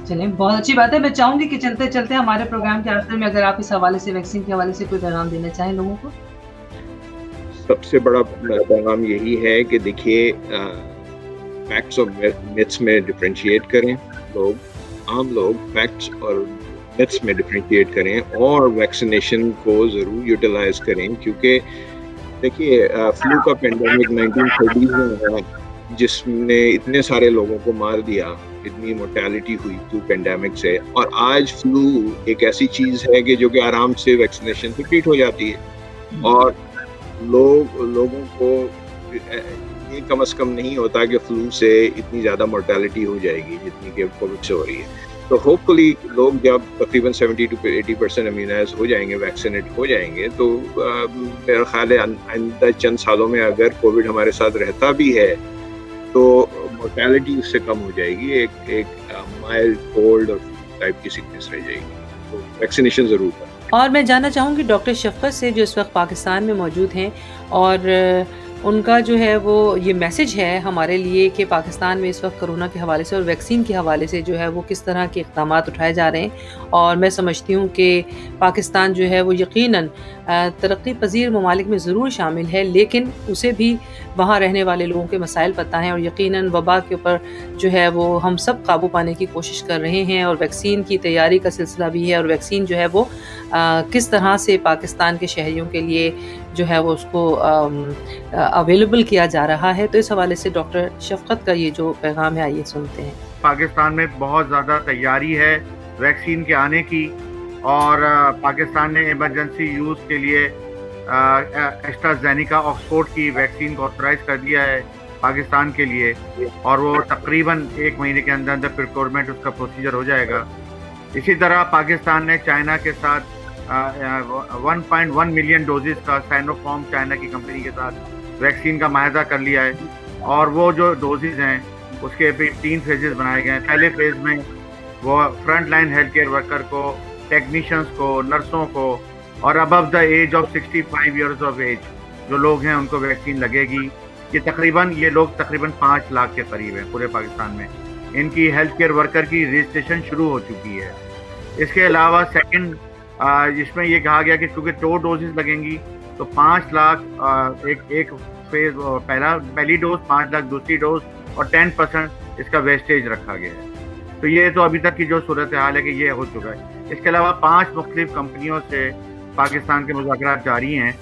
चलिए, बहुत अच्छी बात है। मैं चाहूंगी कि चलते चलते हमारे प्रोग्राम के आखिर में अगर आप इस हवाले से, वैक्सीन के हवाले से कोई पैगाम देना चाहें लोगों को। सबसे बड़ा पैगाम यही है कि देखिए फैक्ट्स और मिथ्स में डिफरेंशिएट करें, आम लोग फैक्ट्स और मिथ्स में डिफरेंशिएट करें और वैक्सीनेशन को ज़रूर यूटिलाइज करें, क्योंकि देखिए फ्लू का पेंडेमिक 1930s में हुआ जिसने इतने सारे लोगों को मार दिया, इतनी मोर्टेलिटी हुई फ्लू पेंडेमिक से, और आज फ्लू एक ऐसी चीज़ है कि जो कि आराम से वैक्सीनेशन से ट्रीट हो जाती है, और लोगों को ये कम से कम नहीं होता कि फ्लू से इतनी ज़्यादा मोर्टेलिटी हो जाएगी जितनी कि कोविड से हो रही है। तो होपफुली लोग जब तकरीबन 70 to 80% इम्यूनाइज हो जाएंगे, वैक्सीनेट हो जाएंगे, तो मेरा ख्याल है आइंदा चंद सालों में अगर कोविड हमारे साथ रहता भी है तो मोर्टेलिटी उससे कम हो जाएगी, एक माइल्ड कोल्ड और टाइप की सिकनेस रह जाएगी। तो वैक्सीनेशन ज़रूर करें। और मैं जानना चाहूँगी डॉक्टर शफ़क़त से, जो इस वक्त पाकिस्तान में मौजूद हैं, और उनका जो है वो ये मैसेज है हमारे लिए कि पाकिस्तान में इस वक्त कोरोना के हवाले से और वैक्सीन के हवाले से जो है वो किस तरह के इक़दाम उठाए जा रहे हैं। और मैं समझती हूँ कि पाकिस्तान जो है वो यकीनन तरक्की पजीर ममालिक में ज़रूर शामिल है, लेकिन उसे भी वहाँ रहने वाले लोगों के मसाइल पता हैं, और यकीनन वबा के ऊपर जो है वो हम सब काबू पाने की कोशिश कर रहे हैं, और वैक्सीन की तैयारी का सिलसिला भी है, और वैक्सीन जो है वो किस तरह से पाकिस्तान के शहरियों के लिए जो है वो उसको अवेलेबल किया जा रहा है। तो इस हवाले से डॉक्टर शफ़क़त का ये जो पैगाम है आइए सुनते हैं। पाकिस्तान में बहुत ज़्यादा तैयारी है वैक्सीन के आने की, और पाकिस्तान ने इमरजेंसी यूज़ के लिए एस्ट्राज़ेनेका ऑक्सफोर्ड की वैक्सीन को ऑथराइज़ कर दिया है पाकिस्तान के लिए, और वो तकरीबन 1 महीने के अंदर अंदर प्रोक्योरमेंट उसका प्रोसीजर हो जाएगा। इसी तरह पाकिस्तान ने चाइना के साथ 1.1 मिलियन डोजेस का साइनोफार्म चाइना की कंपनी के साथ वैक्सीन का माहदा कर लिया है, और वो जो डोजेज हैं उसके भी 3 फेजेस बनाए गए हैं। पहले फेज़ में वो front line health care worker को, टेक्नीशियंस को, नर्सों को, और above the age of 65 years of age जो लोग हैं उनको वैक्सीन लगेगी। ये लोग तकरीबन 5 लाख के करीब हैं पूरे पाकिस्तान में। इनकी हेल्थ केयर वर्कर की रजिस्ट्रेशन शुरू हो चुकी है। इसके अलावा सेकंड इसमें ये कहा गया कि क्योंकि 2 डोजेस लगेंगी तो 5 लाख एक फेज, पहली डोज 5 लाख, दूसरी डोज, और 10% इसका वेस्टेज रखा गया है। तो ये तो अभी तक की जो सूरत हाल है कि ये हो चुका है। इसके अलावा 5 मुख्तलिफ कंपनियों से पाकिस्तान के मुज़ाकरात जारी हैं,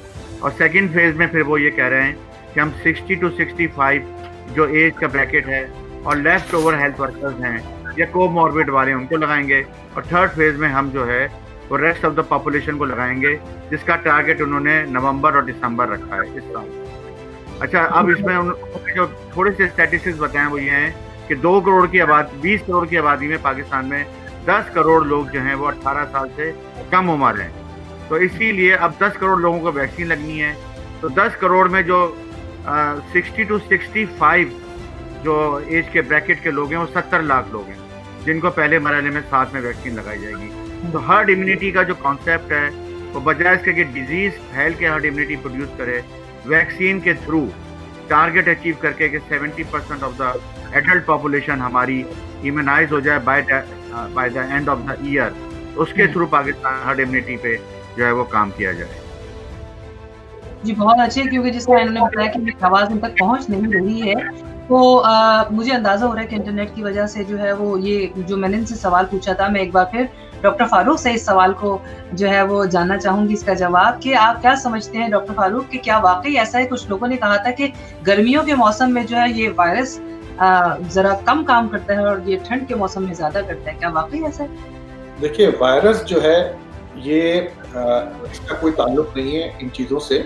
और सेकंड फेज़ में फिर वो ये कह रहे हैं कि हम 60 to 65 जो एज का ब्रैकेट है और लेफ्ट ओवर हेल्थ वर्कर्स हैं या कोमॉर्बिड वाले उनको लगाएंगे, और थर्ड फेज़ में हम जो है वो रेस्ट ऑफ द पॉपुलेशन को लगाएंगे, जिसका टारगेट उन्होंने नवंबर और दिसंबर रखा है इस साल। अच्छा, अब इसमें उन्होंने जो थोड़े से स्टैटिस्टिक्स बताएं वो ये हैं कि 20 करोड़ की आबादी में पाकिस्तान में 10 करोड़ लोग जो हैं वो 18 साल से कम उम्र हैं। तो इसीलिए अब 10 करोड़ लोगों को वैक्सीन लगनी है। तो 10 करोड़ में जो 60 to 65 जो एज के ब्रैकेट के लोग हैं वो 70 लाख लोग हैं जिनको पहले मरहले में साथ में वैक्सीन लगाई जाएगी। तो हर्ड इम्यूनिटी का जो कॉन्सेप्ट है वो बजाय इसके कि डिजीज फैल के हर्ड इम्यूनिटी प्रोड्यूस करे, वैक्सीन के थ्रू टारगेट अचीव करके कि 70% ऑफ द एडल्ट पॉपुलेशन हमारी इम्यूनाइज हो जाए by the end of the year, उसके थ्रू पाकिस्तान हर्ड इम्यूनिटी पे जो है वो काम किया जाए। जी, बहुत अच्छे, क्योंकि जिस तरह इन्होंने बताया कि मेरी आवाज़ इन तक पहुंच नहीं रही है, तो मुझे अंदाज़ा हो रहा है कि इंटरनेट की वजह से जो है वो ये जो मैंने इनसे सवाल पूछा था, मैं एक बार फिर डॉक्टर फारूक से इस सवाल को जो है वो जानना चाहूँगी इसका जवाब, कि आप क्या समझते हैं डॉक्टर फारूक कि क्या वाकई ऐसा है? कुछ लोगों ने कहा था कि गर्मियों के मौसम में जो है ये वायरस ज़रा कम काम करता है और ये ठंड के मौसम में ज़्यादा करता है, क्या वाकई ऐसा है? देखिए, वायरस जो है ये इसका कोई ताल्लुक नहीं है इन चीज़ों से।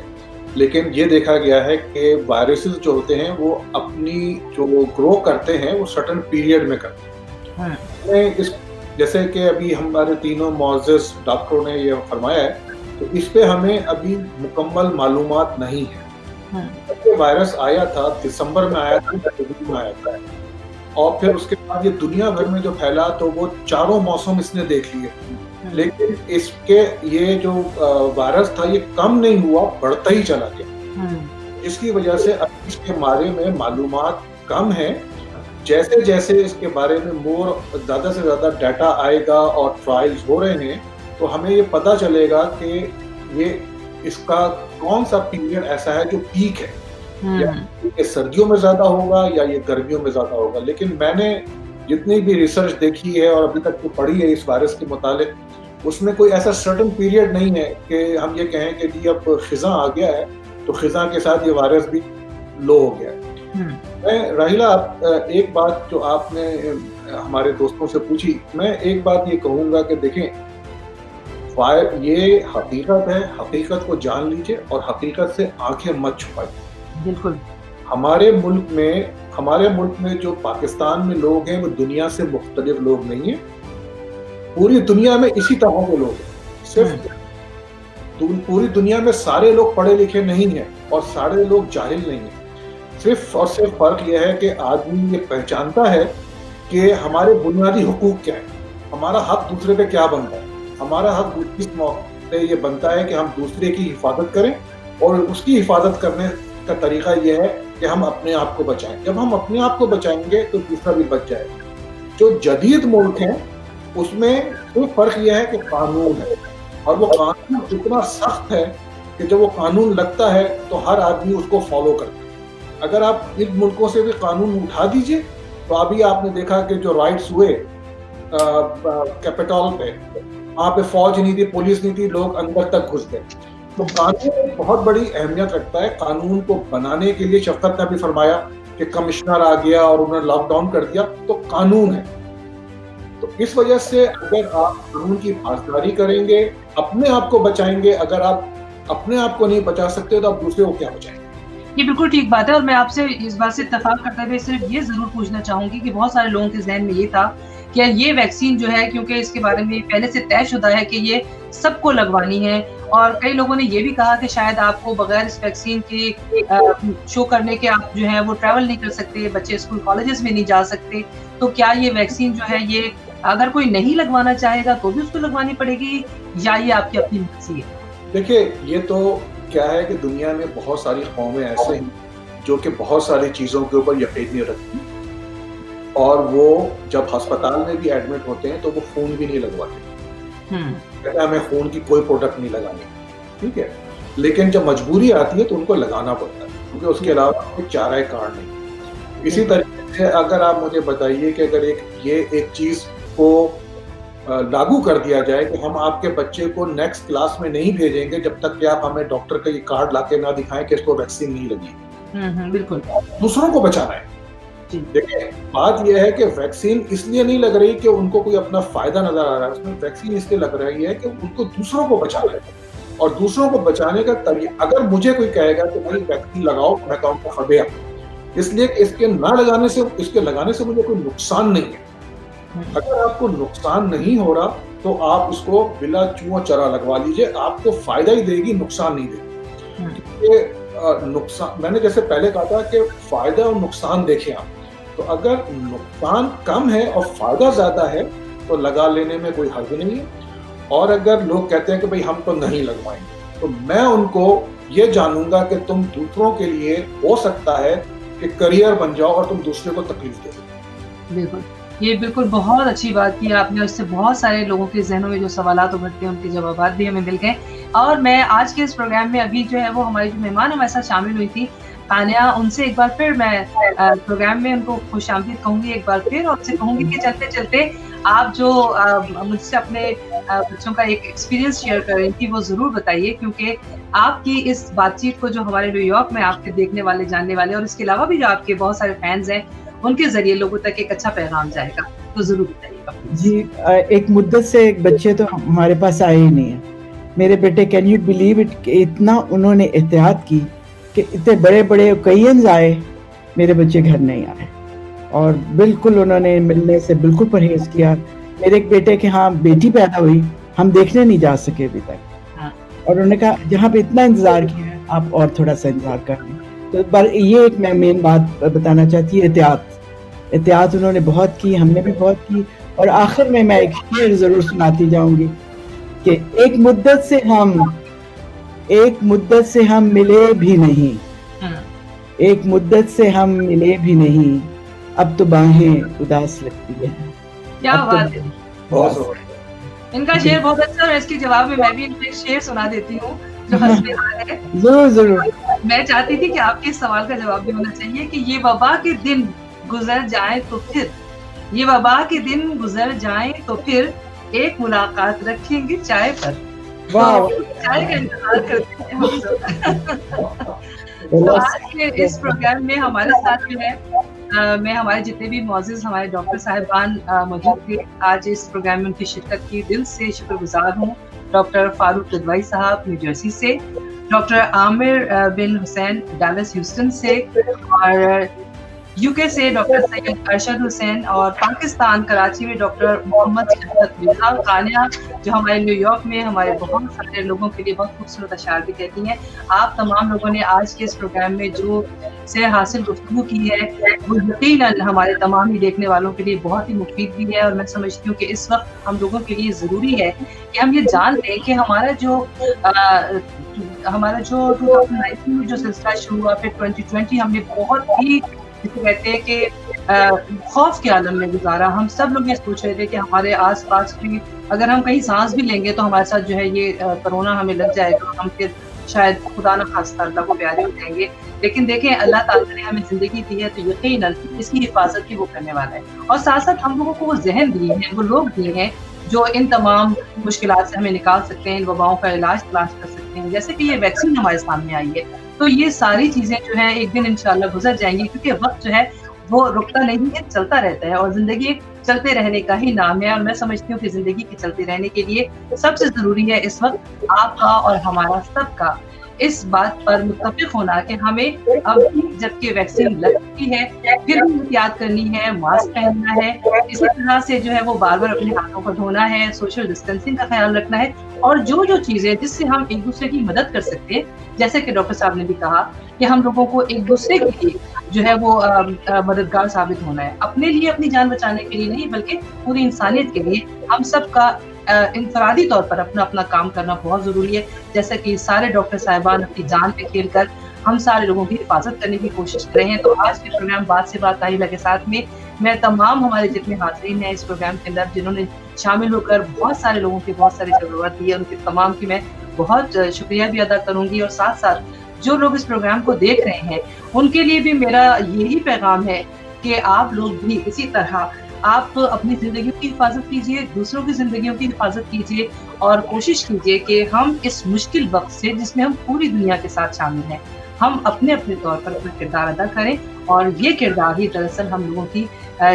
लेकिन ये देखा गया है कि वायरसेस जो होते हैं वो अपनी जो ग्रो करते हैं वो सर्टेन पीरियड में करते हैं। हमें इस जैसे कि अभी हमारे तीनों मौजूद डॉक्टरों ने ये फरमाया है, तो इस पे हमें अभी मुकम्मल मालूमात नहीं है। जब ये वायरस आया था दिसंबर में आया था, जनवरी में आया था, और फिर उसके बाद ये दुनिया भर में जो फैला तो वो चारों मौसम इसने देख लिए, लेकिन इसके ये जो वायरस था ये कम नहीं हुआ, बढ़ता ही चला गया। इसकी वजह से अब इसके बारे में मालूमात कम है। जैसे जैसे इसके बारे में ज़्यादा से ज़्यादा डाटा आएगा और ट्रायल्स हो रहे हैं, तो हमें ये पता चलेगा कि ये इसका कौन सा पीरियड ऐसा है जो पीक है, या ये सर्दियों में ज़्यादा होगा या ये गर्मियों में ज़्यादा होगा। लेकिन मैंने जितनी भी रिसर्च देखी है और अभी तक जो पढ़ी है इस वायरस के मुतालिक, उसमें कोई ऐसा सर्टेन पीरियड नहीं है कि हम ये कहें कि जी अब खिज़ा आ गया है तो खिज़ा के साथ ये वायरस भी लो हो गया है। मैं राहिला, एक बात जो आपने हमारे दोस्तों से पूछी, मैं एक बात ये कहूँगा कि देखें, ये हकीकत है, हकीकत को जान लीजिए और हकीकत से आंखें मत छुपाइए। बिल्कुल। हमारे मुल्क में जो पाकिस्तान में लोग हैं वो दुनिया से मुख्तलिफ लोग नहीं हैं। पूरी दुनिया में इसी तरह के लोग हैं। सिर्फ पूरी दुनिया में सारे लोग पढ़े लिखे नहीं हैं और सारे लोग जाहिल नहीं हैं। सिर्फ और सिर्फ फर्क यह है कि आदमी ये पहचानता है कि हमारे बुनियादी हुकूक क्या है, हमारा हक दूसरे पे क्या बनता है। हमारा हक किस मौके पे ये बनता है कि हम दूसरे की हिफाजत करें, और उसकी हिफाजत करने का तरीका यह है कि हम अपने आप को बचाएं। जब हम अपने आप को बचाएंगे तो दूसरा भी बच जाएगा। जो जदीद मुल्क हैं उसमें सिर्फ फर्क यह है कि कानून है, और वो कानून इतना सख्त है कि जब वो कानून लगता है तो हर आदमी उसको फॉलो करता है। अगर आप इन मुल्कों से भी कानून उठा दीजिए, तो अभी आपने देखा कि जो राइट्स हुए कैपिटल पे, वहाँ पे फौज नहीं थी, पुलिस नहीं थी, लोग अंदर तक घुस गए। तो कानून बहुत बड़ी अहमियत रखता है। कानून को बनाने के लिए शफकत ने भी फरमाया कि कमिश्नर आ गया और उन्होंने लॉकडाउन कर दिया, तो कानून है। तो इस वजह से अगर आप कानून की पासदारी करेंगे, अपने आप को बचाएंगे। अगर आप अपने आप को नहीं बचा सकते तो आप दूसरे को क्या बचाएंगे? ये बिल्कुल ठीक बात है, और मैं आपसे इस बात से इत्तेफाक करते हुए सिर्फ ये जरूर पूछना चाहूंगी कि बहुत सारे लोगों के जहन में ये था कि ये वैक्सीन जो है, क्योंकि इसके बारे में पहले से तयशुदा है कि ये सबको लगवानी है, और कई लोगों ने ये भी कहा कि शायद आपको बगैर इस वैक्सीन के शो करने के आप जो है वो ट्रैवल नहीं कर सकते, बच्चे स्कूल कॉलेजेस में नहीं जा सकते। तो क्या ये वैक्सीन जो है ये अगर कोई नहीं लगवाना चाहेगा तो भी उसको लगवानी पड़ेगी, या ये आपकी अपनी मर्जी है? देखिए, ये तो क्या है कि दुनिया में बहुत सारी कौमें ऐसे हैं जो कि बहुत सारी चीज़ों के ऊपर यकीन नहीं रखती, और वो जब अस्पताल में भी एडमिट होते हैं तो वो खून भी नहीं लगवाते। कहते हैं हमें खून की कोई प्रोडक्ट नहीं लगानी, ठीक है, लेकिन जब मजबूरी आती है तो उनको लगाना पड़ता है, क्योंकि उसके अलावा कोई चारा कार नहीं। इसी तरीके से अगर आप मुझे बताइए कि अगर एक चीज़ को लागू कर दिया जाए कि हम आपके बच्चे को नेक्स्ट क्लास में नहीं भेजेंगे जब तक कि आप हमें डॉक्टर का ये कार्ड लाके ना दिखाएं कि इसको वैक्सीन नहीं लगी। बिल्कुल। दूसरों को बचाना है। देखिए, बात यह है कि वैक्सीन इसलिए नहीं लग रही कि उनको कोई अपना फायदा नजर आ रहा है, उसमें वैक्सीन इसलिए लग रही है कि उनको दूसरों को बचाना है। और दूसरों को बचाने का तरीका, अगर मुझे कोई कहेगा कि भाई वैक्सीन लगाओ, मैं कहूँगा खबेया, इसलिए कि इसके लगाने से मुझे कोई नुकसान नहीं है। अगर आपको नुकसान नहीं हो रहा तो आप उसको बिला चूहा चरा लगवा लीजिए, आपको फायदा ही देगी, नुकसान नहीं देगी। नुकसान, मैंने जैसे पहले कहा था कि फायदा और नुकसान देखें आप, तो अगर नुकसान कम है और फायदा ज्यादा है तो लगा लेने में कोई हर्ज नहीं है। और अगर लोग कहते हैं कि भाई हम तो नहीं लगवाएंगे, तो मैं उनको ये जानूंगा कि तुम दूसरों के लिए हो सकता है कि करियर बन जाओ और तुम दूसरे को तकलीफ दे दो। बिल्कुल, ये बिल्कुल बहुत अच्छी बात की आपने, उससे बहुत सारे लोगों के जहनों में जो सवालात उभरते हैं उनके जवाब भी हमें मिल गए। और मैं आज के इस प्रोग्राम में अभी जो है वो हमारी जो मेहमान हमारे साथ शामिल हुई थी तानिया, उनसे एक बार फिर मैं प्रोग्राम में उनको खुशामदीद कहूंगी एक बार फिर, और उनसे कहूंगी कि चलते चलते आप जो मुझसे अपने बच्चों का एक एक्सपीरियंस शेयर कर रही थी वो जरूर बताइए, क्योंकि आपकी इस बातचीत को जो हमारे न्यूयॉर्क में आपके देखने वाले, जानने वाले, और इसके अलावा भी जो आपके बहुत सारे फैंस हैं उनके जरिए लोगों तक एक अच्छा पैगाम जाएगा, तो जरूर बताइएगा। जी, एक मुद्दत से एक बच्चे तो हमारे पास आए ही नहीं है, मेरे बेटे कैन यू बिलीव इट कि इतना उन्होंने एहतियात की कि इतने बड़े-बड़े ओकेजन्स आए, मेरे बच्चे घर नहीं आए और बिल्कुल उन्होंने मिलने से बिल्कुल परहेज़ किया। मेरे एक बेटे के यहाँ बेटी पैदा हुई, हम देखने नहीं जा सके अभी तक। हाँ। और उन्होंने कहा जहाँ पे इतना इंतज़ार किया है, आप और थोड़ा-सा इंतज़ार कर लें। तो पर ये एक मैं मेन बात बताना चाहती हूँ, एहतियात उन्होंने बहुत की, हमने भी बहुत की। और आखिर में मैं एक शेर ज़रूर सुनाती जाऊँगी कि एक मुद्दत से हम मिले भी नहीं, एक मुद्दत से हम मिले भी नहीं, अब तो बाहें उदास लगती है। क्या अब तो बात है। बहुत इनका शेर बहुत अच्छा है। इसके जवाब में मैं भी इनको एक शेर सुना देती हूँ जो हंसने है। ज़रूर। मैं चाहती थी कि आपके इस सवाल का जवाब भी होना चाहिए कि ये वबा के दिन गुजर जाएं तो फिर, ये वबा के दिन गुजर जाएं तो फिर एक मुलाकात रखेंगे चाय पर। वाह, तो चाय का इंतजार करते हैं हम सब। तो आज के इस प्रोग्राम में हमारे साथ जो है मैं हमारे जितने भी मौजूद हमारे डॉक्टर साहिबान मौजूद थे आज इस प्रोग्राम में उनकी शिरकत की दिल से शुक्रगुजार हूँ। डॉक्टर फारूक रिदवाई साहब न्यू जर्सी से, डॉक्टर आमिर बिन हुसैन डैलस ह्यूस्टन से, और यूके से डॉक्टर सैयद अरशद हुसैन, और पाकिस्तान कराची में डॉक्टर मोहम्मद शफकत मिर्जा कानिया जो हमारे न्यूयॉर्क में हमारे बहुत सारे लोगों के लिए बहुत खूबसूरत अशार भी कहती हैं। आप तमाम लोगों ने आज के इस प्रोग्राम में जो से हासिल गुफ्तगू की है वो यकीनन हमारे तमाम ही देखने वालों के लिए बहुत ही मुफीद भी है। और मैं समझती हूँ कि इस वक्त हम लोगों के लिए ज़रूरी है कि हम ये जान लें कि हमारा जो 2019 में जो सिलसिला शुरू हुआ, फिर 2020 हमने बहुत ही जिसे कहते हैं कि खौफ के आलम में गुजारा। हम सब लोग ये सोच रहे थे कि हमारे आसपास की अगर हम कहीं सांस भी लेंगे तो हमारे साथ जो है ये कोरोना हमें लग जाएगा, हम फिर शायद खुदा न खास्ता अल्लाह को प्यारे हो जाएंगे। लेकिन देखें अल्लाह ताला ने हमें ज़िंदगी दी है तो यकीनन इसकी हिफाजत भी वो करने वाला है। और साथ साथ हम लोगों को वो ज़हन दिए हैं, वो लोग दिए हैं जो इन तमाम मुश्किलात से हमें निकाल सकते हैं, इन वबाओं का इलाज तलाश कर सकते हैं। जैसे कि ये वैक्सीन हमारे सामने आई है, तो ये सारी चीज़ें जो हैं एक दिन इंशाल्लाह गुजर जाएंगी, क्योंकि वक्त जो है वो रुकता नहीं है, चलता रहता है और ज़िंदगी एक चलते रहने का ही नाम है। और मैं समझती हूँ कि ज़िंदगी के चलते रहने के लिए सबसे ज़रूरी है इस वक्त आपका और हमारा सबका इस बात पर मुत्तफिक होना कि हमें अब जबकि वैक्सीन लग चुकी है फिर भी एहतियात करनी है, मास्क पहनना है, इसी तरह से जो है वो बार-बार अपने हाथों को धोना है, सोशल डिस्टेंसिंग का ख्याल रखना है, और जो चीज़ें जिससे हम एक दूसरे की मदद कर सकते हैं, जैसे कि डॉक्टर साहब ने भी कहा कि हम लोगों को एक दूसरे के लिए जो है वो मददगार साबित होना है, अपने लिए अपनी जान बचाने के लिए नहीं बल्कि पूरी इंसानियत के लिए हम सबका इंफरादी तौर पर अपना अपना काम करना बहुत ज़रूरी है। जैसे कि सारे डॉक्टर साहिबान अपनी जान पे खेल कर हम सारे लोगों की हिफाजत करने की कोशिश कर रहे हैं। तो आज के प्रोग्राम बात से बात ताहिला के साथ में मैं तमाम हमारे जितने हाज़रीन हैं इस प्रोग्राम के अंदर जिन्होंने शामिल होकर बहुत सारे लोगों की बहुत सारी ज़रूरत दी है, उनके तमाम की मैं बहुत शुक्रिया भी अदा करूँगी। और साथ साथ जो लोग इस प्रोग्राम को देख रहे हैं उनके लिए भी मेरा यही पैगाम है कि आप लोग भी इसी तरह आप अपनी ज़िंदगियों की हिफाजत कीजिए, दूसरों की ज़िंदगियों की हिफाजत कीजिए और कोशिश कीजिए कि हम इस मुश्किल वक्त से जिसमें हम पूरी दुनिया के साथ शामिल हैं, हम अपने अपने तौर पर अपना किरदार अदा करें, और ये किरदार ही दरअसल हम लोगों की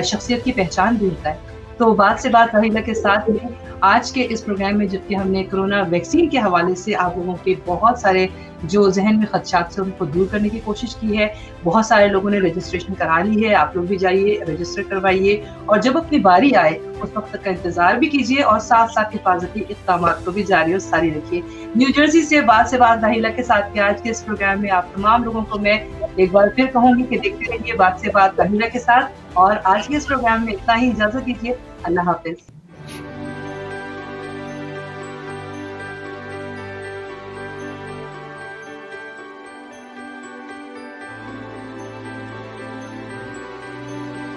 शख्सियत की पहचान भी होता है। तो बात से बात रहीला के साथ में आज के इस प्रोग्राम में जबकि हमने कोरोना वैक्सीन के हवाले से आप लोगों के बहुत सारे जो जहन में खदशात से उनको दूर करने की कोशिश की है, बहुत सारे लोगों ने रजिस्ट्रेशन करा ली है, आप लोग भी जाइए रजिस्टर करवाइए, और जब अपनी बारी आए उस वक्त तक का इंतजार भी कीजिए और साथ साथ हिफाजती इक़दामात को भी जारी और सारी रखिए। न्यू जर्सी से बात राहिला के साथ के आज के इस प्रोग्राम में आप तमाम लोगों को मैं एक बार फिर कहूँगी कि देखते रहिए बात से बात राहिला के साथ, और आज के इस प्रोग्राम में इतना ही, इजाज़त दीजिए, अल्लाह हाफ़िज़।